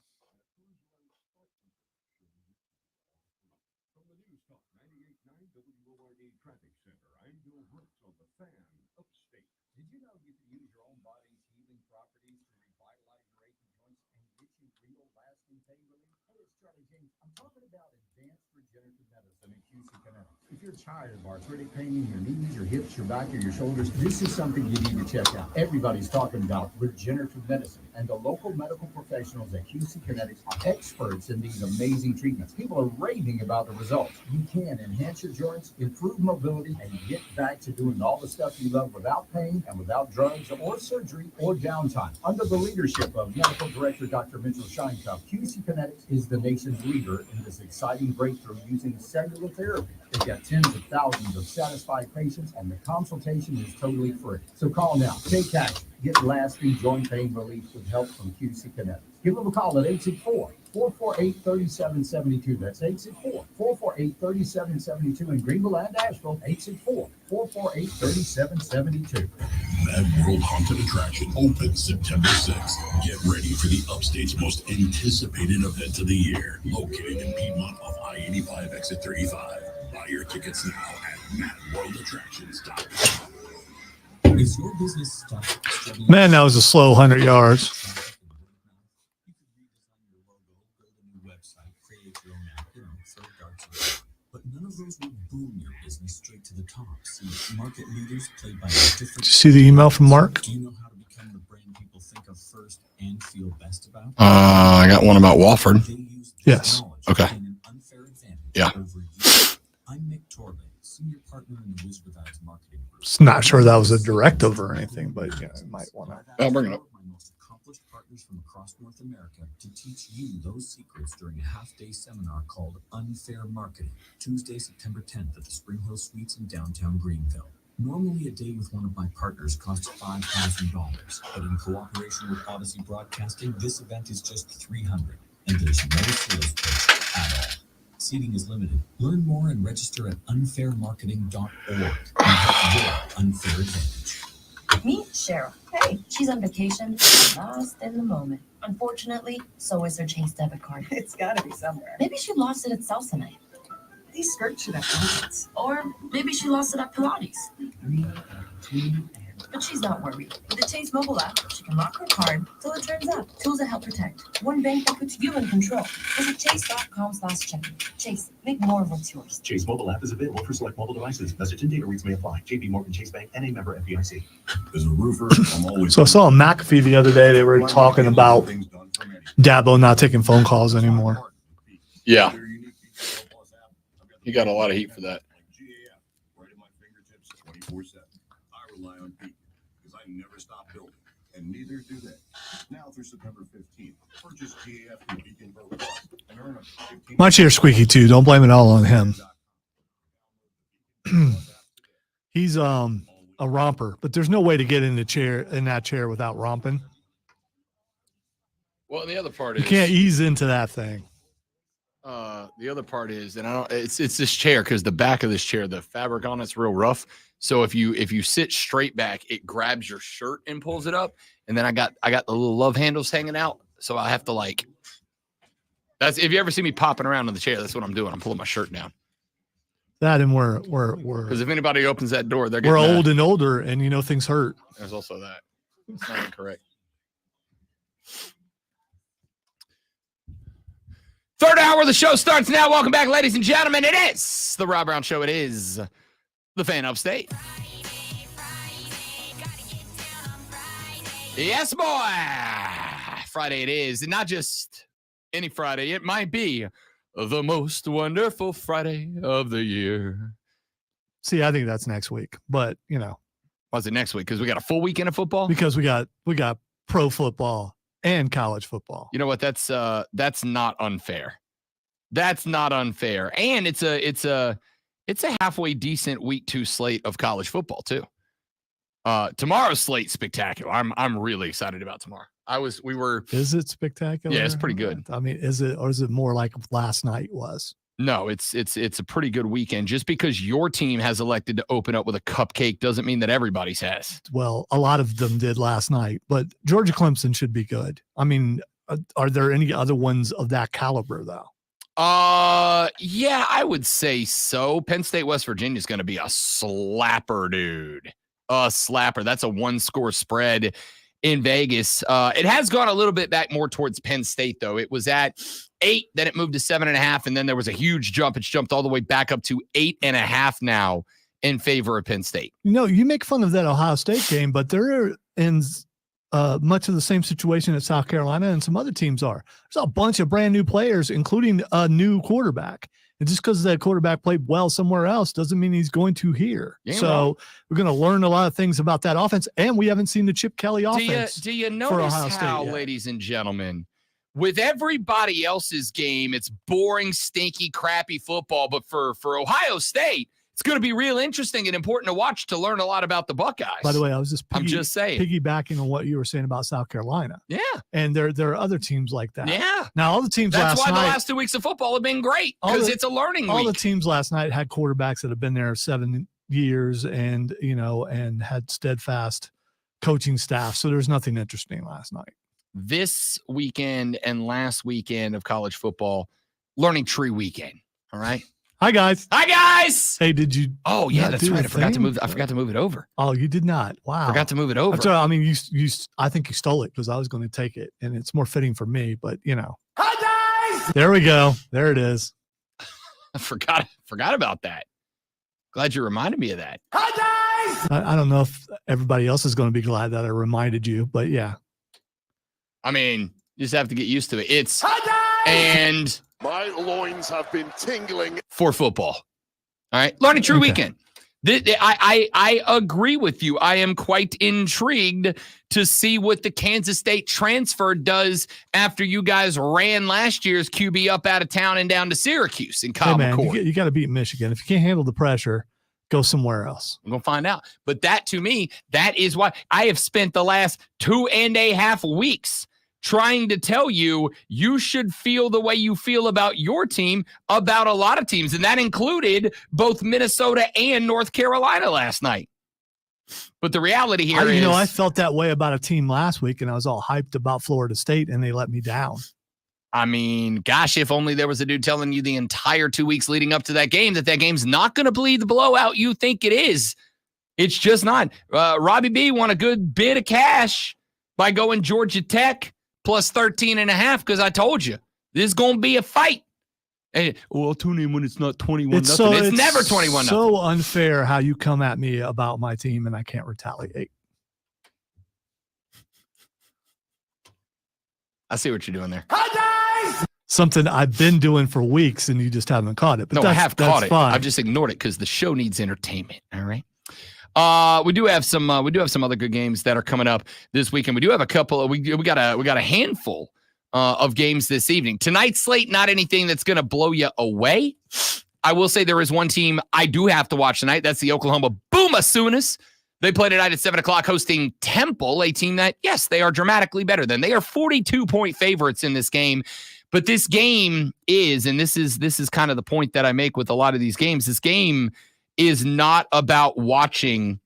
From the News Talk 98.9 WORD Traffic Center, I'm Bill Brooks on The Fan, Upstate. Did you know you can use your own body's healing properties to revitalize your aching joints and get you real lasting pain relief? Hey, it's Charlie James. I'm talking about advanced regenerative medicine at QC Kinetics. If you're tired of arthritic pain in your knees, your hips, your back, or your shoulders, this is something you need to check out. Everybody's talking about regenerative medicine, and the local medical professionals at QC Kinetics are experts in these amazing treatments. People are raving about the results. You can enhance your joints, improve mobility, and get back to doing all the stuff you love without pain and without drugs or surgery or downtime. Under the leadership of Medical Director Dr. Mitchell Scheinkampf, QC Kinetics is the nation's leader in this exciting breakthrough using cellular therapy. They've got tens of thousands of satisfied patients, and the consultation is totally free. So call now. Take action. Get lasting joint pain relief with help from QC Kinetics. Give them a call at 864-448-3772. That's 864-448-3772 in Greenville and Asheville. 864-448-3772. Mad World Haunted Attraction opens September 6th. Get ready for the Upstate's most anticipated event of the year, located in Piedmont off I-85 exit 35. Buy your tickets now at madworldattractions.com. Is your business stuck? Man, that was a slow 100 yards. But none of those will boom your business straight to the top. See, market leaders played by different. Did you see the email from Mark? Do you know how to become the brand people think of first and feel best about? I got one about Wofford. They use Yes. knowledge Okay. to gain an unfair advantage Yeah. over you. I'm Nick Torbe, senior partner in the Wizard of Ads marketing group. It's not sure that was a directive or anything, but yeah, I might want to. I'll bring it up. My most accomplished partners from across North America to teach you those secrets during a half-day seminar called Unfair Marketing, Tuesday, September 10th at the Spring Hill Suites in downtown Greenville. Normally, a day with one of my partners costs $5,000, but in cooperation with Odyssey Broadcasting, this event is just $300, and there's no sales pitch at all. Seating is limited. Learn more and register at unfairmarketing.org and get your unfair advantage. Meet Cheryl. Hey, she's on vacation, lost in the moment. Unfortunately, so is her Chase debit card. It's gotta be somewhere. Maybe she lost it at salsa night. These skirts should have pockets. Or maybe she lost it at Pilates. 3, 2, But she's not worried. With the Chase mobile app, she can lock her card till it turns up. Tools that help protect. One bank that puts you in control. Visit chase.com/checking. Chase, make more of what's yours. Chase mobile app is available for select mobile devices. Message and data rates may apply. JP Morgan Chase Bank, NA member FDIC. As a roofer, I'm always. So I saw on McAfee the other day, they were talking about Dabo not taking phone calls anymore. Yeah. He got a lot of heat for that. Right at my fingertips 24/7. I rely on Beacon because I never stop building, and neither do they. Now through September 15th, purchase GAF from Beacon Pro Plus and earn a 15. My chair's squeaky too. Don't blame it all on him. He's a romper, but there's no way to get in that chair without romping. Well, the other part You is can't ease into that thing. the other part is, and I don't, it's this chair because the back of this chair, the fabric on it's real rough. So if you sit straight back, it grabs your shirt and pulls it up. And then I got the little love handles hanging out. So I have to that's if you ever see me popping around in the chair, that's what I'm doing. I'm pulling my shirt down. That and we're Because if anybody opens that door, they're getting we're mad. old and older, and things hurt. There's also that. It's not incorrect. Third hour of the show starts now. Welcome back, ladies and gentlemen. It is the Rob Brown Show. It is the Fan Upstate. Yes, boy. Friday it is. And not just any Friday. It might be the most wonderful Friday of the year. See, I think that's next week, but Was it next week? Because we got a full weekend of football. because we got pro football and college football. You know what? That's not unfair. That's not unfair. And it's a halfway decent week 2 slate of college football too. Tomorrow's slate spectacular. I'm really excited about tomorrow. Is it spectacular? Yeah, it's pretty good. I mean, is it more like last night was? No, it's a pretty good weekend. Just because your team has elected to open up with a cupcake doesn't mean that everybody's has. Well, a lot of them did last night, but Georgia Clemson should be good. I mean, are there any other ones of that caliber though? Yeah, I would say so. Penn State, West Virginia is going to be a slapper, dude. A slapper. That's a 1-score spread in Vegas. It has gone a little bit back more towards Penn State, though. It was at 8, then it moved to 7.5, and then there was a huge jump. It's jumped all the way back up to 8.5 now in favor of Penn State. You make fun of that Ohio State game, but they're in much of the same situation that South Carolina and some other teams are. There's a bunch of brand new players, including a new quarterback. And just because that quarterback played well somewhere else doesn't mean he's going to here. So we're going to learn a lot of things about that offense, and we haven't seen the Chip Kelly offense. Do you notice how, ladies and gentlemen, with everybody else's game, it's boring, stinky, crappy football, but for Ohio State, it's going to be real interesting and important to watch to learn a lot about the Buckeyes. By the way, I was I'm just saying, piggybacking on what you were saying about South Carolina. Yeah. And there are other teams like that. Yeah. Now, all the teams That's last night. why the last 2 weeks of football have been great, because it's a learning week. All the teams last night had quarterbacks that have been there 7 years and had steadfast coaching staff. So there's nothing interesting last night. This weekend and last weekend of college football, learning tree weekend. All right. Hi, guys. Hi, guys. Hey, did you? Oh, yeah, that's right. I forgot to move it over. Oh, you did not. Wow. Forgot to move it over. I'm sorry. I mean, you. I think you stole it because I was going to take it, and it's more fitting for me. But Hi, guys. There we go. There it is. I forgot about that. Glad you reminded me of that. Hi, guys. I don't know if everybody else is going to be glad that I reminded you, but yeah. I mean, you just have to get used to it. It's hi, guys. And My loins have been tingling. For football. All right. Learning True Weekend. I agree with you. I am quite intrigued to see what the Kansas State transfer does after you guys ran last year's QB up out of town and down to Syracuse in Kyle McCord. You got to beat Michigan. If you can't handle the pressure, go somewhere else. We're going to find out. But that, to me, that is why I have spent the last 2.5 weeks trying to tell you should feel the way you feel about your team, about a lot of teams. And that included both Minnesota and North Carolina last night. But the reality here is... I felt that way about a team last week, and I was all hyped about Florida State, and they let me down. I mean, gosh, if only there was a dude telling you the entire 2 weeks leading up to that game's not going to bleed the blowout you think it is. It's just not. Robbie B won a good bit of cash by going Georgia Tech plus 13.5, because I told you this is going to be a fight. And I'll tune in when it's not 21-0. It's never 21-0. So unfair how you come at me about my team and I can't retaliate. I see what you're doing there. Hi, guys! Something I've been doing for weeks and you just haven't caught it. But I have caught it. Fine. I've just ignored it because the show needs entertainment. All right. We do have some other good games that are coming up this weekend. We do have a couple. We got a handful of games this evening. Tonight's slate, not anything that's going to blow you away. I will say there is one team I do have to watch tonight. That's the Oklahoma Boomasoonies. They play tonight at 7:00 hosting Temple, a team that, yes, they are dramatically better than. They are 42-point favorites in this game. But this game is, and this is kind of the point that I make with a lot of these games, this game is not about watching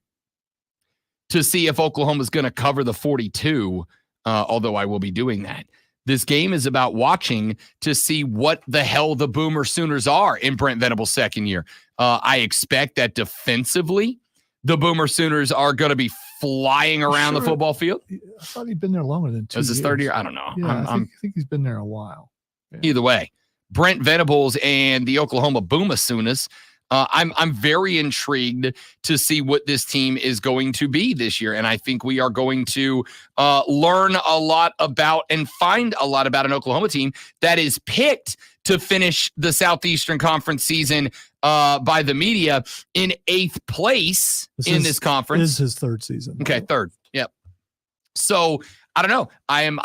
to see if Oklahoma's going to cover the 42, although I will be doing that. This game is about watching to see what the hell the Boomer Sooners are in Brent Venables' second year. I expect that defensively, the Boomer Sooners are going to be flying around the football field. I thought he'd been there longer than 2 years. Is his third year? I don't know. Yeah, I think he's been there a while. Yeah. Either way, Brent Venables and the Oklahoma Boomasooners. I'm very intrigued to see what this team is going to be this year. And I think we are going to learn a lot about and find a lot about an Oklahoma team that is picked to finish the Southeastern Conference season by the media in 8th place in this conference. This is his 3rd season. Okay, 3rd. Yep. So I don't know. I am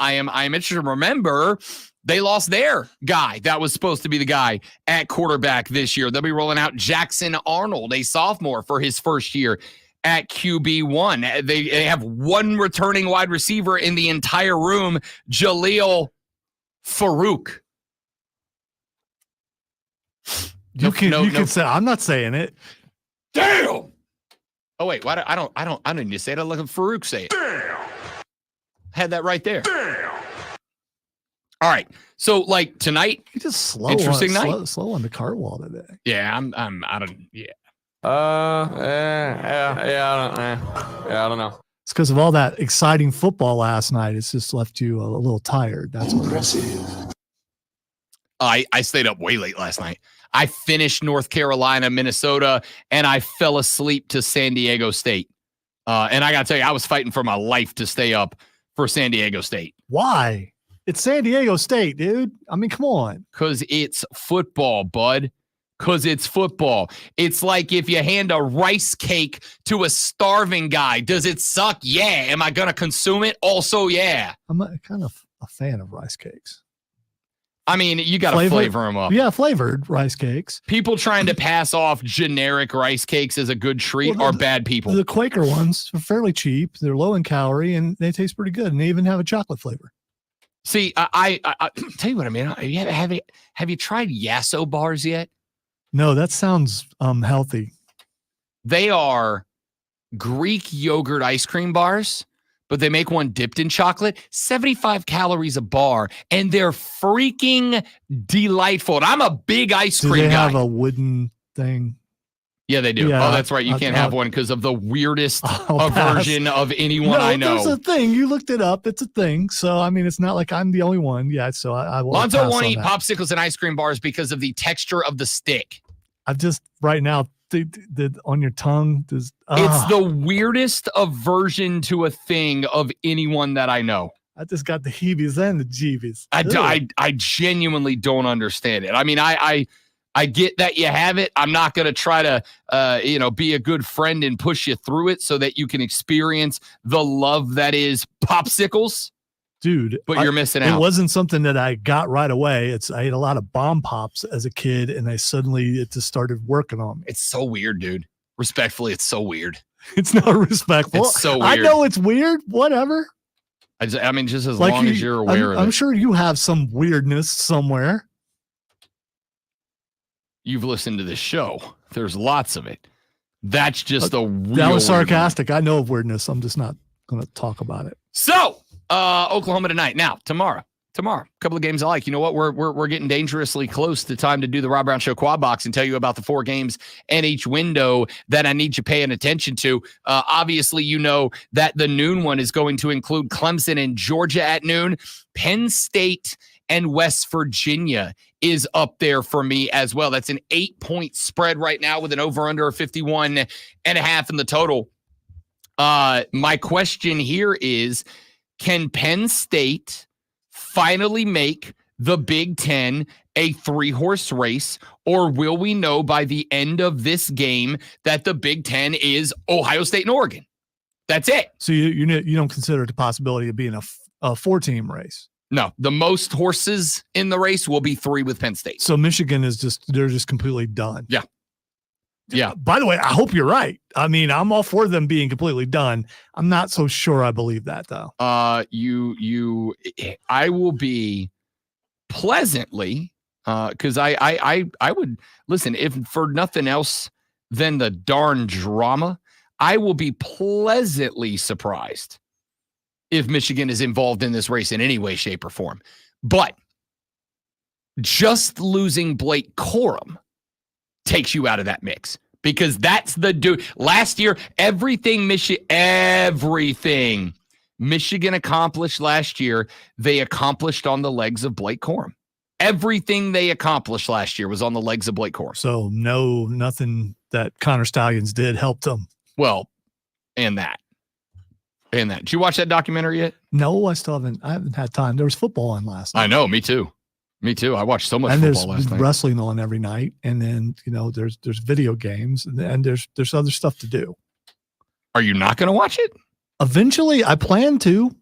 interested to remember they lost their guy that was supposed to be the guy at quarterback this year. They'll be rolling out Jackson Arnold, a sophomore, for his first year at QB1. They have one returning wide receiver in the entire room, You Jaleel Farouk. can say, I'm not saying it. Damn. Oh wait, why? I don't need to say it. I let Farouk say it. Damn. Had that right there. Damn. All right. So like tonight, You just slow Interesting on, night. slow on the cart wall today. yeah, I don't know. It's because of all that exciting football last night. It's just left you a little tired. That's what it is. I stayed up way late last night. I finished North Carolina, Minnesota, and I fell asleep to San Diego State. And I got to tell you, I was fighting for my life to stay up for San Diego State. Why? It's San Diego State, dude. I mean, come on. Because it's football, bud. Because it's football. It's like if you hand a rice cake to a starving guy. Does it suck? Yeah. Am I going to consume it? Also, yeah. I'm kind of a fan of rice cakes. I mean, you got to flavor them up. Yeah, flavored rice cakes. People trying to pass off generic rice cakes as a good treat are bad people. The Quaker ones are fairly cheap. They're low in calorie and they taste pretty good. And they even have a chocolate flavor. See, I tell you what I mean. Have you tried Yasso bars yet? No, that sounds healthy. They are Greek yogurt ice cream bars, but they make one dipped in chocolate. 75 calories a bar, and they're freaking delightful. And I'm a big ice cream guy. Do they have a wooden thing? Yeah, they do. Yeah, oh, that's right. You can't have one because of the weirdest I'll aversion of anyone I know. There's a thing. You looked it up. It's a thing. So, I mean, it's not like I'm the only one. Yeah, so I will. Lonzo won't eat popsicles and ice cream bars because of the texture of the stick. I've just, right now, on your tongue. It's the weirdest aversion to a thing of anyone that I know. I just got the heebies and the jeebies. I genuinely don't understand it. I mean, I get that you have it. I'm not going to try to, be a good friend and push you through it so that you can experience the love that is popsicles. Dude, but you're missing out. It wasn't something that I got right away. I ate a lot of bomb pops as a kid, and it just started working on me. It's so weird, dude. Respectfully, it's so weird. It's not respectful. It's so weird. I know it's weird. Whatever. I mean, just as long as you're aware of it. I'm sure you have some weirdness somewhere. You've listened to this show. There's lots of it. That's just a real. That was sarcastic. I know of weirdness. I'm just not going to talk about it. So, Oklahoma tonight. Now, tomorrow, a couple of games I like. You know what? We're getting dangerously close to time to do the Rob Brown Show quad box and tell you about the 4 games and each window that I need you paying attention to. Obviously, you know that the noon one is going to include Clemson and Georgia at noon. Penn State and West Virginia is up there for me as well. That's an 8-point spread right now with an over-under of 51.5 in the total. My question here is, can Penn State finally make the Big Ten a 3-horse race, or will we know by the end of this game that the Big Ten is Ohio State and Oregon? That's it. So you don't consider it a possibility of being a 4-team race? No, the most horses in the race will be 3 with Penn State. So Michigan they're just completely done. Yeah. Yeah. By the way, I hope you're right. I mean, I'm all for them being completely done. I'm not so sure I believe that though. I will be pleasantly, because I would listen, if for nothing else than the darn drama, I will be pleasantly surprised if Michigan is involved in this race in any way, shape, or form. But just losing Blake Corum takes you out of that mix, because that's the dude. Last year, everything Michigan accomplished last year, they accomplished on the legs of Blake Corum. Everything they accomplished last year was on the legs of Blake Corum. So nothing that Connor Stallions did helped them. Well, and that. Did you watch that documentary yet? No, I haven't had time. There was football on last night. I know, me too. I watched so much and football there's last night. wrestling on every night, and then there's video games, and there's other stuff to do. Are you not going to watch it? Eventually, I plan to.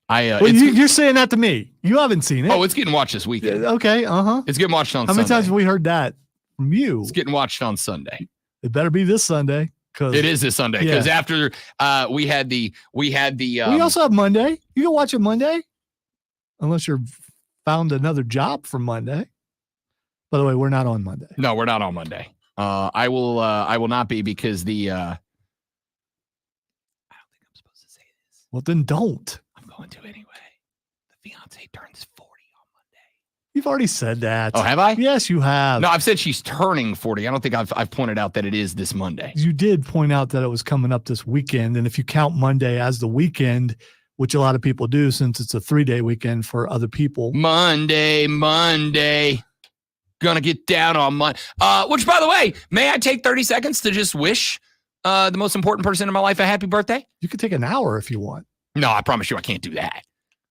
You're saying that to me. You haven't seen it. Oh, it's getting watched this weekend. Okay, It's getting watched on How Sunday. many times have we heard that from you? It's getting watched on Sunday. It better be this Sunday. It is this Sunday because after we had the we also have Monday. You can watch it Monday, unless you're found another job for Monday. By the way, we're not on Monday. No, we're not on Monday. I will not be because the. I don't think I'm supposed to say this. Well, then don't. I'm going to anyway. The fiance turns 40 on Monday. You've already said that. Oh, have I? Yes, you have. No, I've said she's turning 40. I don't think I've pointed out that it is this Monday. You did point out that it was coming up this weekend, and if you count Monday as the weekend, which a lot of people do since it's a 3-day weekend for other people. Monday. Gonna get down on Monday. Which, by the way, may I take 30 seconds to just wish the most important person in my life a happy birthday? You could take an hour if you want. No, I promise you I can't do that.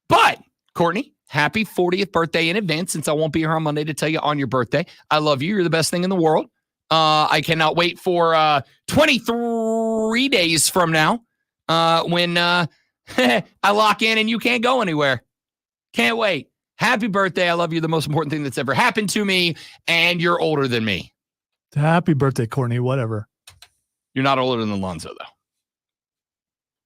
But, Courtney, happy 40th birthday in advance since I won't be here on Monday to tell you on your birthday. I love you. You're the best thing in the world. I cannot wait for 23 days from now when I lock in and you can't go anywhere. Can't wait. Happy birthday. I love you. The most important thing that's ever happened to me. And you're older than me. Happy birthday, Courtney. Whatever. You're not older than Lonzo, though.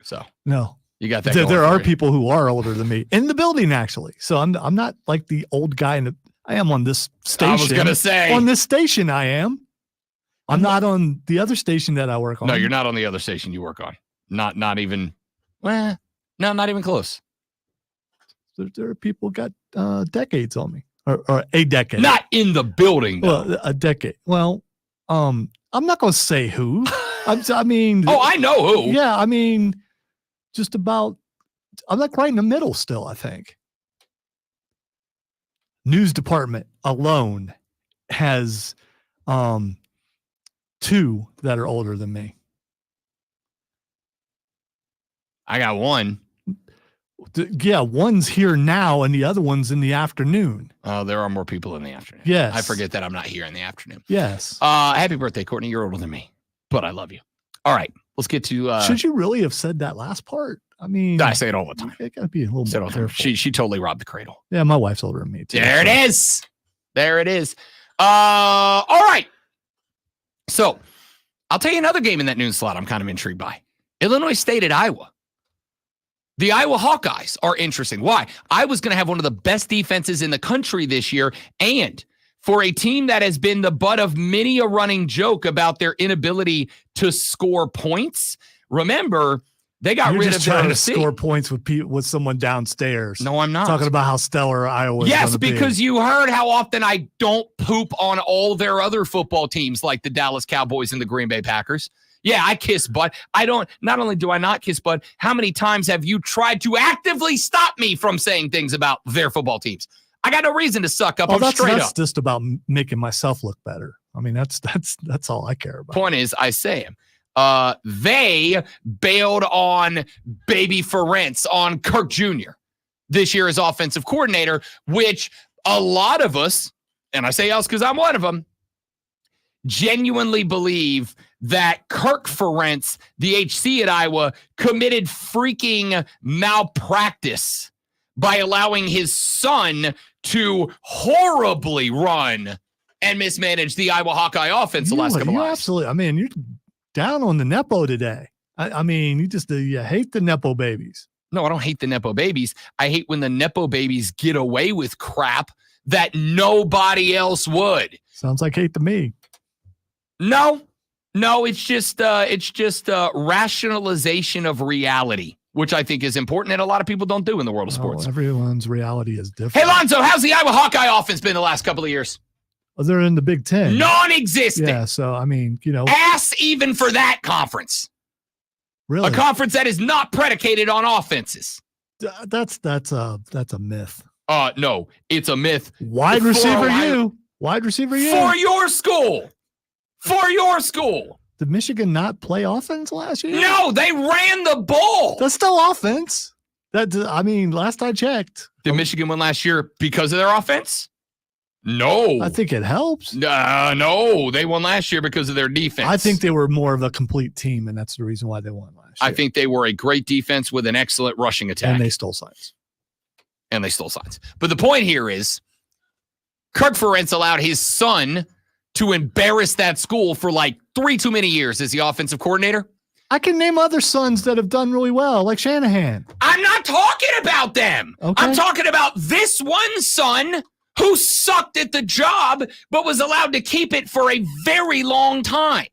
So. No. You got that. There are people who are older than me in the building, actually. So I'm not like the old guy I am on this station. I was going to say. On this station, I am. I'm not on the other station that I work on. No, you're not on the other station you work on. Not even. Well, no, not even close. There are people who got decades on me, or a decade. Not in the building, though. Well, a decade. Well, I'm not going to say who. I mean. Oh, I know who. Yeah, I mean, just about. I'm like right in the middle still, I think. News department alone has 2 that are older than me. I got one. Yeah, one's here now and the other one's in the afternoon. Oh, there are more people in the afternoon. Yes. I forget that I'm not here in the afternoon. Yes. Happy birthday, Courtney. You're older than me, but I love you. All right, let's get to. Should you really have said that last part? I mean, I say it all the time. I gotta be a little more careful. She totally robbed the cradle. Yeah, my wife's older than me too. There it is. All right. So I'll tell you another game in that noon slot I'm kind of intrigued by. Illinois State at Iowa. The Iowa Hawkeyes are interesting. Why? Iowa's going to have one of the best defenses in the country this year. And for a team that has been the butt of many a running joke about their inability to score points, remember, they got rid of trying their to score points with someone downstairs. No, I'm not. Talking about how stellar Iowa is. Yes, because you heard how often I don't poop on all their other football teams like the Dallas Cowboys and the Green Bay Packers. Yeah, I kiss butt. Not only do I not kiss butt, how many times have you tried to actively stop me from saying things about their football teams? I got no reason to suck up. I'm straight up. That's just about making myself look better. I mean, that's all I care about. Point is, I say him. They bailed on Baby Ferentz, on Kirk Jr. this year as offensive coordinator, which a lot of us, and I say us because I'm one of them, genuinely believe that Kirk Ferentz, the HC at Iowa, committed freaking malpractice by allowing his son to horribly run and mismanage the Iowa Hawkeye offense the last couple of years. Absolutely. I mean, you're down on the Nepo today. I mean, you hate the Nepo babies. No, I don't hate the Nepo babies. I hate when the Nepo babies get away with crap that nobody else would. Sounds like hate to me. No, it's just rationalization of reality, which I think is important and a lot of people don't do in the world of sports. Everyone's reality is different. Hey, Lonzo, how's the Iowa Hawkeye offense been the last couple of years? Well, they're in the Big Ten. Non-existent. Yeah, so, I mean, ass even for that conference. Really? A conference that is not predicated on offenses. That's a myth. No, it's a myth. Wide receiver you. Wide receiver you. For your school. For your school. Did Michigan not play offense last year? No, they ran the ball. That's still offense. Last I checked. Did Michigan win last year because of their offense? No. I think it helps. No, they won last year because of their defense. I think they were more of a complete team, and that's the reason why they won last year. I think they were a great defense with an excellent rushing attack. And they stole signs. But the point here is Kirk Ferentz allowed his son to embarrass that school for like 3 too many years as the offensive coordinator. I can name other sons that have done really well, like Shanahan. I'm not talking about them. Okay. I'm talking about this one son who sucked at the job but was allowed to keep it for a very long time.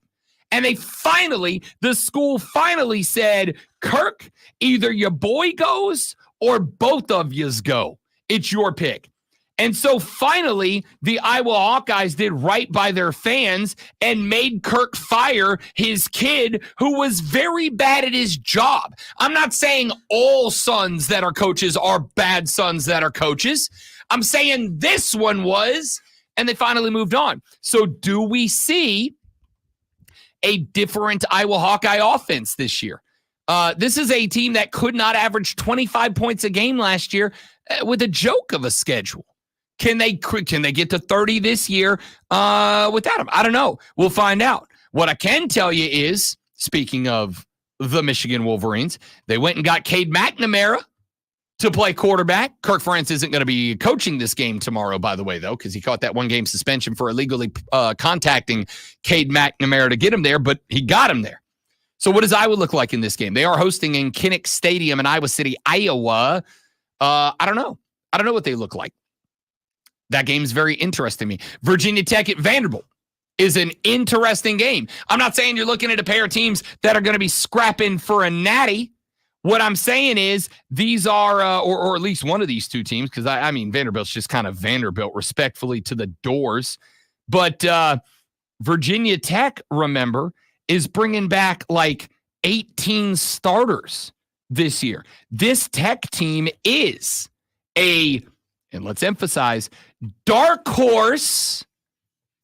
And the school finally said, Kirk, either your boy goes or both of yous go. It's your pick. And so finally, the Iowa Hawkeyes did right by their fans and made Kirk fire his kid who was very bad at his job. I'm not saying all sons that are coaches are bad sons that are coaches. I'm saying this one was, and they finally moved on. So do we see a different Iowa Hawkeye offense this year? This is a team that could not average 25 points a game last year with a joke of a schedule. Can they get to 30 this year without him? I don't know. We'll find out. What I can tell you is, speaking of the Michigan Wolverines, they went and got Cade McNamara to play quarterback. Kirk Ferentz isn't going to be coaching this game tomorrow, by the way, though, because he caught that 1-game suspension for illegally contacting Cade McNamara to get him there, but he got him there. So what does Iowa look like in this game? They are hosting in Kinnick Stadium in Iowa City, Iowa. I don't know. I don't know what they look like. That game's very interesting to me. Virginia Tech at Vanderbilt is an interesting game. I'm not saying you're looking at a pair of teams that are going to be scrapping for a natty. What I'm saying is these are, or at least one of these two teams, because I mean, Vanderbilt's just kind of Vanderbilt, respectfully to the doors. But Virginia Tech, remember, is bringing back like 18 starters this year. This Tech team is and let's emphasize, dark horse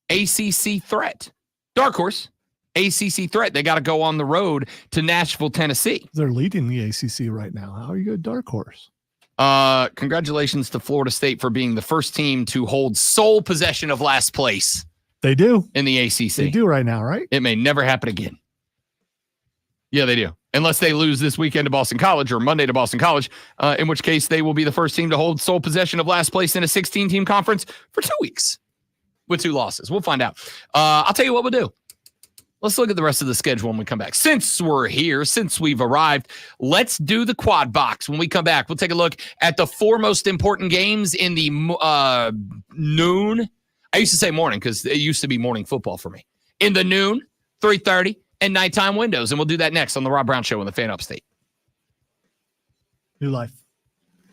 ACC threat. Dark horse ACC threat. They got to go on the road to Nashville, Tennessee. They're leading the ACC right now. How are you a dark horse? Congratulations to Florida State for being the first team to hold sole possession of last place. They do. In the ACC. They do right now, right? It may never happen again. Yeah, they do. Unless they lose this weekend to Boston College or Monday to Boston College, in which case they will be the first team to hold sole possession of last place in a 16-team conference for 2 weeks with 2 losses. We'll find out. I'll tell you what we'll do. Let's look at the rest of the schedule when we come back. Since we're here, since we've arrived, let's do the quad box. When we come back, we'll take a look at the 4 most important games in the noon. I used to say morning because it used to be morning football for me. In the noon, 3:30, and nighttime windows. And we'll do that next on the Rob Brown Show on the Fan Upstate. New life.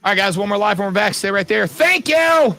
All right, guys, one more live when we're back. Stay right there. Thank you.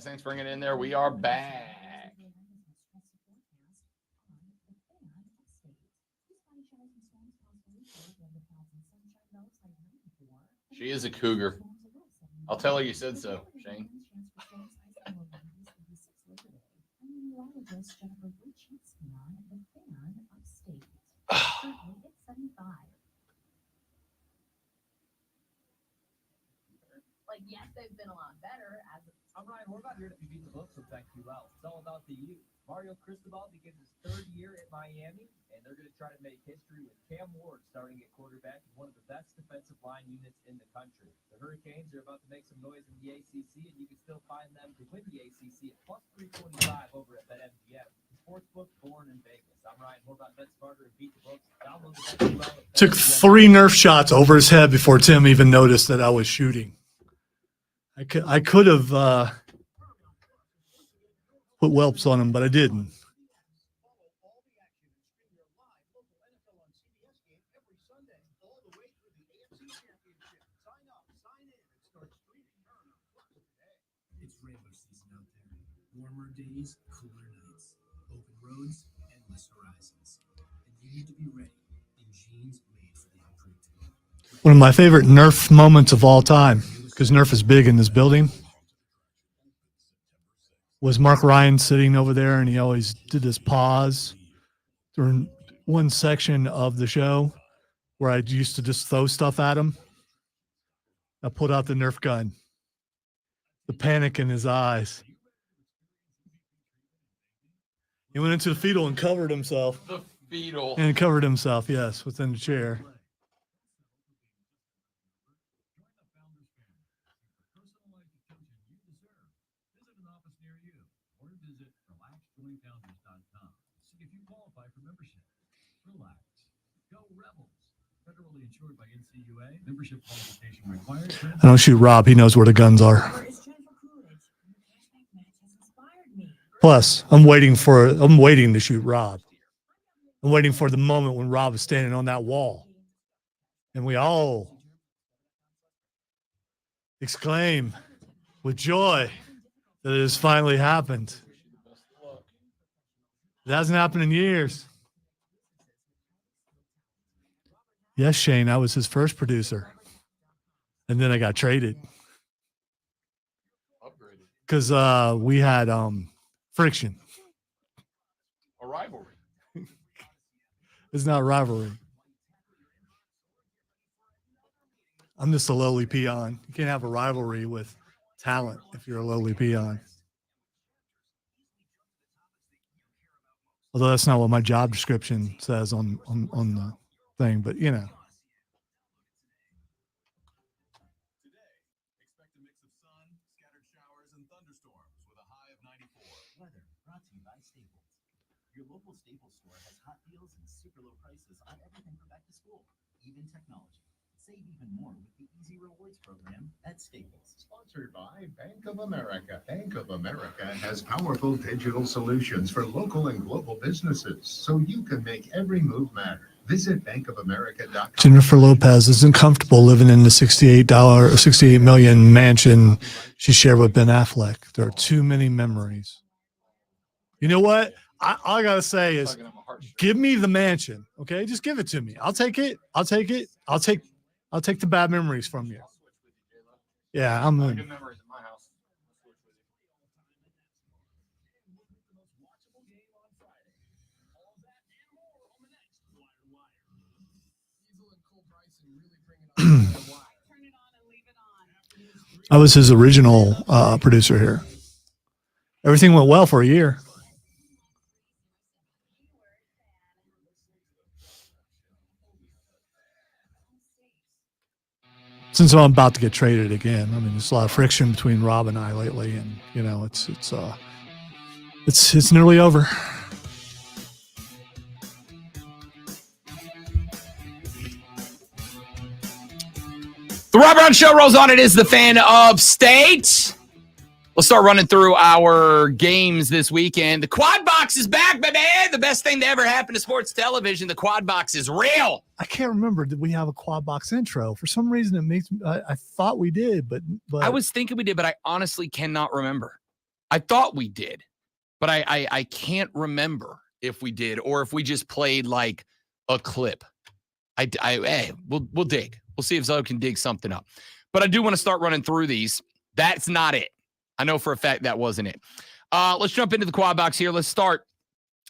Thanks for bringing it in there. We are back. She is a cougar. I'll tell her you said so, Shane. Like, yes, they've been a lot better. I'm Ryan Horvath here to beat the books with BetQL. It's all about the youth. Mario Cristobal begins his third year at Miami, and they're going to try to make history with Cam Ward starting at quarterback and one of the best defensive line units in the country. The Hurricanes are about to make some noise in the ACC, and you can still find them to win the ACC at plus 325 over at BetMGM. Sportsbook born in Vegas. I'm Ryan Horvath, Bet Smarter, and Beat the Books. Download the BetQL. Took 3 Nerf shots over his head before Tim even noticed that I was shooting. I could have put whelps on him, but I didn't. It's rainbow season out there. Warmer days, cooler nights, open roads, endless horizons. And you need to be ready in jeans made for the unpredictable. One of my favorite Nerf moments of all time, because Nerf is big in this building, was Mark Ryan sitting over there, and he always did this pause during one section of the show where I used to just throw stuff at him. I pulled out the Nerf gun. The panic in his eyes. He went into the fetal and covered himself. The fetal. And covered himself, yes, within the chair. I don't shoot Rob. He knows where the guns are. Plus, I'm waiting to shoot Rob. I'm waiting for the moment when Rob is standing on that wall. And we all exclaim with joy that it has finally happened. It hasn't happened in years. Yes, Shane, I was his first producer. And then I got traded. Because we had friction. A rivalry. It's not rivalry. I'm just a lowly peon. You can't have a rivalry with talent if you're a lowly peon. Although that's not what my job description says on the thing, but you know. Expect a mix of sun, scattered showers, and thunderstorms with a high of 94. Weather brought to you by Staples. Your local Staples store has hot deals and super low prices on everything for back to school, even technology. Save even more with the Easy Rewards program at Staples. Sponsored by Bank of America. Bank of America has powerful digital solutions for local and global businesses, so you can make every move matter. Visit bankofamerica.com. Jennifer Lopez isn't comfortable living in the $68 million mansion she shared with Ben Affleck. There are too many memories. You know what? All I gotta say is, give me the mansion. Okay, just give it to me. I'll take it. I'll take it. I'll take the bad memories from you. Yeah, I'm in. Good memories in my house. I was his original producer here. Everything went well for a year. Since I'm about to get traded again, I mean, there's a lot of friction between Rob and I lately, and you know, it's nearly over. The Rob Brown Show rolls on. It is the Fan of State. Let's start running through our games this weekend. The Quad Box is back, baby. The best thing to ever happen to sports television. The Quad Box is real. I can't remember. Did we have a Quad Box intro? For some reason, it makes I thought we did, but I was thinking we did, but I honestly cannot remember. I thought we did, but I can't remember if we did or if we just played like a clip. Hey, we'll dig. We'll see if Zoe can dig something up. But I do want to start running through these. That's not it. I know for a fact that wasn't it. Let's jump into the quad box here. Let's start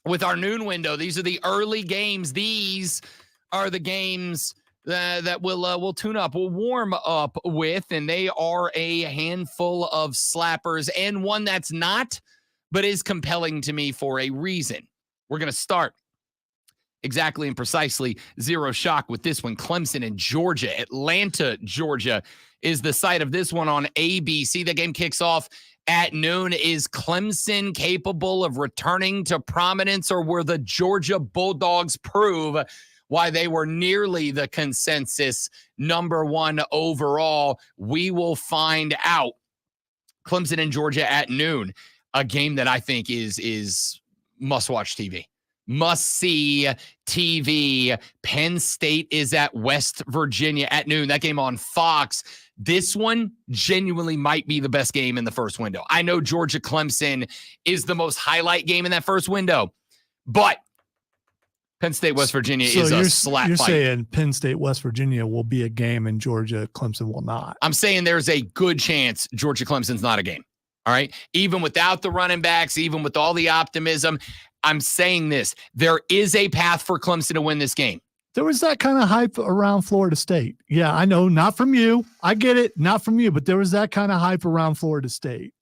with our noon window. These are the early games. These are the games that we'll tune up, we'll warm up with, and they are a handful of slappers and one that's not, but is compelling to me for a reason. We're going to start exactly and precisely zero shock with this one. Clemson and Georgia. Atlanta, Georgia is the site of this one on ABC. The game kicks off at noon. Is Clemson capable of returning to prominence, or will the Georgia Bulldogs prove why they were nearly the consensus number one overall? We will find out. Clemson and Georgia at noon, a game that I think is must-watch TV. Must-see TV. Penn State is at West Virginia at noon. That game on Fox. This one genuinely might be the best game in the first window. I know Georgia-Clemson is the most highlight game in that first window, but Penn State, West Virginia is a slap You're fight. saying Penn State, West Virginia will be a game and Georgia, Clemson will not. I'm saying there's a good chance Georgia, Clemson's not a game. All right. Even without the running backs, even with all the optimism, I'm saying this. There is a path for Clemson to win this game. There was that kind of hype around Florida State. Yeah, I know. Not from you. I get it. Not from you. But there was that kind of hype around Florida State.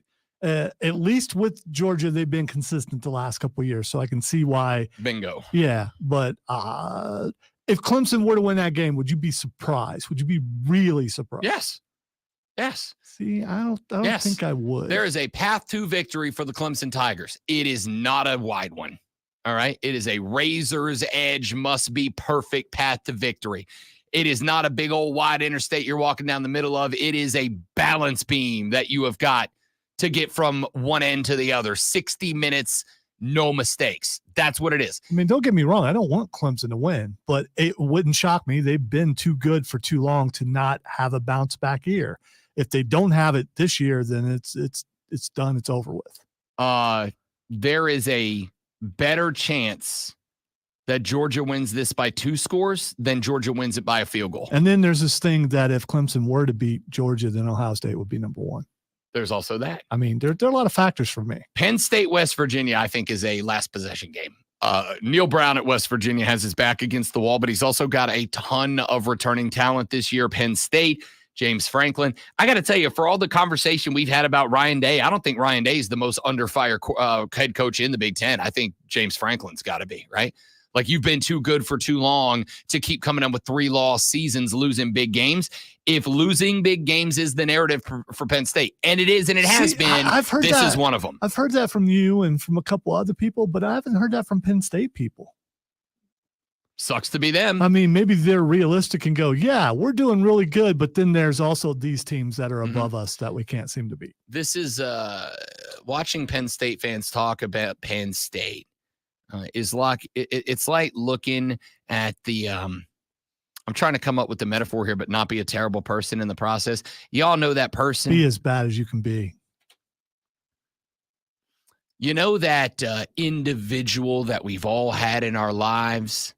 At least with Georgia, they've been consistent the last couple of years. So I can see why. Bingo. Yeah. But if Clemson were to win that game, would you be surprised? Would you be really surprised? Yes. Yes. See, I don't Yes. think I would. There is a path to victory for the Clemson Tigers. It is not a wide one. All right. It is a razor's edge, must be perfect path to victory. It is not a big old wide interstate you're walking down the middle of. It is a balance beam that you have got to get from one end to the other. 60 minutes, no mistakes. That's what it is. I mean, don't get me wrong. I don't want Clemson to win, but it wouldn't shock me. They've been too good for too long to not have a bounce back year. If they don't have it this year, then it's done. It's over with. There is a better chance that Georgia wins this by 2 scores than Georgia wins it by a field goal. And then there's this thing that if Clemson were to beat Georgia, then Ohio State would be number one. There's also that. I mean, there are a lot of factors for me. Penn State, West Virginia, I think, is a last possession game. Neil Brown at West Virginia has his back against the wall, but he's also got a ton of returning talent this year. Penn State, James Franklin. I got to tell you, for all the conversation we've had about Ryan Day, I don't think Ryan Day is the most under fire head coach in the Big Ten. I think James Franklin's got to be, right? Like, you've been too good for too long to keep coming up with 3-loss seasons, losing big games. If losing big games is the narrative for Penn State, and it is, and it has been, I've heard this that. is one of them. I've heard that from you and from a couple other people, but I haven't heard that from Penn State people. Sucks to be them. I mean, maybe they're realistic and go, yeah, we're doing really good, but then there's also these teams that are above us that we can't seem to beat. This is watching Penn State fans talk about Penn State is like it's like looking at the I'm trying to come up with the metaphor here, but not be a terrible person in the process. Y'all know that person. Be as bad as you can be. You know that individual that we've all had in our lives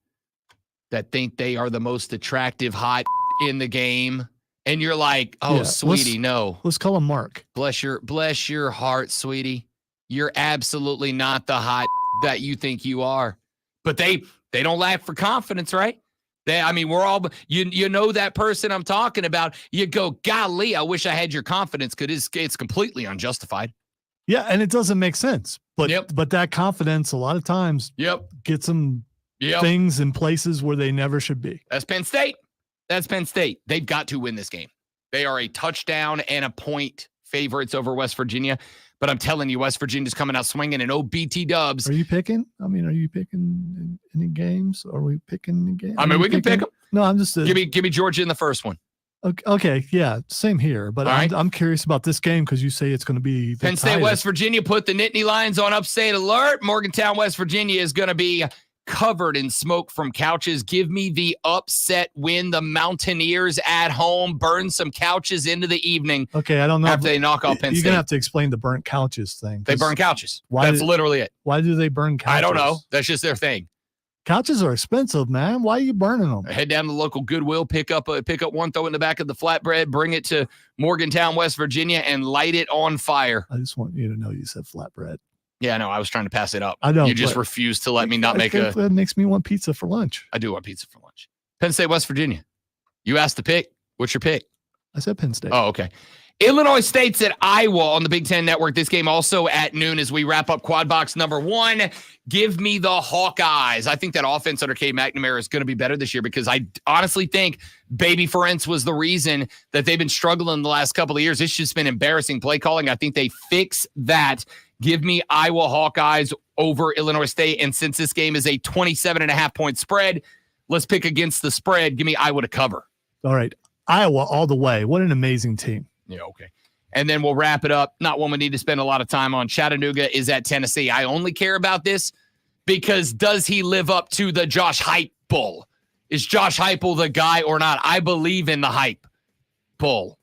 that think they are the most attractive hot in the game, and you're like, oh, yeah, sweetie, no. Let's call him Mark. Bless your heart, sweetie. You're absolutely not the hot that you think you are. But they don't lack for confidence, right? We're all, you know that person I'm talking about. You go, golly, I wish I had your confidence, because it's completely unjustified. Yeah, and it doesn't make sense. But but that confidence a lot of times gets them things in places where they never should be. That's Penn State. They've got to win this game. They are a touchdown and a point favorites over West Virginia. But I'm telling you, West Virginia's coming out swinging, and BT Dubs. Are you picking? I mean, are you picking any games? Are we picking the game? I mean, we can pick them. No, I'm just give me Georgia in the first one. Okay, yeah, same here. But I'm curious about this game because you say it's going to be Penn State, West Virginia. Put the Nittany Lions on upstate alert. Morgantown, West Virginia is going to be covered in smoke from couches. Give me the upset win. The Mountaineers at home burn some couches into the evening. Okay, I don't know. After they knock off Penn You're State. going to have to explain the burnt couches thing. They burn couches. Why That's literally it. Why do they burn couches? I don't know. That's just their thing. Couches are expensive, man. Why are you burning them? Head down to the local Goodwill, pick up one, throw it in the back of the flatbread, bring it to Morgantown, West Virginia, and light it on fire. I just want you to know you said flatbread. Yeah, I know. I was trying to pass it up. I know. You just refused to let me not make a. That makes me want pizza for lunch. I do want pizza for lunch. Penn State, West Virginia. You asked to pick. What's your pick? I said Penn State. Oh, okay. Illinois State's at Iowa on the Big Ten Network. This game also at noon as we wrap up quad box number 1. Give me the Hawkeyes. I think that offense under Cade McNamara is going to be better this year because I honestly think Baby Ferentz was the reason that they've been struggling the last couple of years. It's just been embarrassing play calling. I think they fix that. Give me Iowa Hawkeyes over Illinois State. And since this game is a 27.5-point spread, let's pick against the spread. Give me Iowa to cover. All right. Iowa all the way. What an amazing team. Yeah, okay. And then we'll wrap it up. Not one we need to spend a lot of time on. Chattanooga is at Tennessee. I only care about this because does he live up to the Josh Heupel? Is Josh Heupel the guy or not? I believe in the hype pull.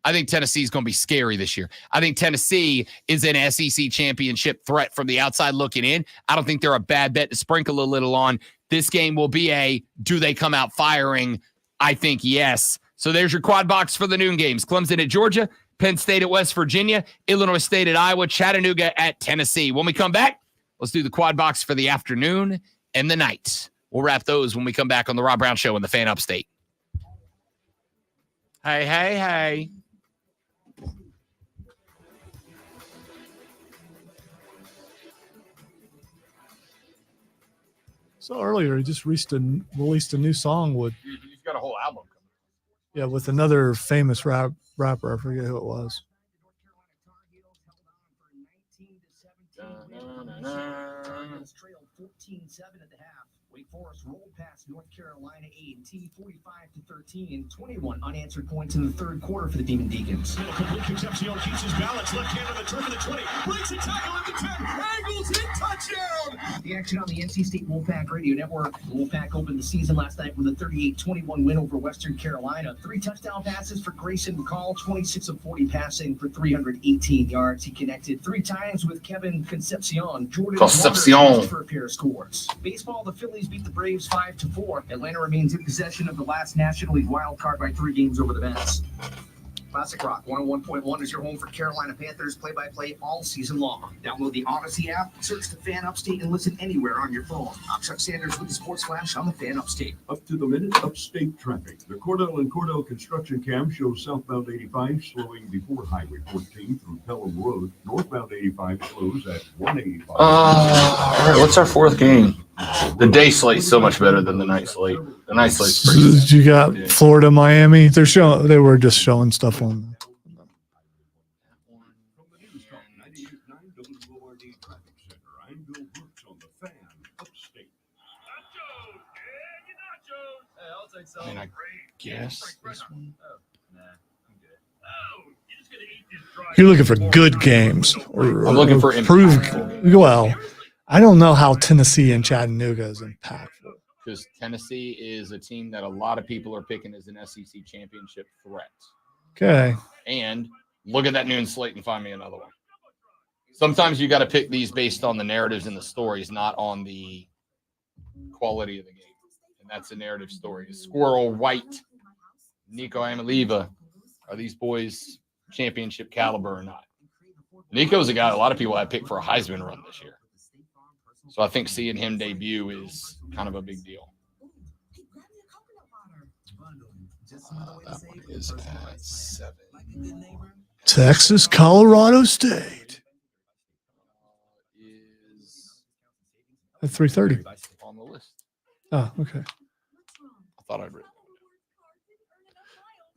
I think Tennessee is going to be scary this year. I think Tennessee is an SEC championship threat from the outside looking in. I don't think they're a bad bet to sprinkle a little on. This game will be a, do they come out firing? I think yes. So there's your quad box for the noon games. Clemson at Georgia, Penn State at West Virginia, Illinois State at Iowa, Chattanooga at Tennessee. When we come back, let's do the quad box for the afternoon and the night. We'll wrap those when we come back on the Rob Brown Show in the Fan Upstate. Hey, hey, hey. So earlier, he just released a new song with. He's got a whole album coming. Yeah, with another famous rapper. I forget who it was. Trailed 14-7 at the half. Wake Forest rolled past North Carolina A&T 45-13, 21 unanswered points in the third quarter for the Demon Deacons. Complete Concepcion keeps his balance. Left hand on the turf of the 20. Breaks a tackle at the 10. Angles in. Touchdown. The action on the NC State Wolfpack Radio Network. The Wolfpack opened the season last night with a 38-21 win over Western Carolina. 3 touchdown passes for Grayson McCall, 26 of 40 passing for 318 yards. He connected 3 times with Kevin Concepcion. Jordan Waters for a pair of scores. Baseball, the Phillies beat the Braves 5-4. Atlanta remains in possession of the last National League wild card by 3 games over the Mets. Classic Rock 101.1 is your home for Carolina Panthers play-by-play all season long. Download the Odyssey app, search the Fan Upstate, and listen anywhere on your phone. I'm Chuck Sanders with the Sports Flash on the Fan Upstate. Up to the minute, upstate traffic. The Cordell and Cordell construction cam shows southbound 85 slowing before Highway 14 through Pelham Road. Northbound 85 slows at 185. All right, what's our 4th game? The day slate's so much better than the night slate. The night slate's pretty good. You got Florida, Miami. They were just showing stuff on. I mean, I guess this one. You're looking for good games. I'm looking for improved. Well, I don't know how Tennessee and Chattanooga is impactful. Because Tennessee is a team that a lot of people are picking as an SEC championship threat. Okay. And look at that noon slate and find me another one. Sometimes you got to pick these based on the narratives and the stories, not on the quality of the game. And that's a narrative story. Squirrel White, Nico Amaliva. Are these boys championship caliber or not? Nico's a guy a lot of people have picked for a Heisman run this year. So I think seeing him debut is kind of a big deal. That one is at 7. Texas, Colorado State. Is at 3:30 on the list. Oh, okay. I thought I'd written.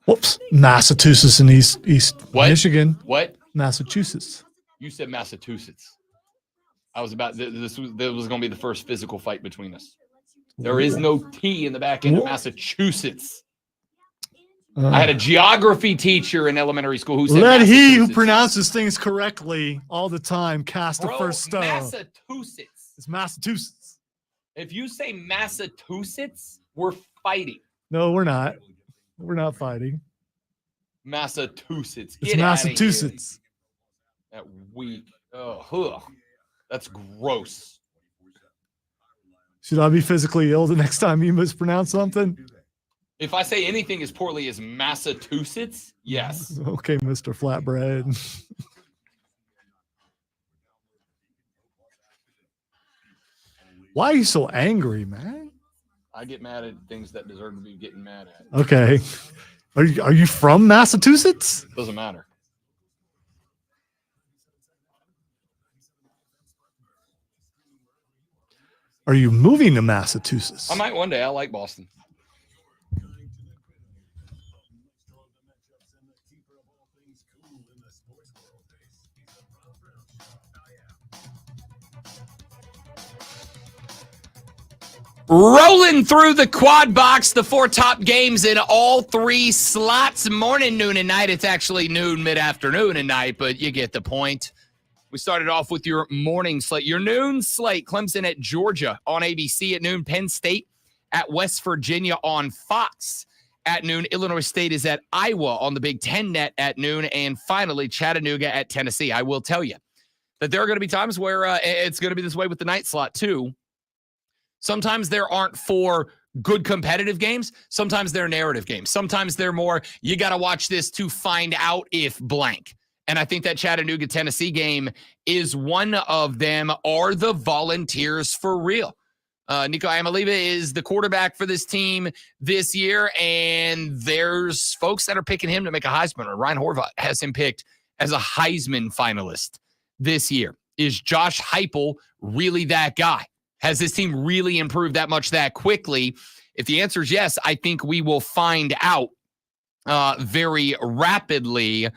Whoops. Massachusetts and East What? Michigan. What? Massachusetts. You said Massachusetts. I was about this was going to be the first physical fight between us. There is no T in the back end of Massachusetts. I had a geography teacher in elementary school who said let he who pronounces things correctly all the time cast the first stone. Massachusetts. It's Massachusetts. If you say Massachusetts, we're fighting. No, we're not. We're not fighting. Massachusetts. It's Get Massachusetts. That weak. Oh, that's gross. Should I be physically ill the next time you mispronounce something? If I say anything as poorly as Massachusetts, yes. Okay, Mr. Flatbread. Why are you so angry, man? I get mad at things that deserve to be getting mad at. Okay. Are you from Massachusetts? Doesn't matter. Are you moving to Massachusetts? I might one day. I like Boston. Rolling through the quad box, the 4 top games in all 3 slots, morning, noon, and night. It's actually noon, mid-afternoon, and night, but you get the point. We started off with your morning slate. Your noon slate, Clemson at Georgia on ABC at noon, Penn State at West Virginia on Fox at noon, Illinois State is at Iowa on the Big Ten Net at noon, and finally Chattanooga at Tennessee. I will tell you that there are going to be times where it's going to be this way with the night slot too. Sometimes there aren't 4 good competitive games. Sometimes they're narrative games. Sometimes they're more, you got to watch this to find out if blank. And I think that Chattanooga, Tennessee game is one of them. Are the Volunteers for real? Nico Amaliba is the quarterback for this team this year, and there's folks that are picking him to make a Heisman, or Ryan Horvath has him picked as a Heisman finalist this year. Is Josh Heupel really that guy? Has this team really improved that much that quickly? If the answer is yes, I think we will find out very rapidly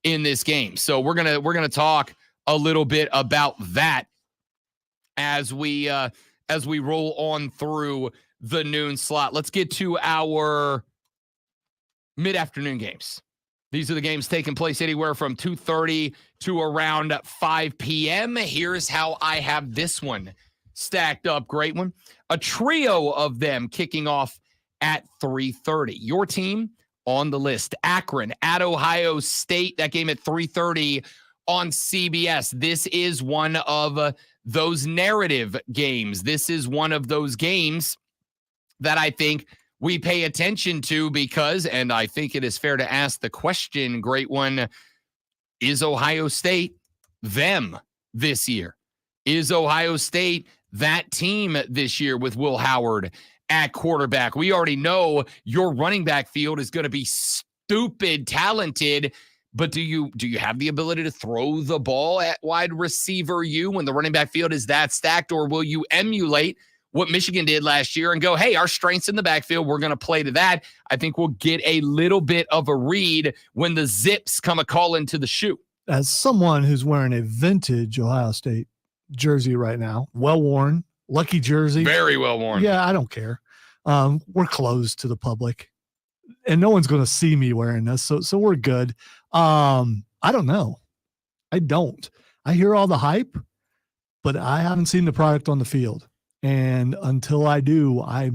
in this game. So we're gonna talk a little bit about that as we roll on through the noon slot. Let's get to our mid-afternoon games. These are the games taking place anywhere from 2:30 to around 5 p.m. Here's how I have this one stacked up. Great one. A trio of them kicking off at 3:30. Your team on the list. Akron at Ohio State. That game at 3:30 on CBS. This is one of those narrative games. This is one of those games that I think we pay attention to because, and I think it is fair to ask the question, great one, is Ohio State them this year? Is Ohio State that team this year with Will Howard at quarterback? We already know your running back field is going to be stupid talented, but do you have the ability to throw the ball at wide receiver when the running back field is that stacked, or will you emulate what Michigan did last year and go, hey, our strengths in the backfield, we're going to play to that? I think we'll get a little bit of a read when the Zips come a call into the shoe. As someone who's wearing a vintage Ohio State jersey right now, well worn, lucky jersey, very well worn. Yeah, I don't care. We're closed to the public, and no one's going to see me wearing this, so we're good. I don't know. I don't. I hear all the hype, but I haven't seen the product on the field, and until I do, I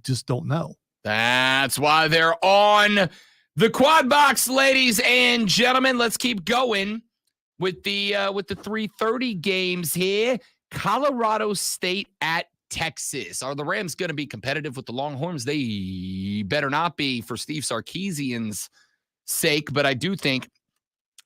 just don't know. That's why they're on the quad box, ladies and gentlemen. Let's keep going with the 3:30 games here. Colorado State at Texas. Are the Rams going to be competitive with the Longhorns? They better not be for Steve Sarkisian's sake, but I do think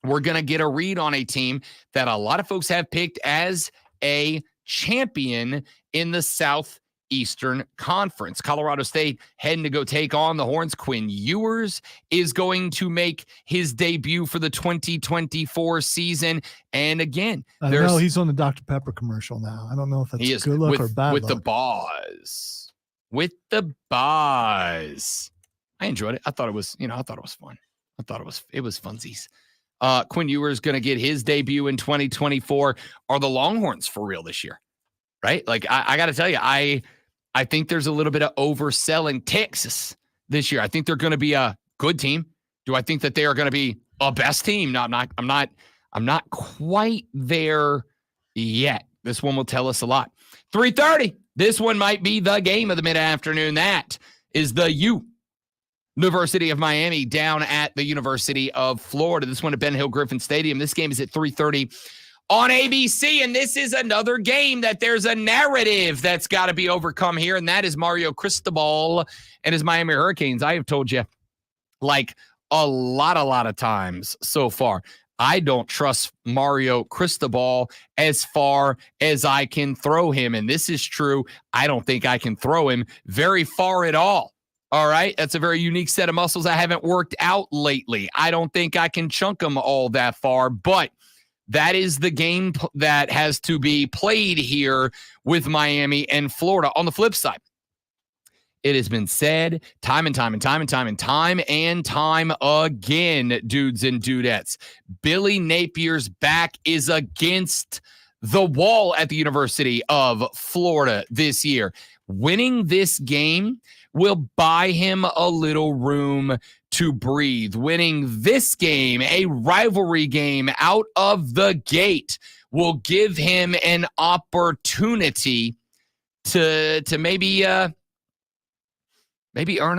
we're going to get a read on a team that a lot of folks have picked as a champion in the Southeastern Conference. Colorado State heading to go take on the Horns. Quinn Ewers is going to make his debut for the 2024 season. And again, he's on the Dr. Pepper commercial now. I don't know if that's good luck or bad luck. With the Boz. I enjoyed it. I thought it was fun. It was funsies. Quinn Ewers is going to get his debut in 2024. Are the Longhorns for real this year? Right? Like, I got to tell you, I think there's a little bit of overselling Texas this year. I think they're going to be a good team. Do I think that they are going to be a best team? No, I'm not quite there yet. This one will tell us a lot. 3:30, This one might be the game of the mid-afternoon. That is the University of Miami down at the University of Florida. This one at Ben Hill Griffin Stadium. This game is at 3:30 on ABC, and this is another game that there's a narrative that's got to be overcome here, and that is Mario Cristobal and his Miami Hurricanes. I have told you, like a lot of times so far, I don't trust Mario Cristobal as far as I can throw him, and this is true. I don't think I can throw him very far at all. All right, that's a very unique set of muscles I haven't worked out lately. I don't think I can chunk them all that far, but that is the game that has to be played here with Miami and Florida. On the flip side, it has been said time and time again, dudes and dudettes, Billy Napier's back is against the wall at the University of Florida this year. Winning this game will buy him a little room to breathe. Winning this game, a rivalry game out of the gate, will give him an opportunity to maybe earn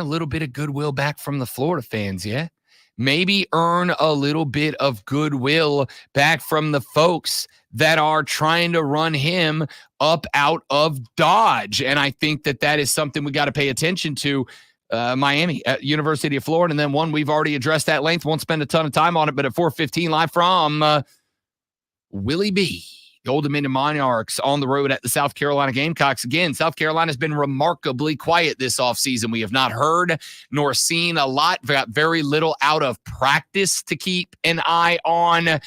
a little bit of goodwill back from the Florida fans, yeah? Maybe earn a little bit of goodwill back from the folks that are trying to run him up out of Dodge. And I think that is something we got to pay attention to. Miami at University of Florida. And then one we've already addressed at length. Won't spend a ton of time on it, but at 4:15 live from Willie B. The Old Dominion Monarchs on the road at the South Carolina Gamecocks. Again, South Carolina's been remarkably quiet this offseason. We have not heard nor seen a lot. We got very little out of practice to keep an eye on.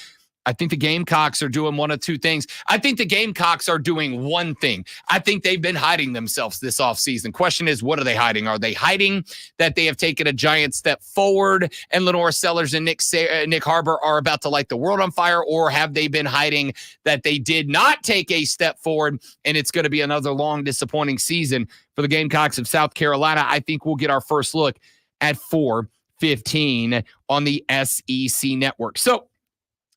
I think the Gamecocks are doing one of two things. I think the Gamecocks are doing one thing. I think they've been hiding themselves this offseason. Question is, what are they hiding? Are they hiding that they have taken a giant step forward and Lenore Sellers and Nick Harbor are about to light the world on fire? Or have they been hiding that they did not take a step forward and it's going to be another long, disappointing season for the Gamecocks of South Carolina? I think we'll get our first look at 4:15 on the SEC network. So,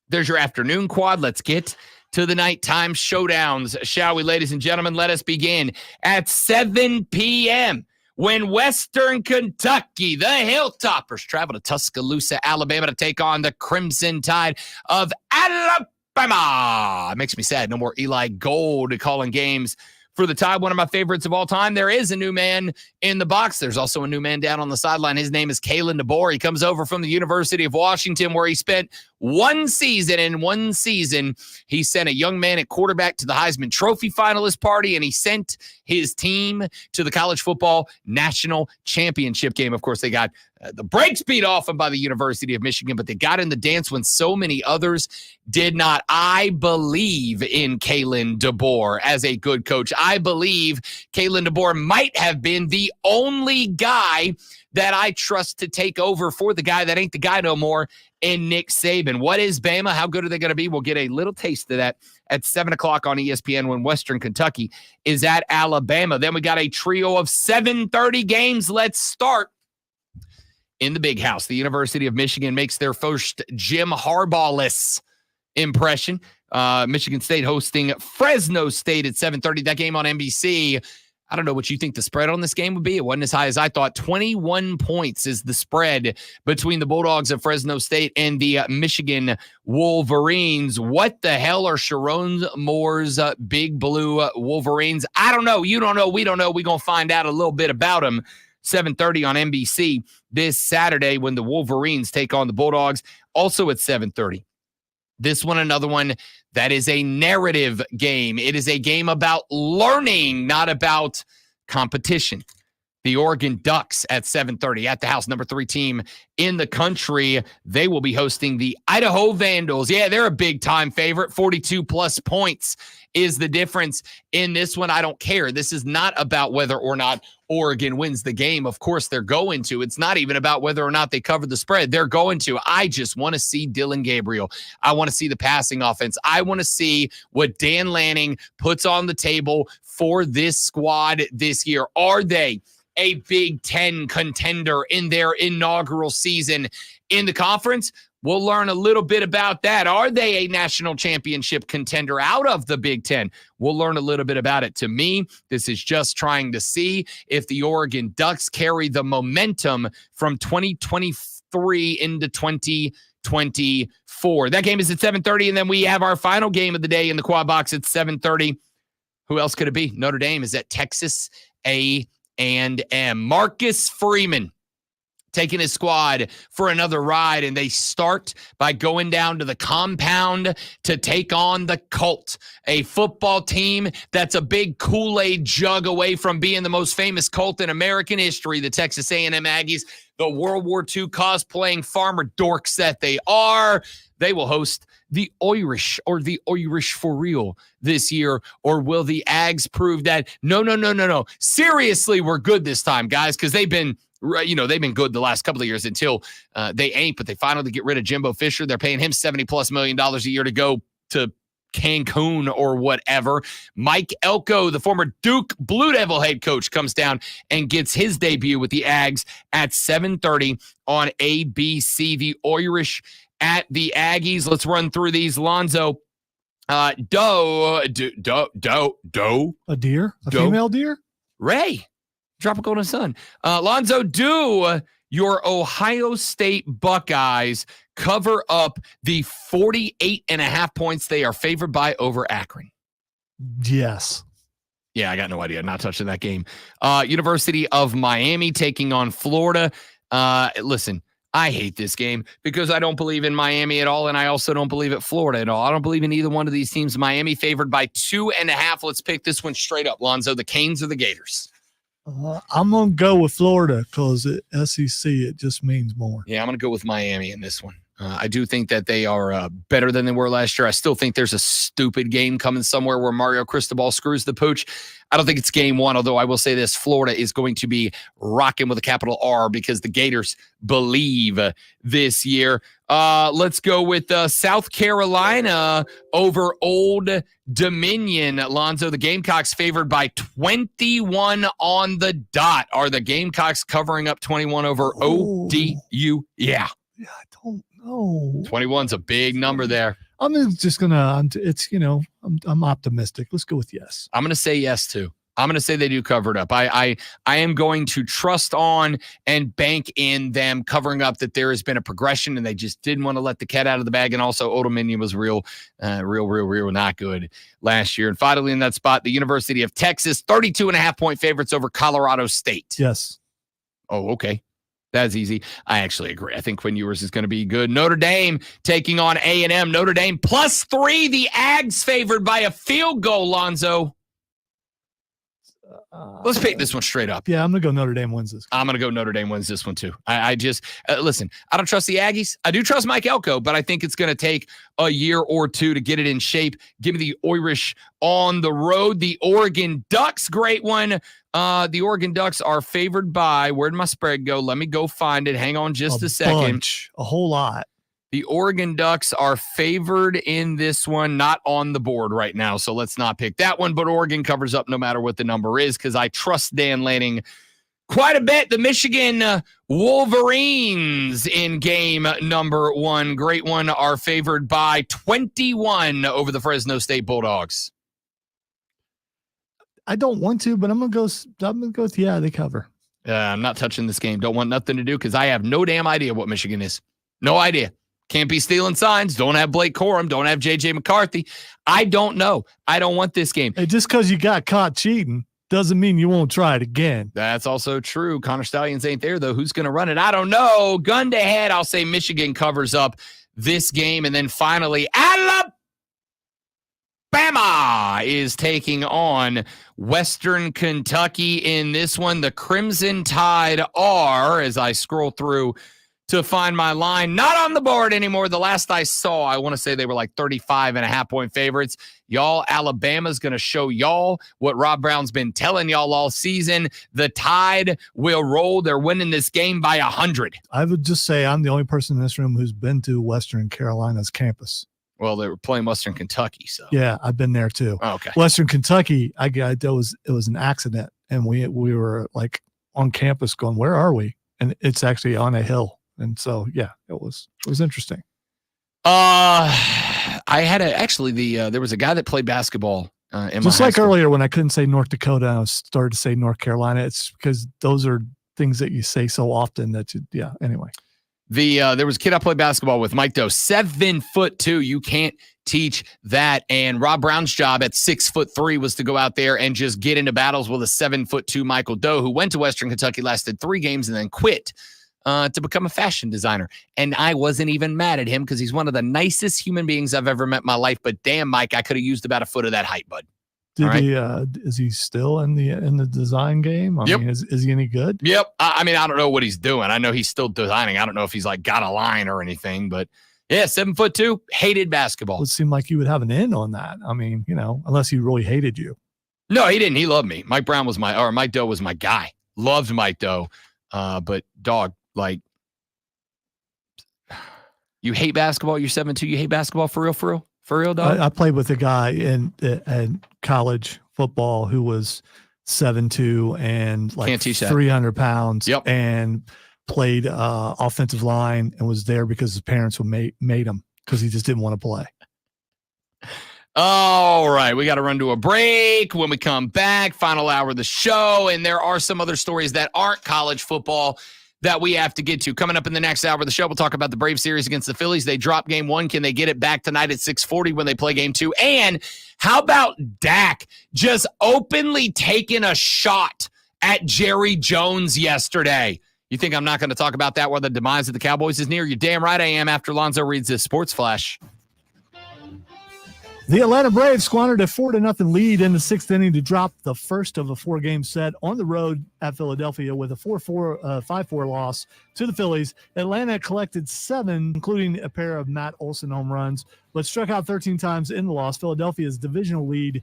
there's your afternoon quad. Let's get to the nighttime showdowns, shall we, ladies and gentlemen? Let us begin at 7 p.m. when Western Kentucky, the Hilltoppers, travel to Tuscaloosa, Alabama to take on the Crimson Tide of Alabama. It makes me sad. No more Eli Gold calling games for the Tide, one of my favorites of all time. There is a new man in the box. There's also a new man down on the sideline. His name is Kalen DeBoer. He comes over from the University of Washington, where he spent one season. In one season, he sent a young man at quarterback to the Heisman Trophy finalist party, and he sent his team to the college football national championship game. Of course, they got the brakes beat off them by the University of Michigan, but they got in the dance when so many others did not. I believe in Kalen DeBoer as a good coach. I believe Kalen DeBoer might have been the only guy that I trust to take over for the guy that ain't the guy no more, and Nick Saban. What is Bama? How good are they going to be? We'll get a little taste of that at 7 o'clock on ESPN when Western Kentucky is at Alabama. Then we got a trio of 7:30 games. Let's start in the big house. The University of Michigan makes their first Jim Harbaugh-less impression. Michigan State hosting Fresno State at 7:30. That game on NBC. I don't know what you think the spread on this game would be. It wasn't as high as I thought. 21 points is the spread between the Bulldogs of Fresno State and the Michigan Wolverines. What the hell are Sharon Moore's Big Blue Wolverines? I don't know. You don't know. We don't know. We're going to find out a little bit about them. 7:30 on NBC this Saturday when the Wolverines take on the Bulldogs. Also at 7:30. This one, another one that is a narrative game. It is a game about learning, not about competition. The Oregon Ducks at 7:30 at the house, number 3 team in the country. They will be hosting the Idaho Vandals. Yeah, they're a big-time favorite. 42-plus points is the difference in this one. I don't care. This is not about whether or not Oregon wins the game. Of course, they're going to. It's not even about whether or not they cover the spread. They're going to. I just want to see Dylan Gabriel. I want to see the passing offense. I want to see what Dan Lanning puts on the table for this squad this year. Are they a Big Ten contender in their inaugural season in the conference? We'll learn a little bit about that. Are they a national championship contender out of the Big Ten? We'll learn a little bit about it. To me, this is just trying to see if the Oregon Ducks carry the momentum from 2023 into 2024. That game is at 7:30, and then we have our final game of the day in the Quad Box at 7:30. Who else could it be? Notre Dame is at Texas A&M. Marcus Freeman taking his squad for another ride, and they start by going down to the compound to take on the Colt, a football team that's a big Kool-Aid jug away from being the most famous Colt in American history, the Texas A&M Aggies, the World War II cosplaying farmer dorks that they are. They will host the Irish, or the Irish for real this year, or will the Ags prove that no, seriously, we're good this time, guys, because they've been good the last couple of years until they ain't, but they finally get rid of Jimbo Fisher. They're paying him $70+ million a year to go to Cancun or whatever. Mike Elko, the former Duke Blue Devil head coach, comes down and gets his debut with the Ags at 7:30 on ABC. The Irish at the Aggies. Let's run through these. Lonzo, doe. A deer? A female deer? Ray. Tropical in the sun. Lonzo, do your Ohio State Buckeyes cover up the 48.5 points they are favored by over Akron? Yes. Yeah, I got no idea. Not touching that game. University of Miami taking on Florida. Listen, I hate this game because I don't believe in Miami at all, and I also don't believe at Florida at all. I don't believe in either one of these teams. Miami favored by 2.5. Let's pick this one straight up, Lonzo. The Canes or the Gators? I'm going to go with Florida because at SEC, it just means more. Yeah, I'm going to go with Miami in this one. I do think that they are better than they were last year. I still think there's a stupid game coming somewhere where Mario Cristobal screws the pooch. I don't think it's game one, although I will say this, Florida is going to be rocking with a capital R because the Gators believe this year. Let's go with South Carolina over Old Dominion. Alonzo, the Gamecocks favored by 21 on the dot. Are the Gamecocks covering up 21 over ODU? Yeah. Yeah, I don't know. 21's a big number there. I'm optimistic. Let's go with yes. I'm going to say yes, too. I'm going to say they do cover it up. I am going to trust on and bank in them covering up that there has been a progression and they just didn't want to let the cat out of the bag. And also Old Dominion was real not good last year. And finally in that spot, the University of Texas, 32.5 point favorites over Colorado State. Yes. Oh, okay. That's easy. I actually agree. I think Quinn Ewers is going to be good. Notre Dame taking on A&M. Notre Dame +3. The Ags favored by a field goal, Lonzo. Let's pick this one straight up. Yeah, I'm going to go Notre Dame wins this. I'm going to go Notre Dame wins this one too. I just, listen, I don't trust the Aggies. I do trust Mike Elko, but I think it's going to take a year or two to get it in shape. Give me the Irish on the road. The Oregon Ducks, great one. The Oregon Ducks are favored by, where'd my spread go? Let me go find it. Hang on just a second. A whole lot. The Oregon Ducks are favored in this one, not on the board right now, so let's not pick that one, but Oregon covers up no matter what the number is because I trust Dan Lanning quite a bit. The Michigan Wolverines in game number 1, great one, are favored by 21 over the Fresno State Bulldogs. I don't want to, but I'm gonna go with yeah, they cover. I'm not touching this game. Don't want nothing to do because I have no damn idea what Michigan is. No idea. Can't be stealing signs. Don't have Blake Corum. Don't have J.J. McCarthy. I don't know. I don't want this game. Hey, just because you got caught cheating doesn't mean you won't try it again. That's also true. Connor Stallions ain't there, though. Who's going to run it? I don't know. Gun to head, I'll say Michigan covers up this game. And then finally, Alabama is taking on Western Kentucky in this one. The Crimson Tide are, as I scroll through to find my line, not on the board anymore. The last I saw, I want to say they were like 35.5 point favorites. Y'all, Alabama's going to show y'all what Rob Brown's been telling y'all all season. The Tide will roll. They're winning this game by 100. I would just say I'm the only person in this room who's been to Western Carolina's campus. Well, they were playing Western Kentucky, so. Yeah, I've been there too. Oh, okay. Western Kentucky, it was an accident, and we were like on campus going, where are we? And it's actually on a hill. And so, yeah, it was interesting. I had there was a guy that played basketball in Just my like high school. earlier when I couldn't say North Dakota, I started to say North Carolina. It's because those are things that you say so often that anyway. There was a kid I played basketball with, Mike Doe, 7'2". You can't teach that. And Rob Brown's job at 6'3" was to go out there and just get into battles with a 7'2" Michael Doe, who went to Western Kentucky, lasted 3 games, and then quit to become a fashion designer. And I wasn't even mad at him because he's one of the nicest human beings I've ever met in my life. But damn, Mike, I could have used about a foot of that height, bud. Did he? Is he still in the design game? I mean, is he any good? Yep. I mean, I don't know what he's doing. I know he's still designing. I don't know if he's like got a line or anything, but yeah, 7'2", hated basketball. It seemed like you would have an in on that. I mean, unless he really hated you. No, he didn't. He loved me. Mike Doe was my guy. Loved Mike Doe. But dog, like, you hate basketball. You're 7'2". You hate basketball for real, dog. I played with a guy in college football who was 7'2" and like 300 pounds. Yep. And played offensive line and was there because his parents made him because he just didn't want to play. All right, we got to run to a break. When we come back, final hour of the show, and there are some other stories that aren't college football that we have to get to. Coming up in the next hour of the show, we'll talk about the Braves series against the Phillies. They dropped game 1. Can they get it back tonight at 6:40 when they play game 2? And how about Dak just openly taking a shot at Jerry Jones yesterday? You think I'm not going to talk about that while the demise of the Cowboys is near? You're damn right I am after Lonzo reads this Sports Flash. The Atlanta Braves squandered a 4-0 lead in the 6th inning to drop the first of a 4-game set on the road at Philadelphia with a 5-4 loss to the Phillies. Atlanta collected 7, including a pair of Matt Olson home runs, but struck out 13 times in the loss. Philadelphia's divisional lead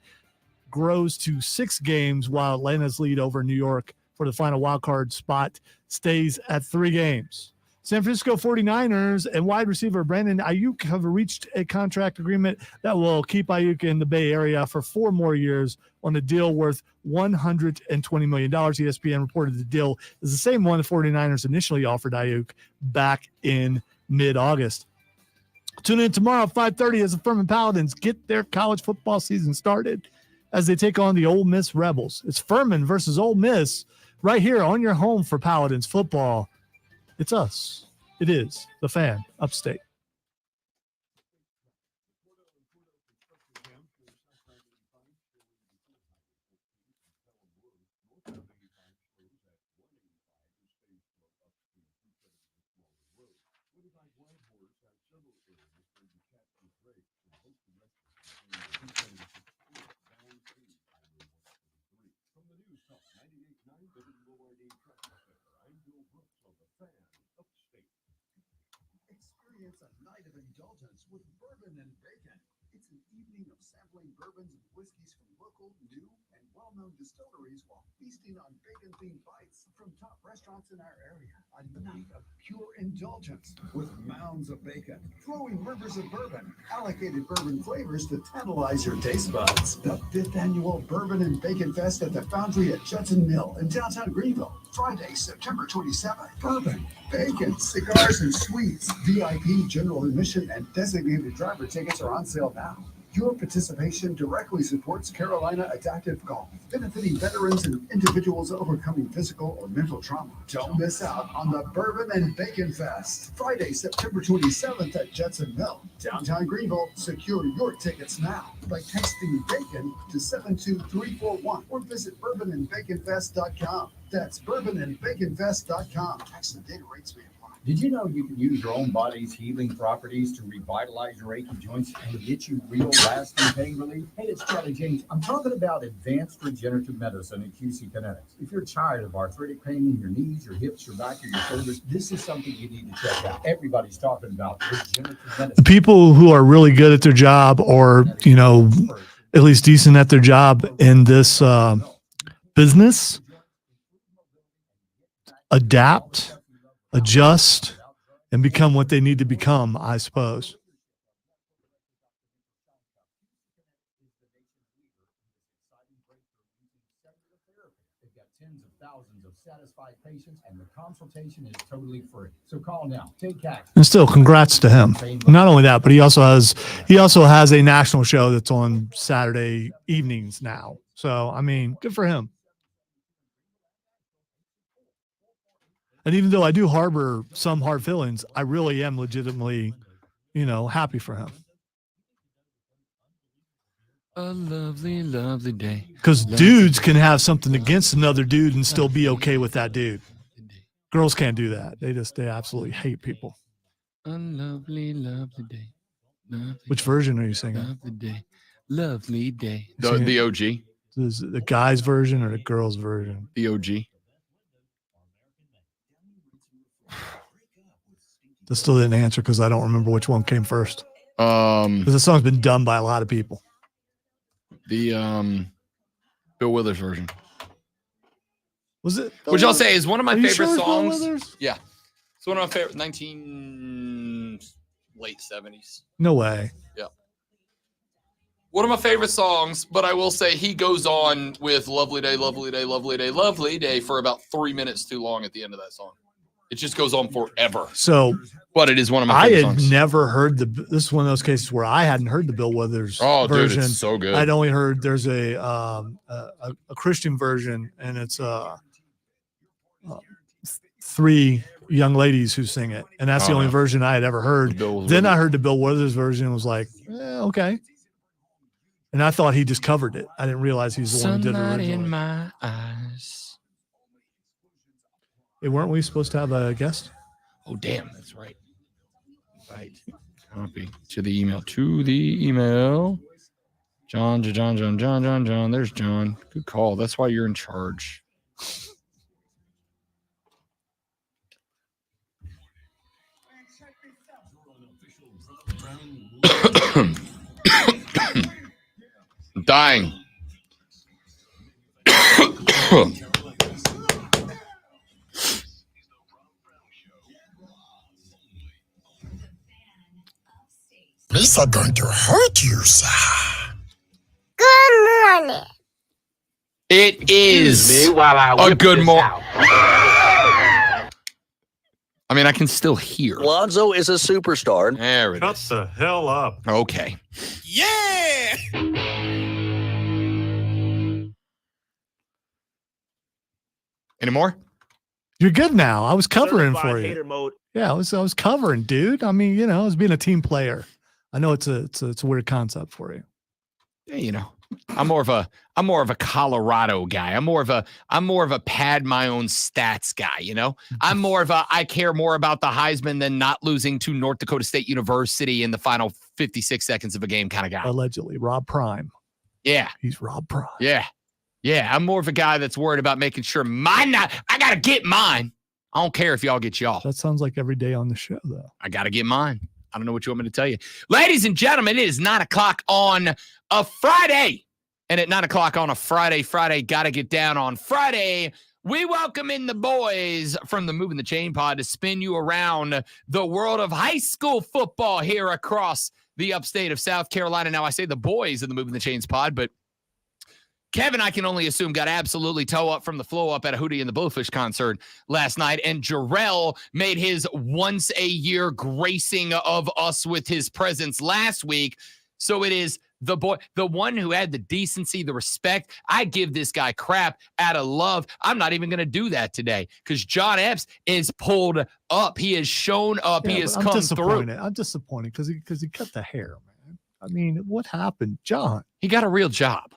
grows to 6 games, while Atlanta's lead over New York for the final wildcard spot stays at 3 games. San Francisco 49ers and wide receiver Brandon Ayuk have reached a contract agreement that will keep Ayuk in the Bay Area for 4 more years on a deal worth $120 million. ESPN reported the deal is the same one the 49ers initially offered Ayuk back in mid-August. Tune in tomorrow at 5:30 as the Furman Paladins get their college football season started as they take on the Ole Miss Rebels. It's Furman versus Ole Miss right here on your home for Paladins football. It's us. It is the Fan Upstate. Experience a night of indulgence with bourbon and bacon. It's an evening of sampling bourbons and whiskeys from local, new, and well-known distilleries while feasting on bacon-themed bites from top restaurants in our area. A night of pure indulgence with mounds of bacon, flowing rivers of bourbon, allocated bourbon flavors to tantalize your taste buds. The 5th annual Bourbon and Bacon Fest at the Foundry at Judson Mill in downtown Greenville. Friday, September 27th. Bourbon, bacon, cigars, and sweets. VIP, general admission, and designated driver tickets are on sale now. Your participation directly supports Carolina Adaptive Golf, benefiting veterans and individuals overcoming physical or mental trauma. Don't miss out on the Bourbon and Bacon Fest. Friday, September 27th at Judson Mill, downtown Greenville. Secure your tickets now by texting BACON to 72341 or visit bourbonandbaconfest.com. That's bourbonandbaconfest.com. Tax and data rates may apply. Did you know you can use your own body's healing properties to revitalize your achy joints and get you real lasting pain relief? Hey, it's Charlie James. I'm talking about advanced regenerative medicine at QC Kinetics. If you're tired of arthritic pain in your knees, your hips, your back, or your shoulders, this is something you need to check out. Everybody's talking about regenerative medicine. The people who are really good at their job or, at least decent at their job in this business, adapt, adjust, and become what they need to become, I suppose. They've got tens of thousands of satisfied patients, and the consultation is totally free. So call now. Take action. And still, congrats to him. Not only that, but he also has a national show that's on Saturday evenings now. So, I mean, good for him. And even though I do harbor some hard feelings, I really am legitimately, happy for him. A lovely, lovely day. Because dudes can have something against another dude and still be okay with that dude. Girls can't do that. They absolutely hate people. A lovely, lovely day. Lovely Which version are you singing? Lovely day. Lovely day. Singing- The OG. Is it the guy's version or the girl's version? The OG. That still didn't answer because I don't remember which one came first. Because the song's been done by a lot of people. The Bill Withers version. Was it? Which I'll say is one of my Are you favorite sure it's Bill songs. Withers? Yeah. It's one of my favorite late 70s. No way. Yeah. One of my favorite songs, but I will say he goes on with Lovely Day, Lovely Day, Lovely Day, Lovely Day for about 3 minutes too long at the end of that song. It just goes on forever. So, but it is one of my I favorite had songs. never heard this is one of those cases where I hadn't heard the Bill Withers version. Dude, it's so good. I'd only heard there's a Christian version, and it's 3 young ladies who sing it, and that's the only version I had ever heard. Then I heard the Bill Withers version and was like, okay. And I thought he just covered it. I didn't realize he's the one who did it Sunlight originally. in my eyes. Hey, weren't we supposed to have a guest? Oh, damn, that's right. Right. Copy to the email. John. There's John. Good call. That's why you're in charge. I'm dying. These are going to hurt you, sir. Good morning. It is a good morning. I mean, I can still hear. Lonzo is a superstar. There it Shut is. the hell up. Okay. Yeah. Any more? You're good now. I was covering for you. Hater mode. Yeah, I was covering, dude. I mean, I was being a team player. I know it's a weird concept for you. Yeah, I'm more of a Colorado guy. I'm more of a pad my own stats guy, I'm more of a I care more about the Heisman than not losing to North Dakota State University in the final 56 seconds of a game kind of guy. Allegedly, Rob Prime. Yeah. He's Rob Prime. Yeah. Yeah, I'm more of a guy that's worried about making sure I got to get mine. I don't care if y'all get y'all. That sounds like every day on the show, though. I got to get mine. I don't know what you want me to tell you. Ladies and gentlemen, it is 9 o'clock on a Friday. And at 9 o'clock on a Friday, got to get down on Friday. We welcome in the boys from the Moving the Chain Pod to spin you around the world of high school football here across the upstate of South Carolina. Now, I say the boys in the Moving the Chains Pod, but Kevin, I can only assume, got absolutely toe up from the flow up at a Hootie and the Blowfish concert last night. And Jarrell made his once-a-year gracing of us with his presence last week. So it is the boy, the one who had the decency, the respect. I give this guy crap out of love. I'm not even going to do that today because John Epps is pulled up. He has shown up. Yeah, he has I'm come disappointed. through. I'm disappointed because he cut the hair, man. I mean, what happened, John? He got a real job.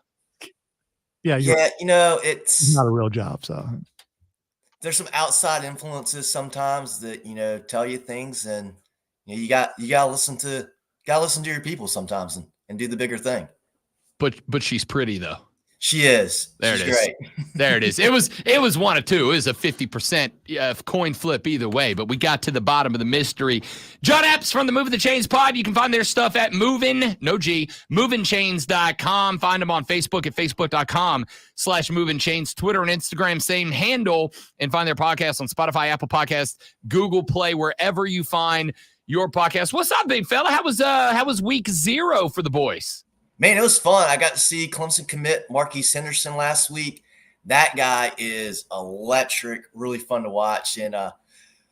Yeah, it's not a real job. So there's some outside influences sometimes that tell you things, and you gotta listen to your people sometimes and do the bigger thing. But she's pretty though. She is. There She's it is. Great. There it is. It was one of two. It was a 50% coin flip either way, but we got to the bottom of the mystery. John Epps from the Moving the Chains Pod. You can find their stuff at movingchains.com. Find them on Facebook at facebook.com/movingchains. Twitter and Instagram, same handle. And find their podcast on Spotify, Apple Podcasts, Google Play, wherever you find your podcast. What's up, big fella? How was week 0 for the boys? Man, it was fun. I got to see Clemson commit Marquise Henderson last week. That guy is electric, really fun to watch. And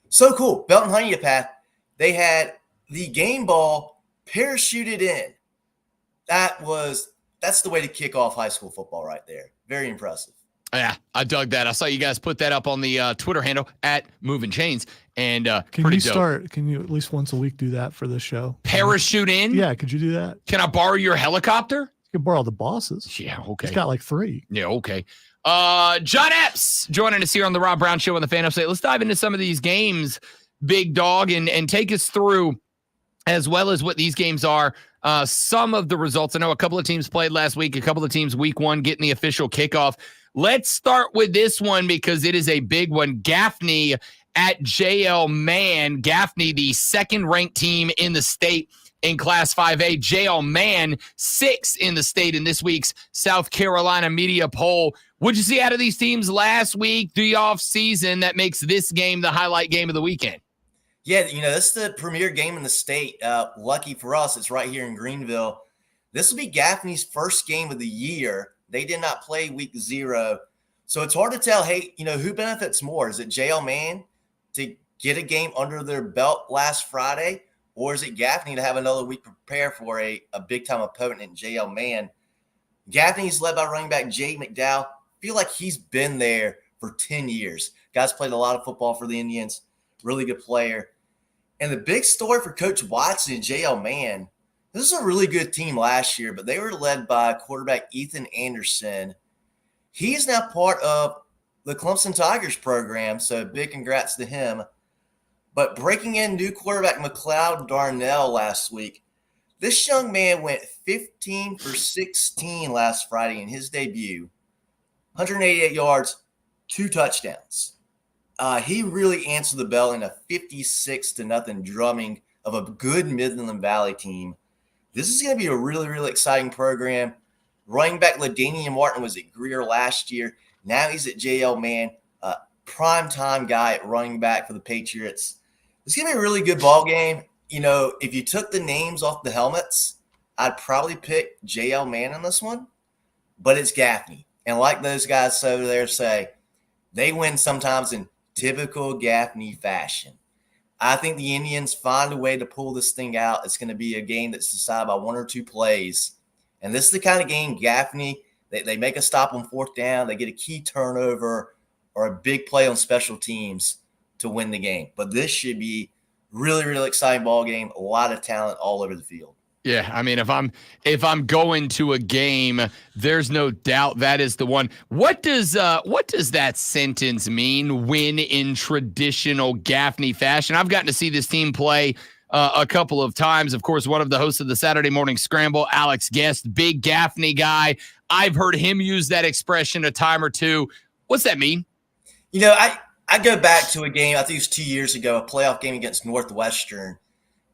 so cool. Belton Honeypath, they had the game ball parachuted in. That's the way to kick off high school football right there. Very impressive. Yeah, I dug that. I saw you guys put that up on the Twitter handle at Moving Chains. And can you at least once a week do that for this show? Parachute in? Yeah, could you do that? Can I borrow your helicopter? You can borrow the boss's. Yeah, okay. He's got like 3. Yeah, okay. John Epps joining us here on the Rob Brown Show on the Fan Upstate. Let's dive into some of these games, big dog, and take us through as well as what these games are. Some of the results. I know a couple of teams played last week, a couple of teams week 1 getting the official kickoff. Let's start with this one because it is a big one. Gaffney at JL Mann. Gaffney, the second-ranked team in the state in Class 5A. JL Mann, 6th in the state in this week's South Carolina media poll. What'd you see out of these teams last week, the off-season, that makes this game the highlight game of the weekend? Yeah, this is the premier game in the state. Lucky for us, it's right here in Greenville. This will be Gaffney's first game of the year. They did not play week 0. So it's hard to tell, hey, who benefits more? Is it JL Mann to get a game under their belt last Friday? Or is it Gaffney to have another week to prepare for a big-time opponent in JL Mann? Gaffney's led by running back Jay McDowell. Feel like he's been there for 10 years. Guy's played a lot of football for the Indians. Really good player. And the big story for Coach Watson and JL Mann, this is a really good team last year, but they were led by quarterback Ethan Anderson. He's now part of the Clemson Tigers program, so big congrats to him. But breaking in new quarterback McLeod Darnell last week, this young man went 15 for 16 last Friday in his debut, 188 yards, 2 touchdowns. He really answered the bell in a 56-0 drumming of a good Midland Valley team. This is going to be a really, really exciting program. Running back LaDainian Martin was at Greer last year. Now he's at JL Mann, prime-time guy at running back for the Patriots. It's going to be a really good ball game. If you took the names off the helmets, I'd probably pick JL Mann in this one, but it's Gaffney. And like those guys over there say, they win sometimes in typical Gaffney fashion. I think the Indians find a way to pull this thing out. It's going to be a game that's decided by 1 or 2 plays. And this is the kind of game Gaffney, they make a stop on 4th down, they get a key turnover or a big play on special teams to win the game. But this should be really, really exciting ball game. A lot of talent all over the field. Yeah, I mean, if I'm going to a game, there's no doubt that is the one. What does that sentence mean? Win in traditional Gaffney fashion. I've gotten to see this team play a couple of times. Of course, one of the hosts of the Saturday Morning Scramble, Alex Guest, big Gaffney guy. I've heard him use that expression a time or two. What's that mean? I go back to a game, I think it was 2 years ago, a playoff game against Northwestern.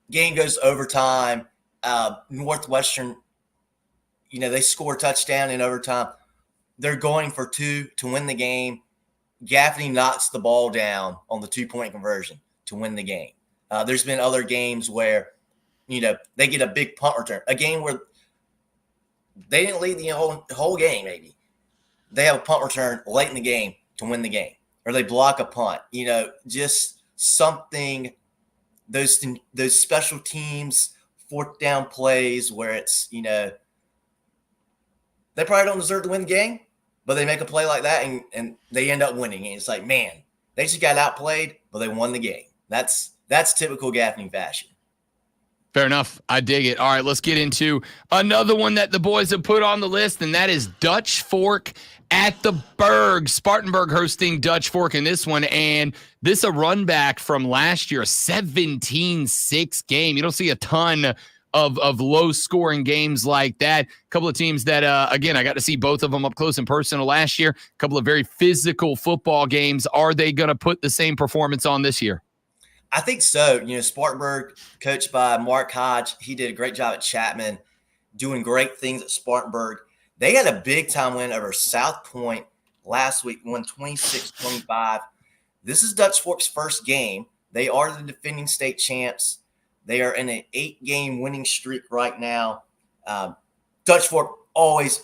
Game goes overtime. Northwestern, they score a touchdown in overtime. They're going for 2 to win the game. Gaffney knocks the ball down on the 2-point conversion to win the game. There's been other games where, they get a big punt return. A game where they didn't lead the whole game, maybe. They have a punt return late in the game to win the game. Or they block a punt. Just something, those special teams, 4th down plays where it's, they probably don't deserve to win the game, but they make a play like that and they end up winning. And it's like, man, they just got outplayed, but they won the game. That's typical Gaffney fashion. Fair enough. I dig it. All right, let's get into another one that the boys have put on the list, and that is Dutch Fork at the Berg. Spartanburg hosting Dutch Fork in this one, and this a run back from last year, 17-6 game. You don't see a ton of low-scoring games like that. A couple of teams that, again, I got to see both of them up close and personal last year. A couple of very physical football games. Are they going to put the same performance on this year? I think so. Spartanburg, coached by Mark Hodge, he did a great job at Chapman, doing great things at Spartanburg. They had a big-time win over South Point last week, won 26-25. This is Dutch Fork's first game. They are the defending state champs. They are in an 8-game winning streak right now. Dutch Fork, always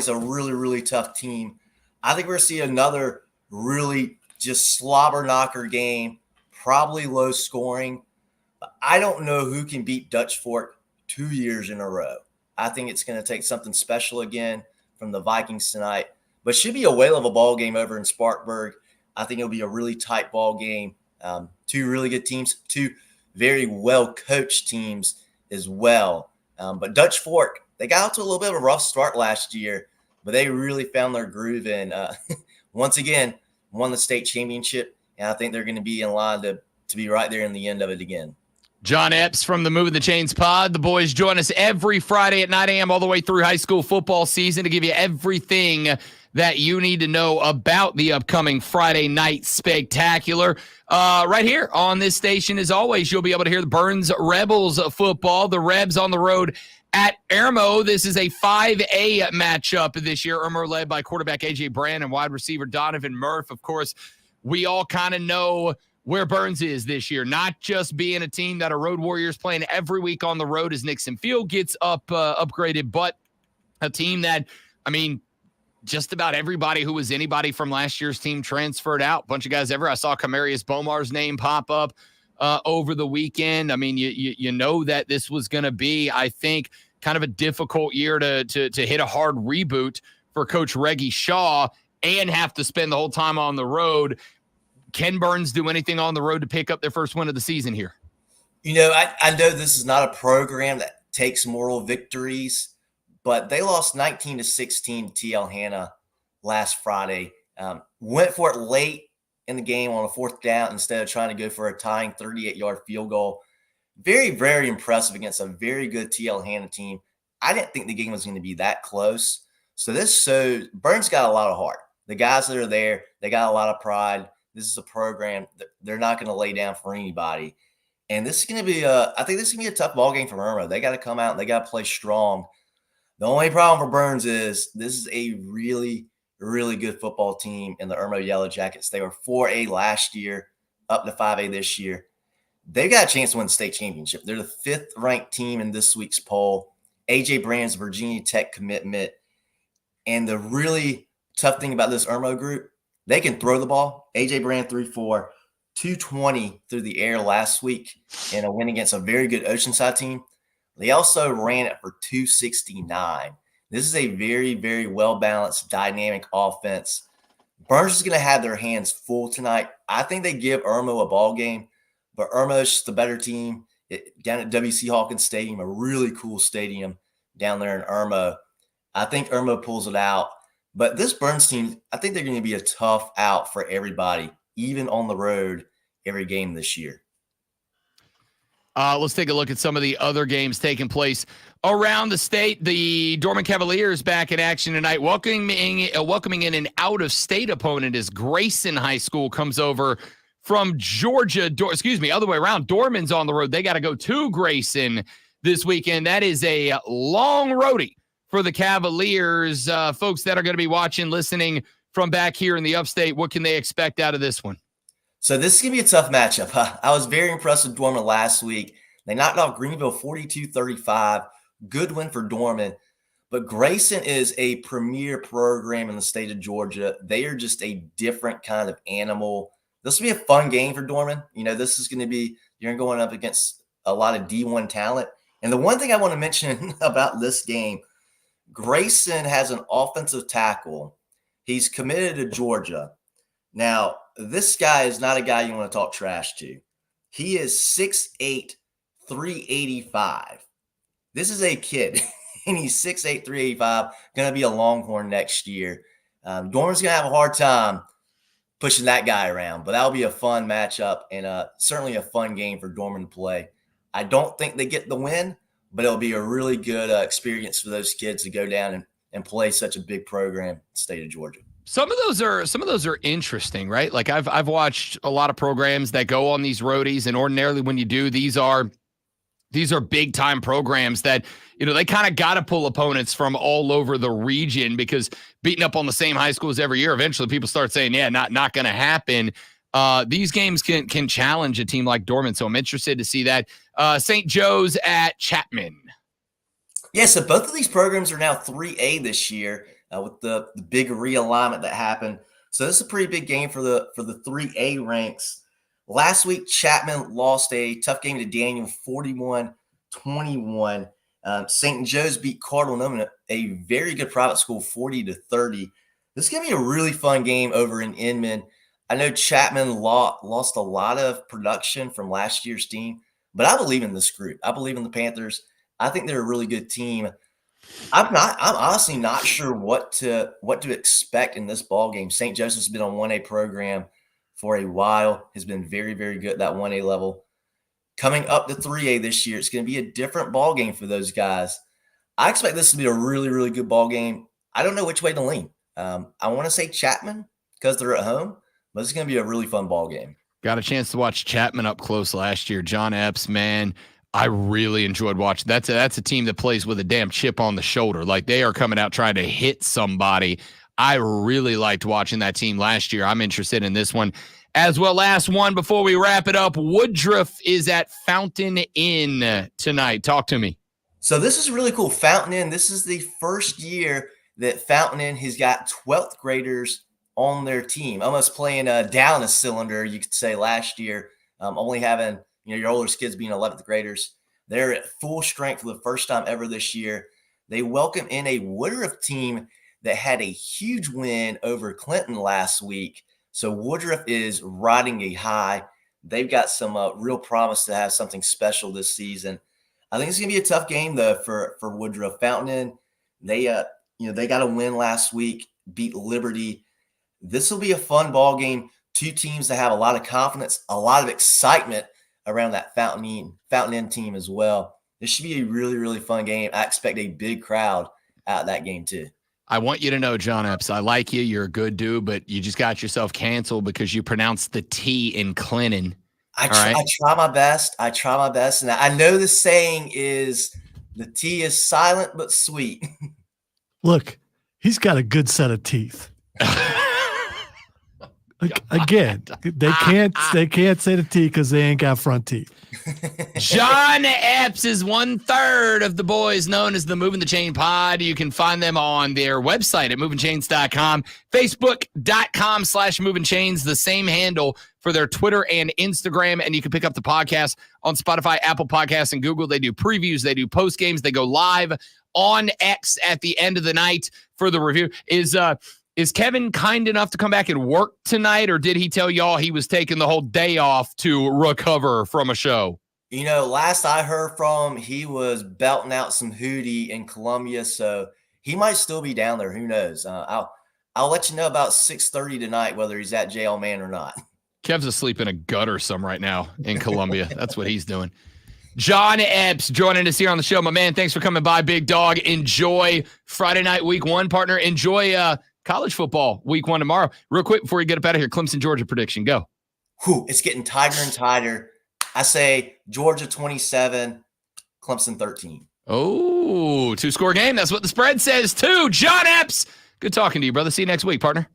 a really, really tough team. I think we're going to see another really just slobber knocker game, probably low scoring. But I don't know who can beat Dutch Fork 2 years in a row. I think it's going to take something special again from the Vikings tonight. But it should be a whale of a ball game over in Spartanburg. I think it'll be a really tight ball game. Two really good teams, two very well-coached teams as well. But Dutch Fork, they got out to a little bit of a rough start last year, but they really found their groove and once again won the state championship. And I think they're going to be in line to be right there in the end of it again. John Epps from the Moving the Chains pod. The boys join us every Friday at 9 a.m. all the way through high school football season to give you everything that you need to know about the upcoming Friday night spectacular. Right here on this station, as always, you'll be able to hear the Burns Rebels football. The Rebs on the road at Irmo. This is a 5A matchup this year. Irmo led by quarterback A.J. Brand and wide receiver Donovan Murph. Of course, we all kind of know where Burns is this year, not just being a team that are Road Warriors playing every week on the road as Nixon Field gets upgraded, but a team that, I mean, just about everybody who was anybody from last year's team transferred out. Bunch of guys ever. I saw Kamarius Bomar's name pop up over the weekend. I mean, you know that this was going to be, I think, kind of a difficult year to hit a hard reboot for Coach Reggie Shaw and have to spend the whole time on the road. Can Burns do anything on the road to pick up their first win of the season here? You know, I know this is not a program that takes moral victories, but they lost 19-16 to TL Hanna last Friday. Went for it late in the game on a fourth down instead of trying to go for a tying 38-yard field goal. Very, very impressive against a very good TL Hanna team. I didn't think the game was going to be that close. So Burns got a lot of heart. The guys that are there, they got a lot of pride. This is a program that they're not going to lay down for anybody. And this is going to be I think this is going to be a tough ball game for Irmo. They got to come out and they got to play strong. The only problem for Burns is this is a really, really good football team in the Irmo Yellow Jackets. They were 4A last year, up to 5A this year. They've got a chance to win the state championship. They're the 5th ranked team in this week's poll. A.J. Brand's Virginia Tech commitment. And the really tough thing about this Irmo group, they can throw the ball. A.J. Brand threw for 220 through the air last week in a win against a very good Oceanside team. They also ran it for 269. This is a very, very well-balanced, dynamic offense. Burns is going to have their hands full tonight. I think they give Irmo a ball game, but Irmo's just the better team down at W.C. Hawkins Stadium, a really cool stadium down there in Irmo. I think Irmo pulls it out. But this Burns team, I think they're going to be a tough out for everybody, even on the road, every game this year. Let's take a look at some of the other games taking place around the state. The Dorman Cavaliers back in action tonight, welcoming in an out-of-state opponent as Grayson High School comes over from Georgia. Other way around. Dorman's on the road. They got to go to Grayson this weekend. That is a long roadie for the Cavaliers. Folks that are going to be watching, listening from back here in the upstate, what can they expect out of this one? So this is going to be a tough matchup. I was very impressed with Dorman last week. They knocked off Greenville 42-35. Good win for Dorman. But Grayson is a premier program in the state of Georgia. They are just a different kind of animal. This will be a fun game for Dorman. You know, this is going to be, you're going up against a lot of D1 talent. And the one thing I want to mention about this game, Grayson has an offensive tackle. He's committed to Georgia. Now, this guy is not a guy you want to talk trash to. He is 6'8", 385. This is a kid, and he's 6'8", 385, going to be a Longhorn next year. Dorman's going to have a hard time pushing that guy around, but that'll be a fun matchup and certainly a fun game for Dorman to play. I don't think they get the win, but it'll be a really good experience for those kids to go down and play such a big program in the state of Georgia. Some of those are interesting, right? Like I've watched a lot of programs that go on these roadies, and ordinarily when you do, these are big time programs that, you know, they kind of got to pull opponents from all over the region, because beating up on the same high schools every year, eventually people start saying, yeah, not going to happen. These games can challenge a team like Dorman, so I'm interested to see that. St. Joe's at Chapman. Yeah, so both of these programs are now 3A this year. with the big realignment that happened. So this is a pretty big game for the 3A ranks. Last week, Chapman lost a tough game to Daniel, 41-21. St. Joe's beat Cardinal Newman, a very good private school, 40-30. This is going to be a really fun game over in Inman. I know Chapman lost a lot of production from last year's team, but I believe in this group. I believe in the Panthers. I think they're a really good team. I'm honestly not sure what to expect in this ball game. St. Joseph's been on 1A program for a while, has been very, very good at that 1A level. Coming up to 3A this year, it's going to be a different ball game for those guys. I expect this to be a really, really good ball game. I don't know which way to lean. I want to say Chapman because they're at home, but it's going to be a really fun ball game. Got a chance to watch Chapman up close last year. John Epps, man, I really enjoyed watching. That's a team that plays with a damn chip on the shoulder. Like they are coming out trying to hit somebody. I really liked watching that team last year. I'm interested in this one as well. Last one before we wrap it up. Woodruff is at Fountain Inn tonight. Talk to me. So this is really cool. Fountain Inn, this is the first year that Fountain Inn has got 12th graders on their team, almost playing down a cylinder, you could say, last year, only having your oldest kids being 11th graders. They're at full strength for the first time ever this year. They welcome in a Woodruff team that had a huge win over Clinton last week. So Woodruff is riding a high. They've got some real promise to have something special this season. I think it's going to be a tough game, though, for Woodruff. Fountain Inn, they got a win last week, beat Liberty. This will be a fun ball game. Two teams that have a lot of confidence, a lot of excitement around that Fountain Inn team as well. This should be a really, really fun game. I expect a big crowd at that game too. I want you to know, John Epps, I like you. You're a good dude, but you just got yourself canceled because you pronounced the T in Clinton. I try my best. And I know the saying is the T is silent but sweet. Look, he's got a good set of teeth. Again, they can't say the T because they ain't got front teeth. John Epps is 1/3 of the boys known as the Moving the Chain Pod. You can find them on their website at movingchains.com, facebook.com/movingchains, the same handle for their Twitter and Instagram. And you can pick up the podcast on Spotify, Apple Podcasts, and Google. They do previews. They do post games. They go live on X at the end of the night for the review. Is Kevin kind enough to come back and work tonight, or did he tell y'all he was taking the whole day off to recover from a show? Last I heard from him, he was belting out some hootie in Columbia, so he might still be down there. Who knows? I'll let you know about 6:30 tonight whether he's at Jail Man or not. Kev's asleep in a gutter right now in Columbia. That's what he's doing. John Epps joining us here on the show. My man, thanks for coming by, big dog. Enjoy Friday night, week one, partner. Enjoy college football week one tomorrow. Real quick before you get up out of here, Clemson, Georgia prediction. Go. It's getting tighter and tighter. I say Georgia 27, Clemson 13. Oh, 2-score game. That's what the spread says too. John Epps, good talking to you, brother. See you next week, partner.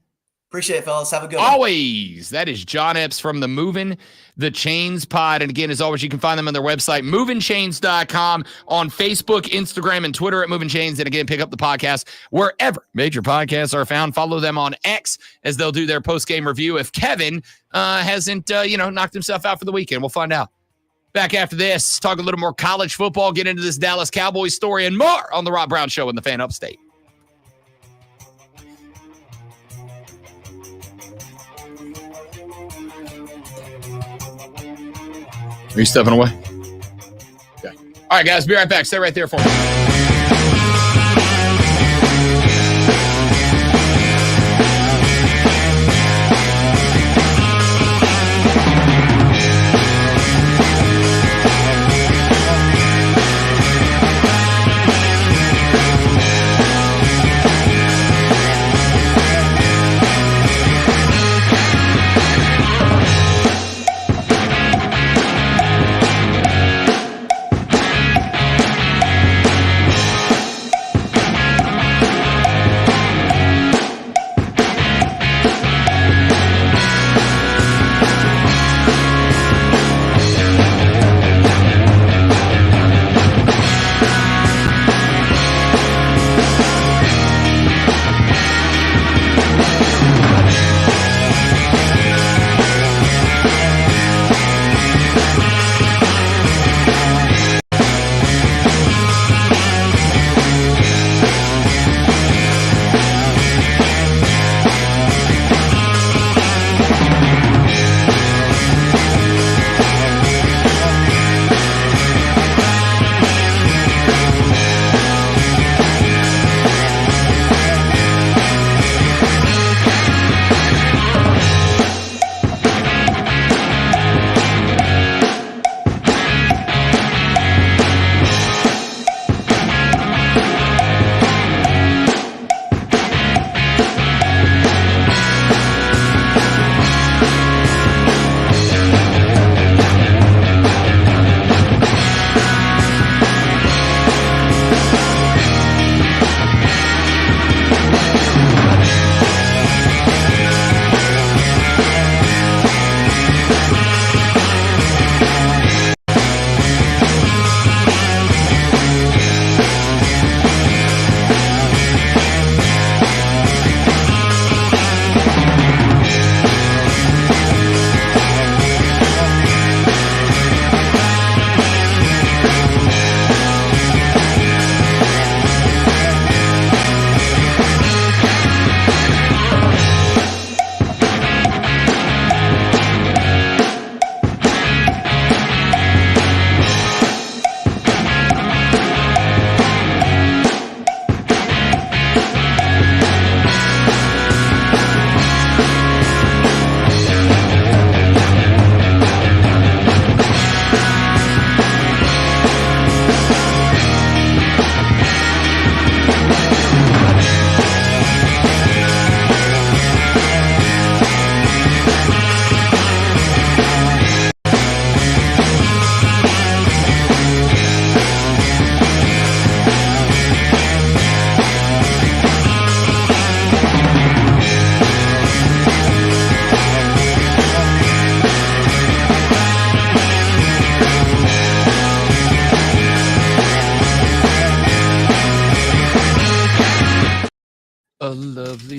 Appreciate it, fellas. Have a good one. Always. That is John Epps from the Moving the Chains Pod. And again, as always, you can find them on their website, movingchains.com, on Facebook, Instagram, and Twitter at Moving Chains. And again, pick up the podcast wherever major podcasts are found. Follow them on X as they'll do their post-game review if Kevin hasn't knocked himself out for the weekend. We'll find out. Back after this, talk a little more college football, get into this Dallas Cowboys story and more on the Rob Brown Show in the Fan Upstate. Are you stepping away? Okay. All right, guys, be right back. Stay right there for me.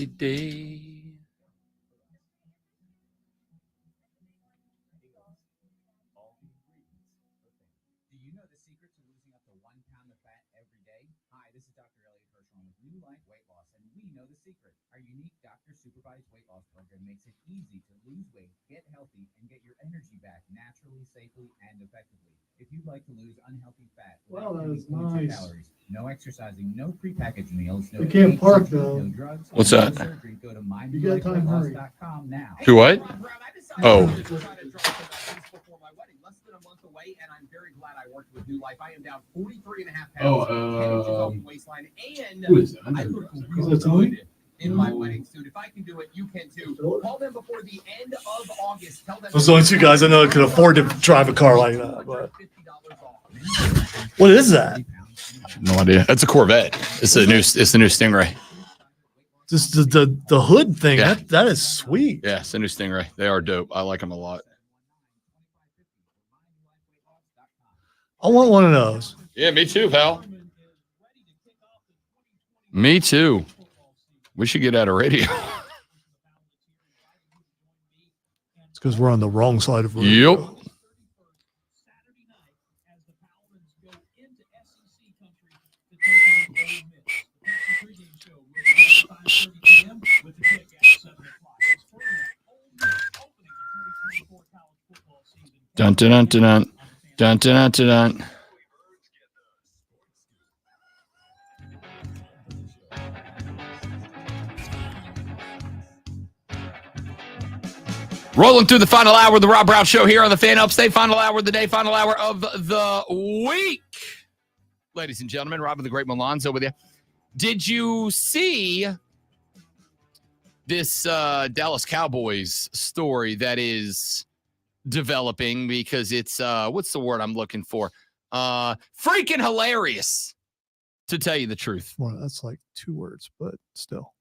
every day. Do you know the secret to losing up to 1 pound of fat every day? Hi, this is Dr. Elliot Hirschhorn with New Life Weight Loss, and we know the secret. Our unique doctor-supervised weight loss program makes it easy to lose weight, get healthy, and get your energy back naturally, safely, and effectively. If you'd like to lose unhealthy fat, Wow, that is calories, nice. no exercising, no prepackaged meals, no You can't cakes, park, though. no drugs, What's no that? surgery, go to You got time, hurry. mynewlifeweightloss.com now. To what? Oh. Before my wedding, less than a month away, and I'm very glad I worked with New Life. I am down 43 and a half pounds, 10 inches off the waistline, and Who is that? I look Is real that Tony? good in my wedding suit. If I can do it, you can too. Call them before the end of August. Tell them There's only two guys I know that can afford to drive a car like that. But what is that? No idea. That's a Corvette. It's the new Stingray. Just the hood thing. Yeah. That is sweet. Yeah, it's the new Stingray. They are dope. I like them a lot. I want one of those. Yeah, me too, pal. Me too. We should get out of radio. It's because we're on the wrong side of radio. Yep. Dun dun dun dun dun dun dun dun dun. Rolling through the final hour of the Rob Brown Show here on the Fan Upstate. Final hour of the day, final hour of the week. Ladies and gentlemen, Rob with the Great Malonzo with you. Did you see this Dallas Cowboys story that is developing? Because it's, what's the word I'm looking for? Freaking hilarious, to tell you the truth. Well, that's like 2 words, but still.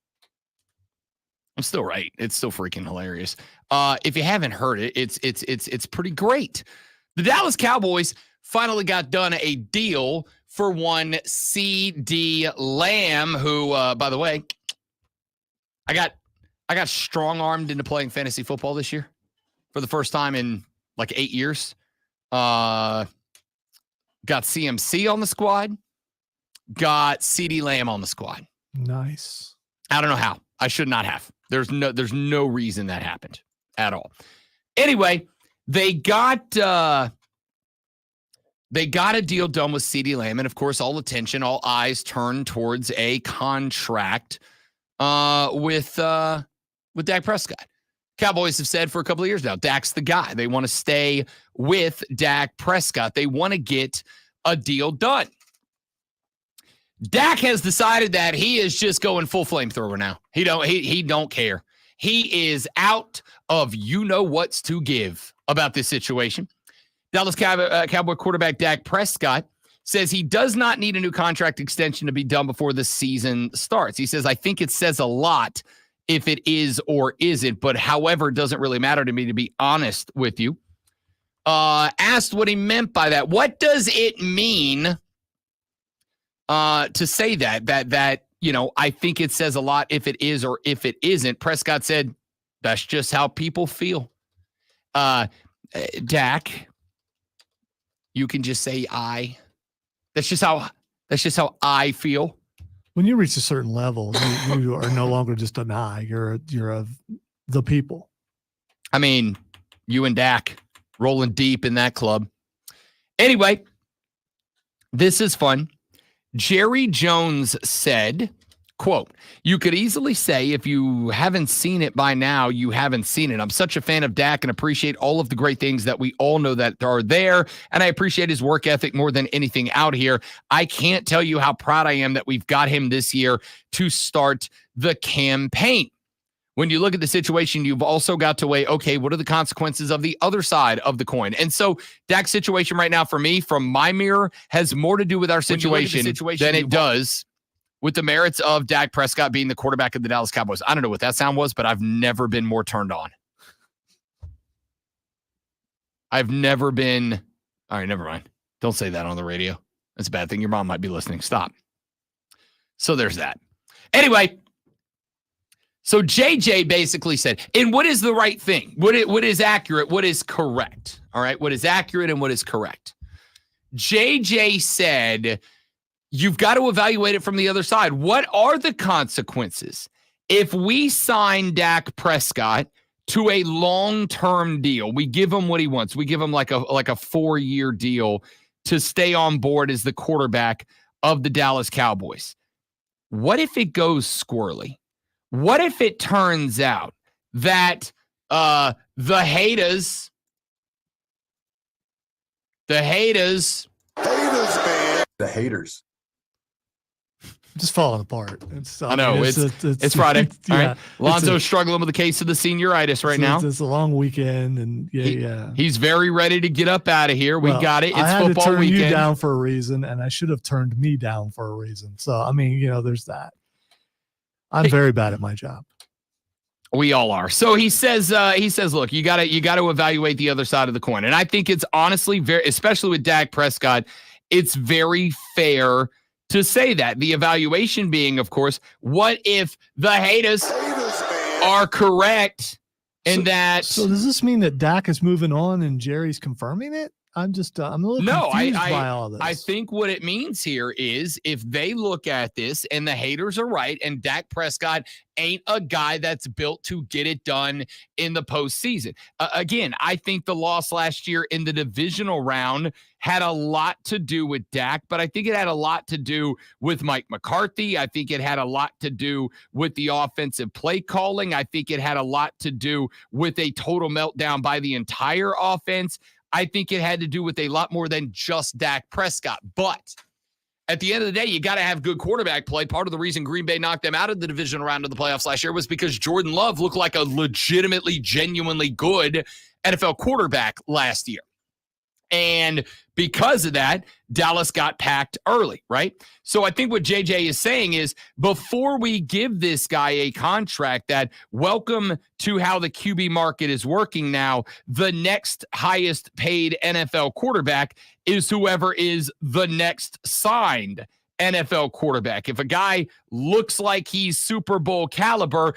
I'm still right. It's still freaking hilarious. If you haven't heard it, it's pretty great. The Dallas Cowboys finally got done a deal for one CeeDee Lamb, who, by the way, I got strong-armed into playing fantasy football this year for the first time in like 8 years. Got CMC on the squad. Got CeeDee Lamb on the squad. Nice. I don't know how. I should not have. There's no reason that happened at all. Anyway, they got a deal done with CeeDee Lamb, and of course, all attention, all eyes turned towards a contract with Dak Prescott. Cowboys have said for a couple of years now, Dak's the guy. They want to stay with Dak Prescott. They want to get a deal done. Dak has decided that he is just going full flamethrower now. He don't care. He is out of what's to give about this situation. Dallas Cowboy quarterback Dak Prescott says he does not need a new contract extension to be done before the season starts. He says, I think it says a lot if it is or isn't, but however, it doesn't really matter to me, to be honest with you. Asked what he meant by that. What does it mean to say that I think it says a lot if it is or if it isn't? Prescott said, that's just how people feel. Dak, you can just say I. That's just how I feel. When you reach a certain level, you are no longer just an I. You're the people. I mean, you and Dak rolling deep in that club. Anyway, this is fun. Jerry Jones said, quote, you could easily say if you haven't seen it by now, you haven't seen it. I'm such a fan of Dak and appreciate all of the great things that we all know that are there. And I appreciate his work ethic more than anything out here. I can't tell you how proud I am that we've got him this year to start the campaign. When you look at the situation, you've also got to weigh, okay, what are the consequences of the other side of the coin? And so Dak's situation right now for me, from my mirror, has more to do with our situation than it does with the merits of Dak Prescott being the quarterback of the Dallas Cowboys. I don't know what that sound was, but I've never been more turned on. I've never been. All right, never mind. Don't say that on the radio. That's a bad thing. Your mom might be listening. Stop. So there's that. Anyway, So JJ basically said, and what is the right thing? What is accurate? What is correct? All right. What is accurate and what is correct? JJ said, you've got to evaluate it from the other side. What are the consequences if we sign Dak Prescott to a long-term deal? We give him what he wants. We give him like a 4-year deal to stay on board as the quarterback of the Dallas Cowboys. What if it goes squirrely? What if it turns out that the haters, just falling apart. I know it's Friday. All right. Lonzo's struggling with the case of the senioritis right now. It's a long weekend, and he's very ready to get up out of here. We got it. It's I had football to turn weekend. you down for a reason, and I should have turned me down for a reason. So I mean, there's that. I'm very bad at my job. We all are. So he says, look, you got to evaluate the other side of the coin. And I think it's honestly especially with Dak Prescott, it's very fair to say that. The evaluation being, of course, what if the haters are correct in that? So does this mean that Dak is moving on and Jerry's confirming it? I'm a little confused by all this. I think what it means here is if they look at this and the haters are right and Dak Prescott ain't a guy that's built to get it done in the postseason. Again, I think the loss last year in the divisional round had a lot to do with Dak, but I think it had a lot to do with Mike McCarthy. I think it had a lot to do with the offensive play calling. I think it had a lot to do with a total meltdown by the entire offense. I think it had to do with a lot more than just Dak Prescott. But at the end of the day, you got to have good quarterback play. Part of the reason Green Bay knocked them out of the divisional round of the playoffs last year was because Jordan Love looked like a legitimately, genuinely good NFL quarterback last year. And because of that, Dallas got packed early, right? So I think what JJ is saying is before we give this guy a contract that welcome to how the QB market is working now, the next highest paid NFL quarterback is whoever is the next signed NFL quarterback. If a guy looks like he's Super Bowl caliber,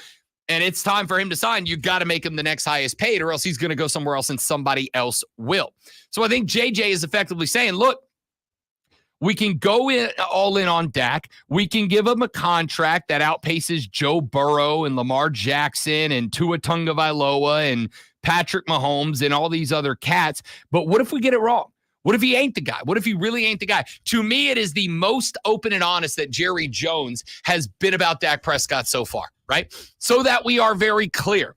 and it's time for him to sign, you got to make him the next highest paid, or else he's going to go somewhere else and somebody else will. So I think JJ is effectively saying, look, we can go all in on Dak. We can give him a contract that outpaces Joe Burrow and Lamar Jackson and Tua Tagovailoa and Patrick Mahomes and all these other cats. But what if we get it wrong? What if he ain't the guy? What if he really ain't the guy? To me, it is the most open and honest that Jerry Jones has been about Dak Prescott so far, right? So that we are very clear.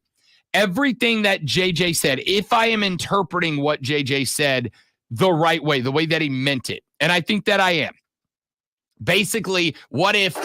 Everything that JJ said, if I am interpreting what JJ said the right way, the way that he meant it, and I think that I am. Basically, what if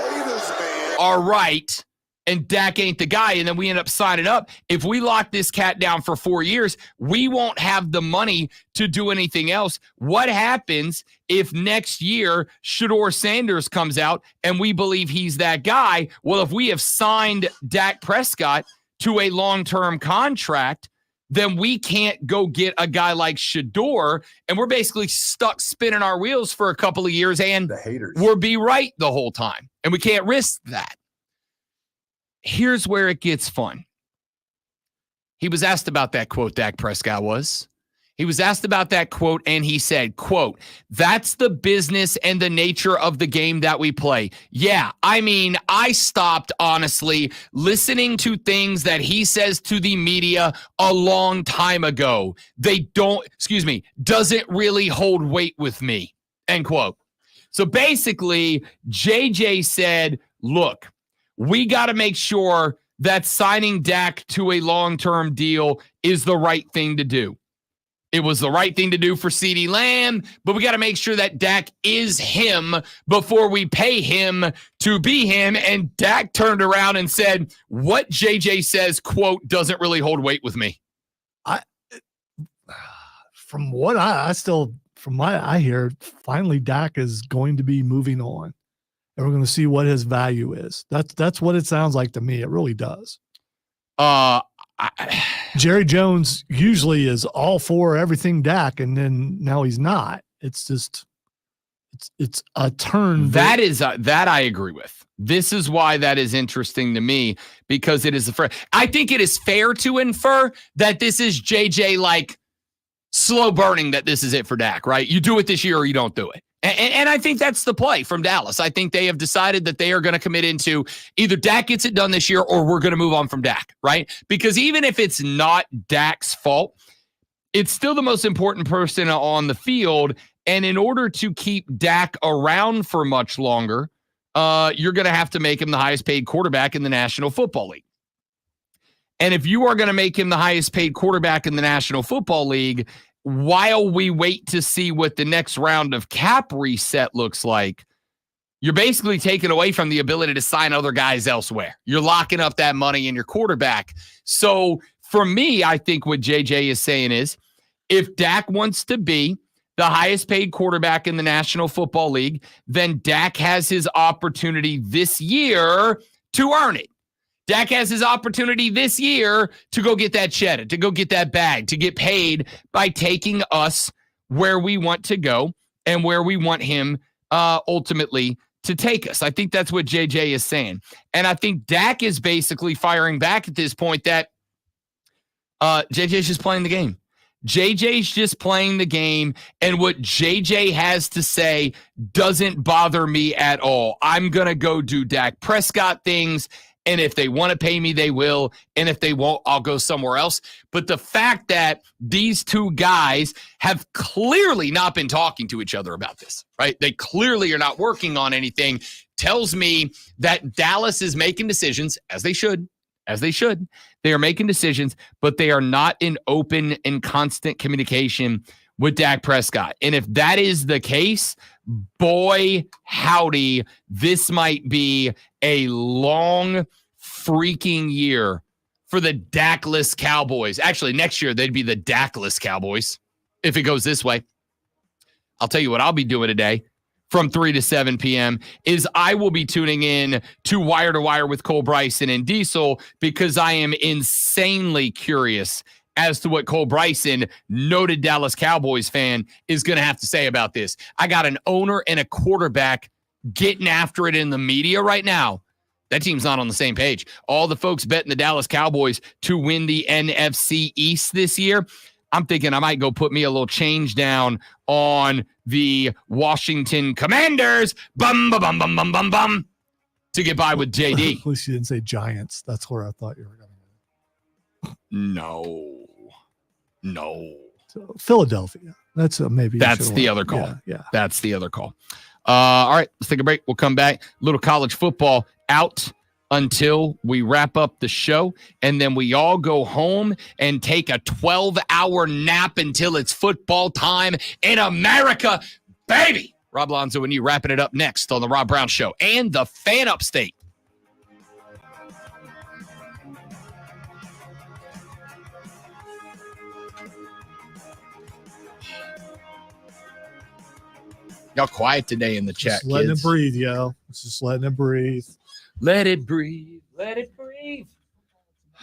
are right and Dak ain't the guy, and then we end up signing up? If we lock this cat down for 4 years, we won't have the money to do anything else. What happens if next year Shedeur Sanders comes out and we believe he's that guy? Well, if we have signed Dak Prescott to a long-term contract, then we can't go get a guy like Shedeur, and we're basically stuck spinning our wheels for a couple of years, and we'll be right the whole time, and we can't risk that. Here's where it gets fun. He was asked about that quote, Dak Prescott was. He was asked about that quote, and he said, quote, "That's the business and the nature of the game that we play." Yeah, I mean, I stopped, honestly, listening to things that he says to the media a long time ago. Doesn't really hold weight with me, end quote. So basically, JJ said, look, we got to make sure that signing Dak to a long-term deal is the right thing to do. It was the right thing to do for CeeDee Lamb, but we got to make sure that Dak is him before we pay him to be him. And Dak turned around and said, what JJ says, quote, doesn't really hold weight with me. From what I hear, finally Dak is going to be moving on. And we're going to see what his value is. That's what it sounds like to me. It really does. Jerry Jones usually is all for everything Dak, and then now he's not. It's just, It's a turn that I agree with. This is why that is interesting to me, because it is I think it is fair to infer that this is JJ like slow burning, that this is it for Dak, right? You do it this year or you don't do it. And I think that's the play from Dallas. I think they have decided that they are going to commit into either Dak gets it done this year or we're going to move on from Dak, right? Because even if it's not Dak's fault, it's still the most important person on the field. And in order to keep Dak around for much longer, you're going to have to make him the highest paid quarterback in the National Football League. And if you are going to make him the highest paid quarterback in the National Football League, while we wait to see what the next round of cap reset looks like, you're basically taking away from the ability to sign other guys elsewhere. You're locking up that money in your quarterback. So for me, I think what JJ is saying is, if Dak wants to be the highest paid quarterback in the National Football League, then Dak has his opportunity this year to earn it. Dak has his opportunity this year to go get that cheddar, to go get that bag, to get paid by taking us where we want to go and where we want him ultimately to take us. I think that's what JJ is saying. And I think Dak is basically firing back at this point that JJ's just playing the game. JJ's just playing the game, and what JJ has to say doesn't bother me at all. I'm going to go do Dak Prescott things, and if they want to pay me, they will, and if they won't, I'll go somewhere else. But the fact that these two guys have clearly not been talking to each other about this, right? They clearly are not working on anything, tells me that Dallas is making decisions, as they should. They are making decisions, but they are not in open and constant communication with Dak Prescott. And if that is the case, boy, howdy, this might be a long freaking year for the Dakless Cowboys. Actually, next year, they'd be the Dakless Cowboys if it goes this way. I'll tell you what I'll be doing today from 3 to 7 p.m. is I will be tuning in to Wire with Cole Bryson and Diesel, because I am insanely curious as to what Cole Bryson, noted Dallas Cowboys fan, is going to have to say about this. I got an owner and a quarterback getting after it in the media right now. That team's not on the same page. All the folks betting the Dallas Cowboys to win the NFC East this year, I'm thinking I might go put me a little change down on the Washington Commanders. Bum, bum, bum, bum, bum, bum, bum. To get by with JD. At least you didn't say Giants. That's where I thought you were going. No. So, Philadelphia. That's maybe. That's the other call. Yeah. That's the other call. All right, let's take a break. We'll come back. Little college football out until we wrap up the show, and then we all go home and take a 12-hour nap until it's football time in America, baby. Rob Lonzo and you wrapping it up next on the Rob Brown Show and the Fan Upstate. Y'all quiet today in the chat, Letting kids. it breathe, yo. Just letting it breathe. Let it breathe. Let it breathe.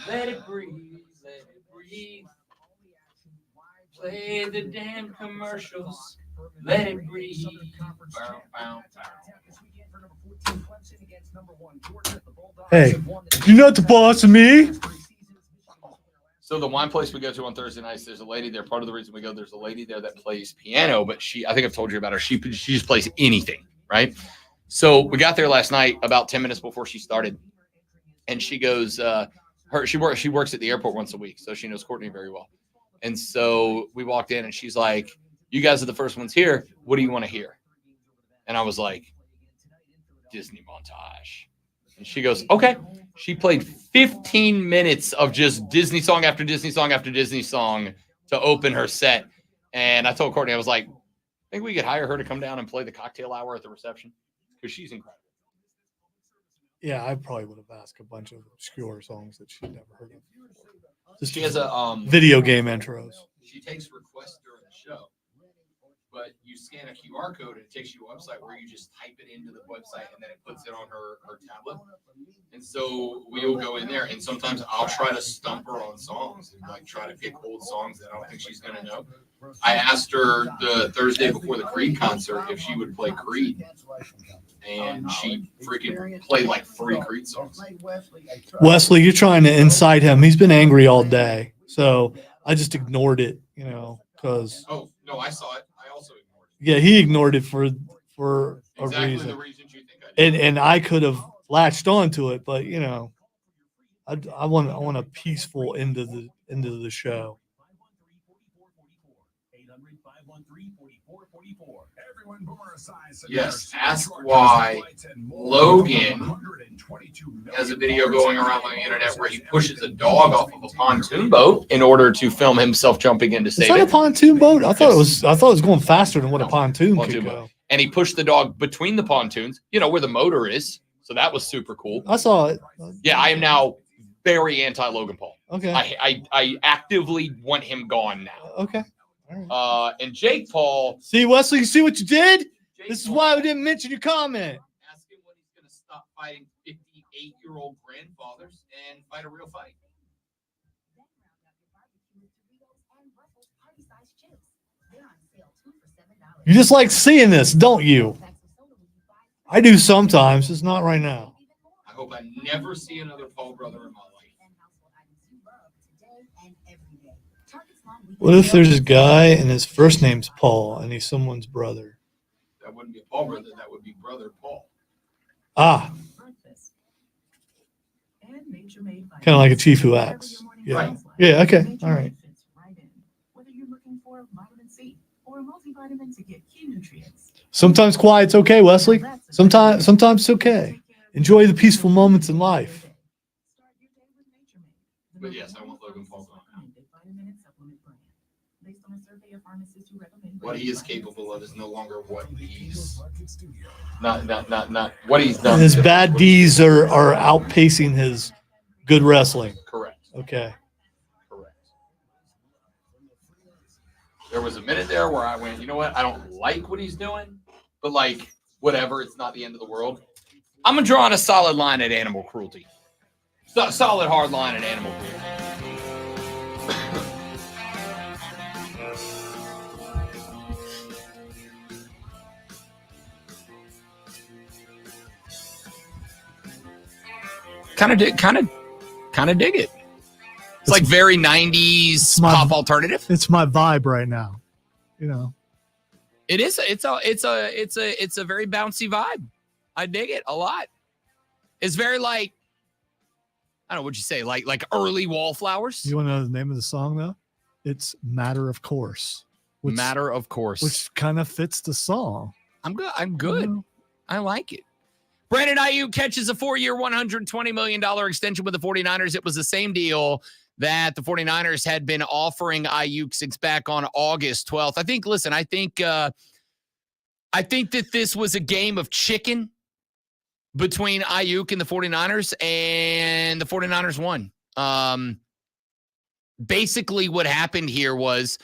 Let it breathe. Let it breathe. Play the damn commercials. Let it breathe. Bow, bow, bow. Hey, you're not the boss of me. So the wine place we go to on Thursday nights, there's a lady there. Part of the reason we go, there's a lady there that plays piano, but I think I've told you about her. She just plays anything, right? So we got there last night about 10 minutes before she started, and she goes, she works at the airport once a week, so she knows Courtney very well. And so we walked in, and she's like, "You guys are the first ones here. What do you want to hear?" And I was like, "Disney montage." And she goes, "Okay." She played 15 minutes of just Disney song after Disney song after Disney song to open her set. And I told Courtney, I was like, "I think we could hire her to come down and play the cocktail hour at the reception." Because she's incredible. Yeah, I probably would have asked a bunch of obscure songs that she'd never heard of. She has a video game intros. She takes requests during the show, but you scan a QR code and it takes you to a website where you just type it into the website and then it puts it on her tablet. And so we'll go in there, and sometimes I'll try to stump her on songs and like try to pick old songs that I don't think she's gonna know. I asked her the Thursday before the Creed concert if she would play Creed, and she freaking played like 3 Creed songs. Wesley, you're trying to incite him. He's been angry all day, so I just ignored it, because Oh no, I saw it. I also ignored it. yeah, he ignored it for Exactly a reason, the reasons you think I did. and I could have latched onto it, but I want a peaceful end of the show. Yes, ask why Logan has a video going around on the internet where he pushes a dog off of a pontoon boat in order to film himself jumping in to Is save that a it. pontoon boat? I thought it was going faster than what a pontoon could go. And he pushed the dog between the pontoons, where the motor is. So that was super cool. I saw it. Yeah, I am now very anti-Logan Paul. Okay. I actively want him gone now. Okay. And Jake Paul. See, Wesley, you see what you did? This is why we didn't mention your comment. Ask him when he's going to stop fighting 58-year-old grandfathers and fight a real fight. You just like seeing this, don't you? I do sometimes. It's not right now. I hope I never see another Paul brother in my life. What if there's a guy and his first name's Paul and he's someone's brother? That wouldn't be a Paul brother. That would be brother Paul. Ah, kind of like a chief who acts. Yeah. Right. Yeah. Okay. All right. Whether you're looking for vitamin C or a multivitamin to get key nutrients. Sometimes quiet's okay, Wesley. Sometimes it's okay. Enjoy the peaceful moments in life. But yes, I want Logan Paul gone now. What he is capable of is no longer what he's not what he's done. His bad deeds are outpacing his good wrestling. Correct. Okay. Correct. There was a minute there where I went, you know what? I don't like what he's doing, but like, whatever. It's not the end of the world. I'm drawing a solid line at animal cruelty. Solid hard line at animal cruelty. Kind of dig it. It's like very 90s pop alternative. It's my vibe right now. It is. It's a very bouncy vibe. I dig it a lot. It's very like, I don't know what you say, like early Wallflowers. You want to know the name of the song though? It's Matter of Course. Matter of Course. Which kind of fits the song. I'm good. I like it. Brandon Ayuk catches a 4-year, $120 million extension with the 49ers. It was the same deal that the 49ers had been offering Ayuk since back on August 12th. I think that this was a game of chicken between Ayuk and the 49ers, and the 49ers won. Basically what happened here was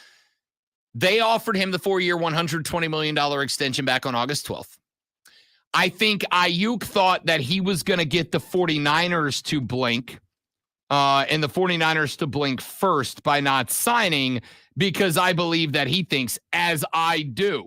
they offered him the 4-year, $120 million extension back on August 12th. I think Ayuk thought that he was going to get the 49ers to blink and the 49ers to blink first by not signing, because I believe that he thinks, as I do,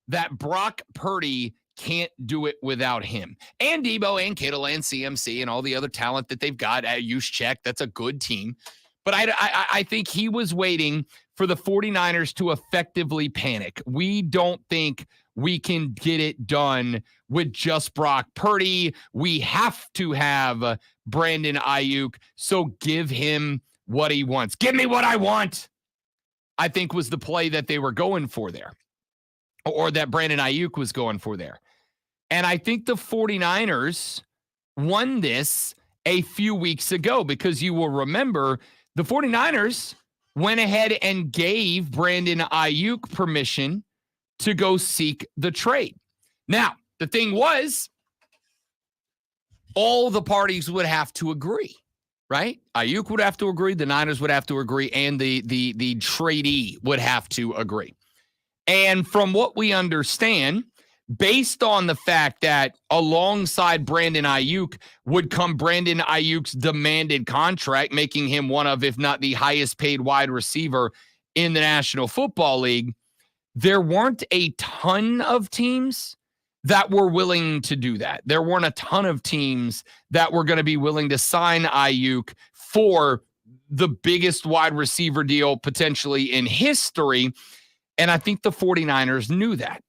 that Brock Purdy can't do it without him. And Debo and Kittle and CMC and all the other talent that they've got at Juszczyk. That's a good team. But I think he was waiting for the 49ers to effectively panic. We don't think we can get it done with just Brock Purdy. We have to have Brandon Ayuk. So give him what he wants. Give me what I want, I think was the play that they were going for there, or that Brandon Ayuk was going for there. And I think the 49ers won this a few weeks ago, because you will remember the 49ers went ahead and gave Brandon Ayuk permission to go seek the trade. Now, the thing was, all the parties would have to agree, right? Ayuk would have to agree, the Niners would have to agree, and the tradee would have to agree. And from what we understand, based on the fact that alongside Brandon Ayuk would come Brandon Ayuk's demanded contract, making him one of, if not the highest paid wide receiver in the National Football League, there weren't a ton of teams that were willing to do that. There weren't a ton of teams that were going to be willing to sign Ayuk for the biggest wide receiver deal potentially in history. And I think the 49ers knew that.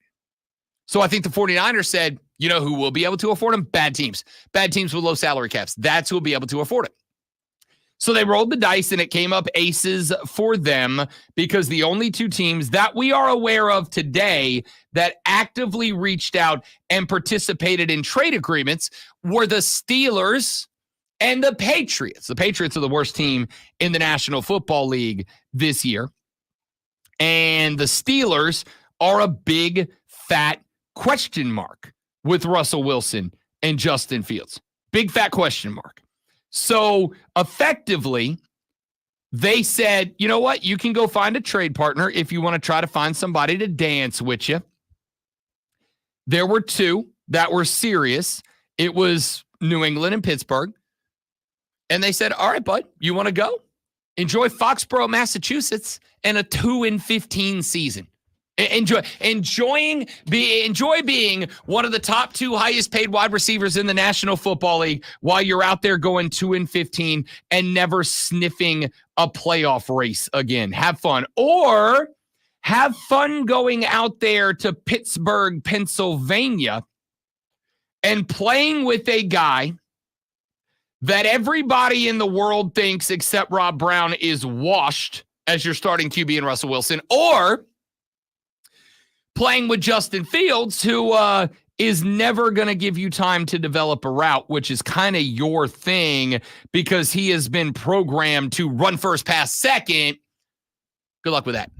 So I think the 49ers said, you know who will be able to afford him? Bad teams. Bad teams with low salary caps. That's who will be able to afford it. So they rolled the dice and it came up aces for them because the only two teams that we are aware of today that actively reached out and participated in trade agreements were the Steelers and the Patriots. The Patriots are the worst team in the National Football League this year. And the Steelers are a big, fat question mark with Russell Wilson and Justin Fields. Big, fat question mark. So effectively, they said, you know what? You can go find a trade partner if you want to try to find somebody to dance with you. There were two that were serious. It was New England and Pittsburgh. And they said, all right, bud, you want to go? Enjoy Foxborough, Massachusetts, and a 2-15 season. Enjoy being one of the top two highest paid wide receivers in the National Football League while you're out there going 2-15 and never sniffing a playoff race again. Have fun. Or have fun going out there to Pittsburgh, Pennsylvania and playing with a guy that everybody in the world thinks except Rob Brown is washed as your starting QB in Russell Wilson, or playing with Justin Fields, who is never going to give you time to develop a route, which is kind of your thing because he has been programmed to run first, pass second. Good luck with that.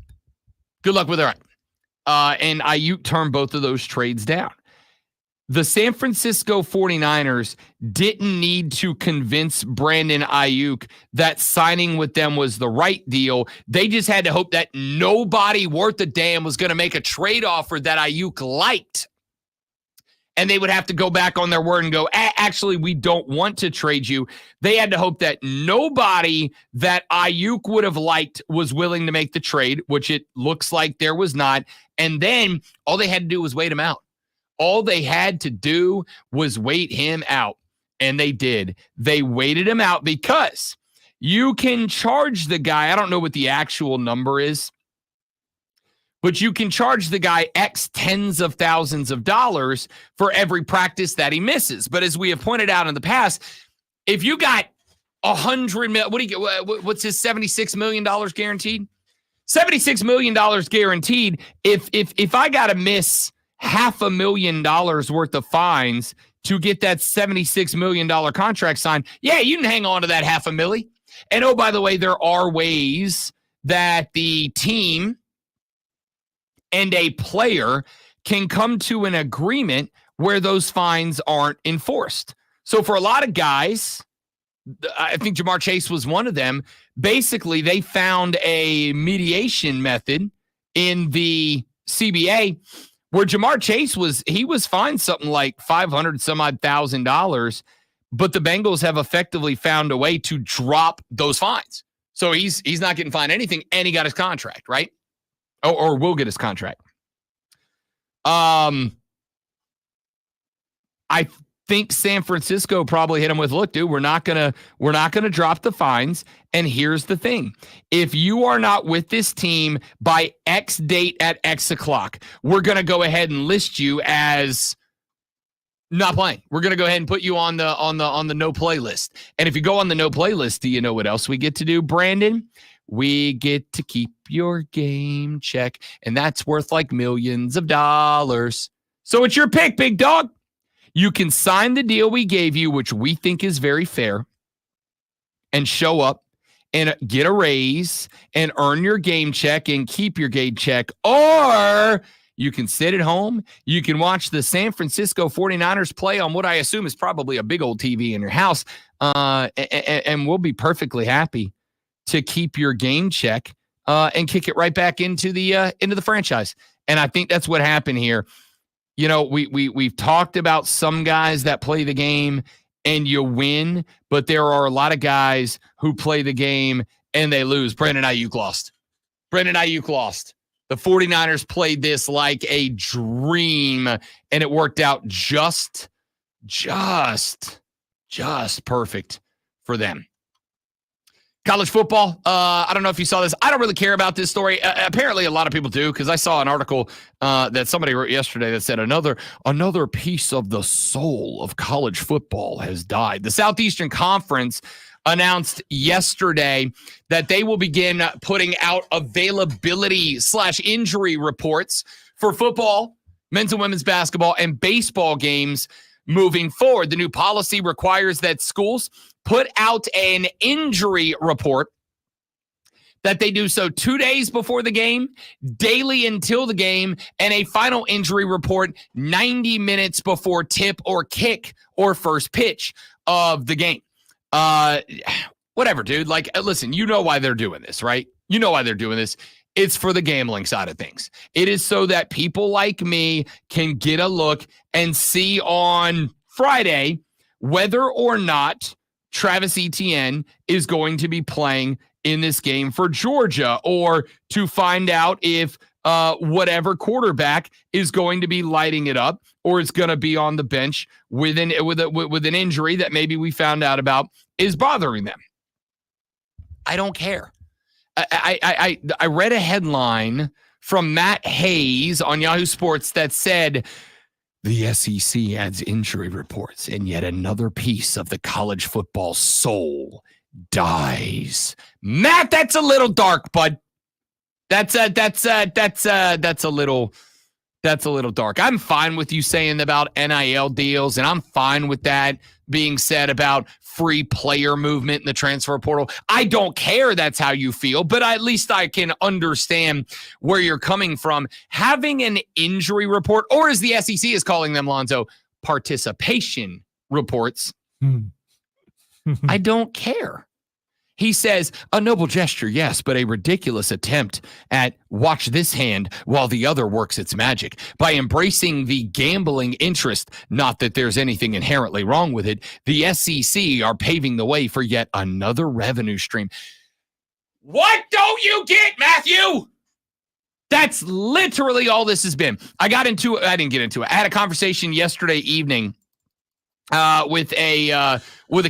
Good luck with that. And Ayuk turned both of those trades down. The San Francisco 49ers didn't need to convince Brandon Ayuk that signing with them was the right deal. They just had to hope that nobody worth a damn was going to make a trade offer that Ayuk liked. And they would have to go back on their word and go, actually, we don't want to trade you. They had to hope that nobody that Ayuk would have liked was willing to make the trade, which it looks like there was not. And then all they had to do was wait him out. All they had to do was wait him out, and they did. They waited him out because you can charge the guy, I don't know what the actual number is, but you can charge the guy X tens of thousands of dollars for every practice that he misses. But as we have pointed out in the past, if you got $100 million, what do you get? What's his $76 million guaranteed? $76 million guaranteed. If I got to miss $500,000 worth of fines to get that $76 million contract signed, yeah, you can hang on to that $500,000. And oh, by the way, there are ways that the team and a player can come to an agreement where those fines aren't enforced. So for a lot of guys, I think Jamar Chase was one of them. Basically, they found a mediation method in the CBA where Jamar Chase was fined something like $500,000, but the Bengals have effectively found a way to drop those fines. So he's not getting fined anything, and he got his contract, right? Or will get his contract. I think San Francisco probably hit him with, look, dude, we're not gonna drop the fines. And here's the thing. If you are not with this team by X date at X o'clock, we're gonna go ahead and list you as not playing. We're gonna go ahead and put you on the no play list. And if you go on the no play list, do you know what else we get to do, Brandon? We get to keep your game check, and that's worth like millions of dollars. So it's your pick, big dog. You can sign the deal we gave you, which we think is very fair, and show up and get a raise and earn your game check and keep your game check. Or you can sit at home. You can watch the San Francisco 49ers play on what I assume is probably a big old TV in your house, and we'll be perfectly happy to keep your game check and kick it right back into the franchise. And I think that's what happened here. You know, we've talked about some guys that play the game and you win, but there are a lot of guys who play the game and they lose. Brandon Ayuk lost. The 49ers played this like a dream, and it worked out just perfect for them. College football. I don't know if you saw this. I don't really care about this story. Apparently, a lot of people do, because I saw an article that somebody wrote yesterday that said another piece of the soul of college football has died. The Southeastern Conference announced yesterday that they will begin putting out availability/injury reports for football, men's and women's basketball, and baseball games moving forward. The new policy requires that schools put out an injury report, that they do so 2 days before the game, daily until the game, and a final injury report 90 minutes before tip or kick or first pitch of the game. Whatever, dude. Like, listen, you know why they're doing this, right? You know why they're doing this. It's for the gambling side of things. It is so that people like me can get a look and see on Friday whether or not Travis Etienne is going to be playing in this game for Georgia, or to find out if whatever quarterback is going to be lighting it up, or is going to be on the bench with an injury that maybe we found out about is bothering them. I don't care. I read a headline from Matt Hayes on Yahoo Sports that said the SEC adds injury reports, and yet another piece of the college football soul dies. Matt, that's a little dark, bud. That's a little dark. I'm fine with you saying about NIL deals, and I'm fine with that being said about free player movement in the transfer portal. I don't care that's how you feel, but at least I can understand where you're coming from. Having an injury report, or as the SEC is calling them, Lonzo, participation reports, I don't care. He says, a noble gesture, yes, but a ridiculous attempt at watch this hand while the other works its magic. By embracing the gambling interest, not that there's anything inherently wrong with it, the SEC are paving the way for yet another revenue stream. What don't you get, Matthew? That's literally all this has been. I didn't get into it. I had a conversation yesterday evening with a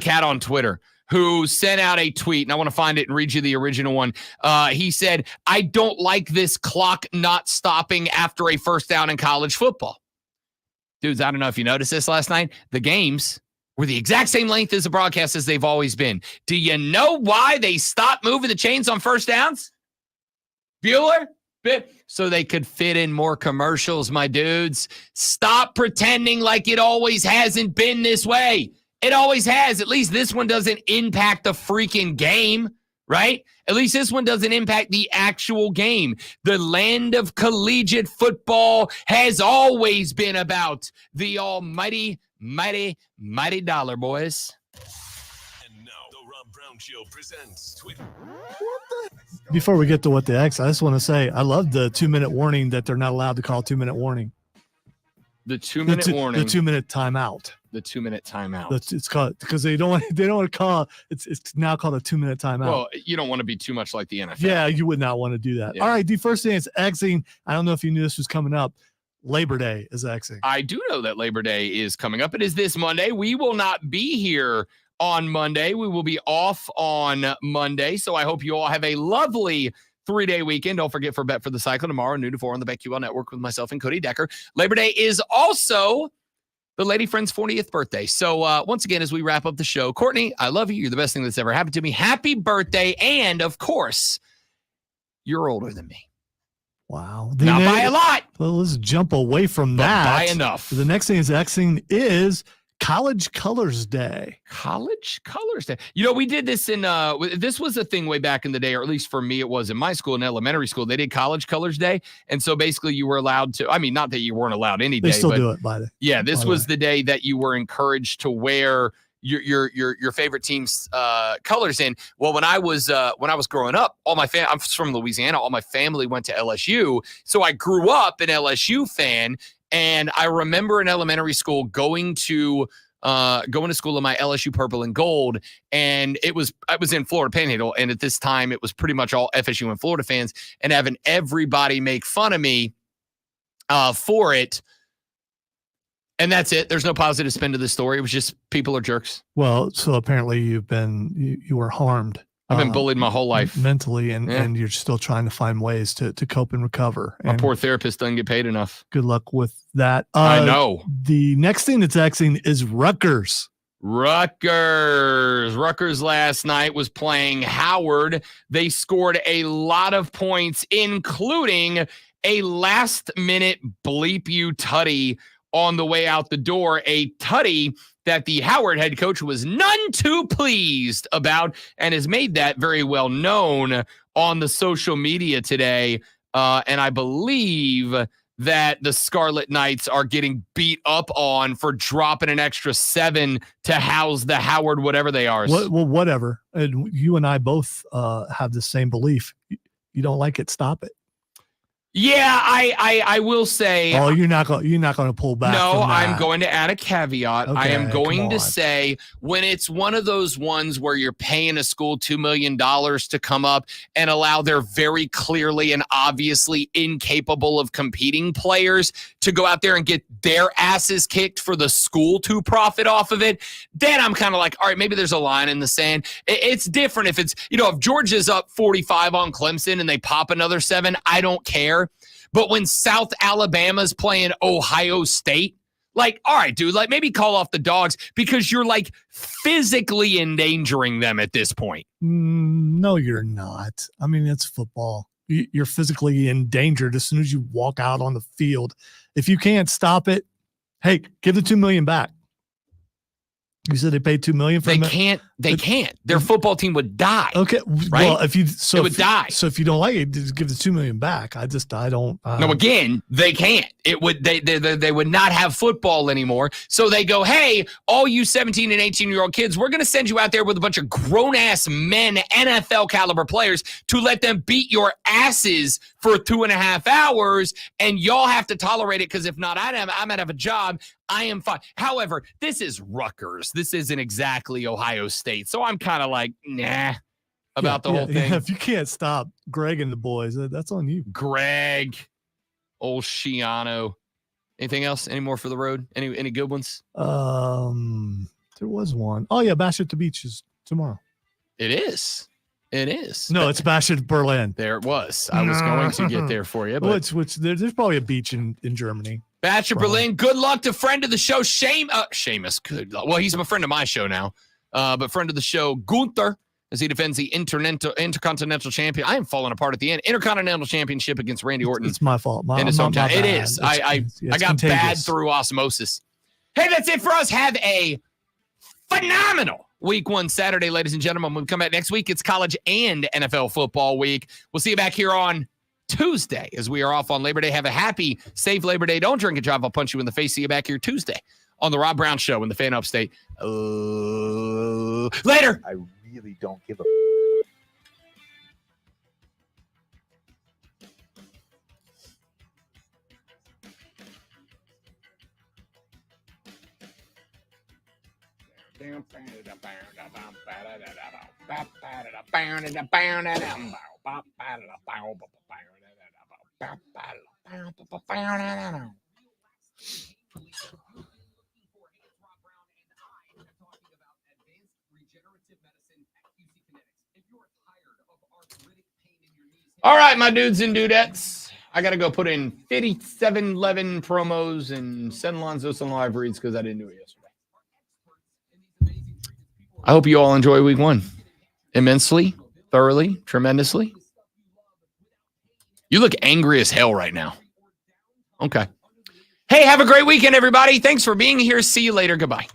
cat on Twitter who sent out a tweet, and I want to find it and read you the original one. He said, I don't like this clock not stopping after a first down in college football. Dudes, I don't know if you noticed this last night. The games were the exact same length as the broadcast as they've always been. Do you know why they stopped moving the chains on first downs? Bueller? So they could fit in more commercials, my dudes. Stop pretending like it always hasn't been this way. It always has. At least this one doesn't impact the freaking game, right? At least this one doesn't impact the actual game. The land of collegiate football has always been about the almighty, mighty, mighty dollar, boys. And now the Rob Brown Show presents Twitter. Before we get to what the X, I just want to say I love the 2-minute warning that they're not allowed to call 2-minute warning. The 2-minute warning. The 2-minute timeout. The 2-minute timeout. It's called, because they don't want to call it's now called a 2-minute timeout. Well, you don't want to be too much like the NFL. Yeah, you would not want to do that. Yeah. All right, the first thing is Xing. I don't know if you knew this was coming up. Labor Day is Xing. I do know that Labor Day is coming up. It is this Monday. We will not be here on Monday. We will be off on Monday. So I hope you all have a lovely 3-day weekend. Don't forget for Bet for the Cycle tomorrow, noon to 4 on the BetQL Network with myself and Cody Decker. Labor Day is also the Lady Friend's 40th birthday. So once again, as we wrap up the show, Courtney, I love you. You're the best thing that's ever happened to me. Happy birthday. And of course, you're older than me. Wow. Not by a lot. Well, let's jump away from that. By enough. The next thing is Xing is College Colors Day. College Colors Day. You know, we did this in, this was a thing way back in the day, or at least for me, it was in my school, in elementary school. They did College Colors Day. And so basically you were allowed to, I mean, not that you weren't allowed any day. They still but do it by the yeah, this was the day that you were encouraged to wear your favorite team's colors in. Well, when I was growing up, I'm from Louisiana. All my family went to LSU, so I grew up an LSU fan. And I remember in elementary school going to school in my LSU purple and gold, and I was in Florida Panhandle, and at this time it was pretty much all FSU and Florida fans, and having everybody make fun of me for it. And that's it. There's no positive spin to this story. It was just people are jerks. Well, so apparently you were harmed. I've been bullied my whole life. Mentally, and you're still trying to find ways to cope and recover. My poor therapist doesn't get paid enough. Good luck with that. I know. The next thing that's texting is Rutgers. Rutgers last night was playing Howard. They scored a lot of points, including a last-minute bleep you tutty on the way out the door, a tutty that the Howard head coach was none too pleased about and has made that very well known on the social media today. And I believe that the Scarlet Knights are getting beat up on for dropping an extra 7 to house the Howard, whatever they are. Well, whatever. And you and I both have the same belief. You don't like it, stop it. Yeah, I will say. Oh, you're not going to pull back. No, from that. I'm going to add a caveat. Okay, I am going to say when it's one of those ones where you're paying a school $2 million to come up and allow their very clearly and obviously incapable of competing players to go out there and get their asses kicked for the school to profit off of it, then I'm kind of like, all right, maybe there's a line in the sand. It's different if it's, if Georgia's up 45 on Clemson and they pop another 7, I don't care. But when South Alabama's playing Ohio State, like, all right, dude, like maybe call off the dogs because you're like physically endangering them at this point. No, you're not. I mean, it's football. You're physically endangered as soon as you walk out on the field. If you can't stop it, hey, give the $2 million back. You said they paid $2 million for They can't. Their football team would die. Okay, right? Well, it would die. So if you don't like it, just give the $2 million back. I don't. No, again, they can't. It would they would not have football anymore. So they go, hey, all you 17 and 18-year-old kids, we're going to send you out there with a bunch of grown ass men, NFL caliber players, to let them beat your asses for 2.5 hours, and y'all have to tolerate it because if not, I might have a job. I am fine. However, this is Rutgers. This isn't exactly Ohio State. So I'm kind of like, nah, about the whole thing. Yeah, if you can't stop Greg and the boys, that's on you. Greg, old Shiano. Anything else? Any more for the road? Any good ones? There was one. Oh, yeah, Bash at the Beach is tomorrow. It is. No, it's Bash at Berlin. There it was. I was going to get there for you. But there's probably a beach in Germany. Bash at Berlin. Good luck to friend of the show, Seamus. Good luck. Well, he's a friend of my show now. But friend of the show, Gunther, as he defends the Intercontinental Champion. I am falling apart at the end. Intercontinental Championship against Randy Orton. It's my fault. In his hometown. It is. I got contagious. bad through osmosis. Hey, that's it for us. Have a phenomenal Week 1 Saturday, ladies and gentlemen. When we come back next week, it's college and NFL football week. We'll see you back here on Tuesday as we are off on Labor Day. Have a happy, safe Labor Day. Don't drink and drive. I'll punch you in the face. See you back here Tuesday on the Rob Brown Show in the Fan Upstate. Later. I really don't give a. All right, my dudes and dudettes. I got to go put in 5711 promos and send Lonzo some live reads because I didn't do it yesterday. I hope you all enjoy Week 1 immensely, thoroughly, tremendously. You look angry as hell right now. Okay. Hey, have a great weekend, everybody. Thanks for being here. See you later. Goodbye.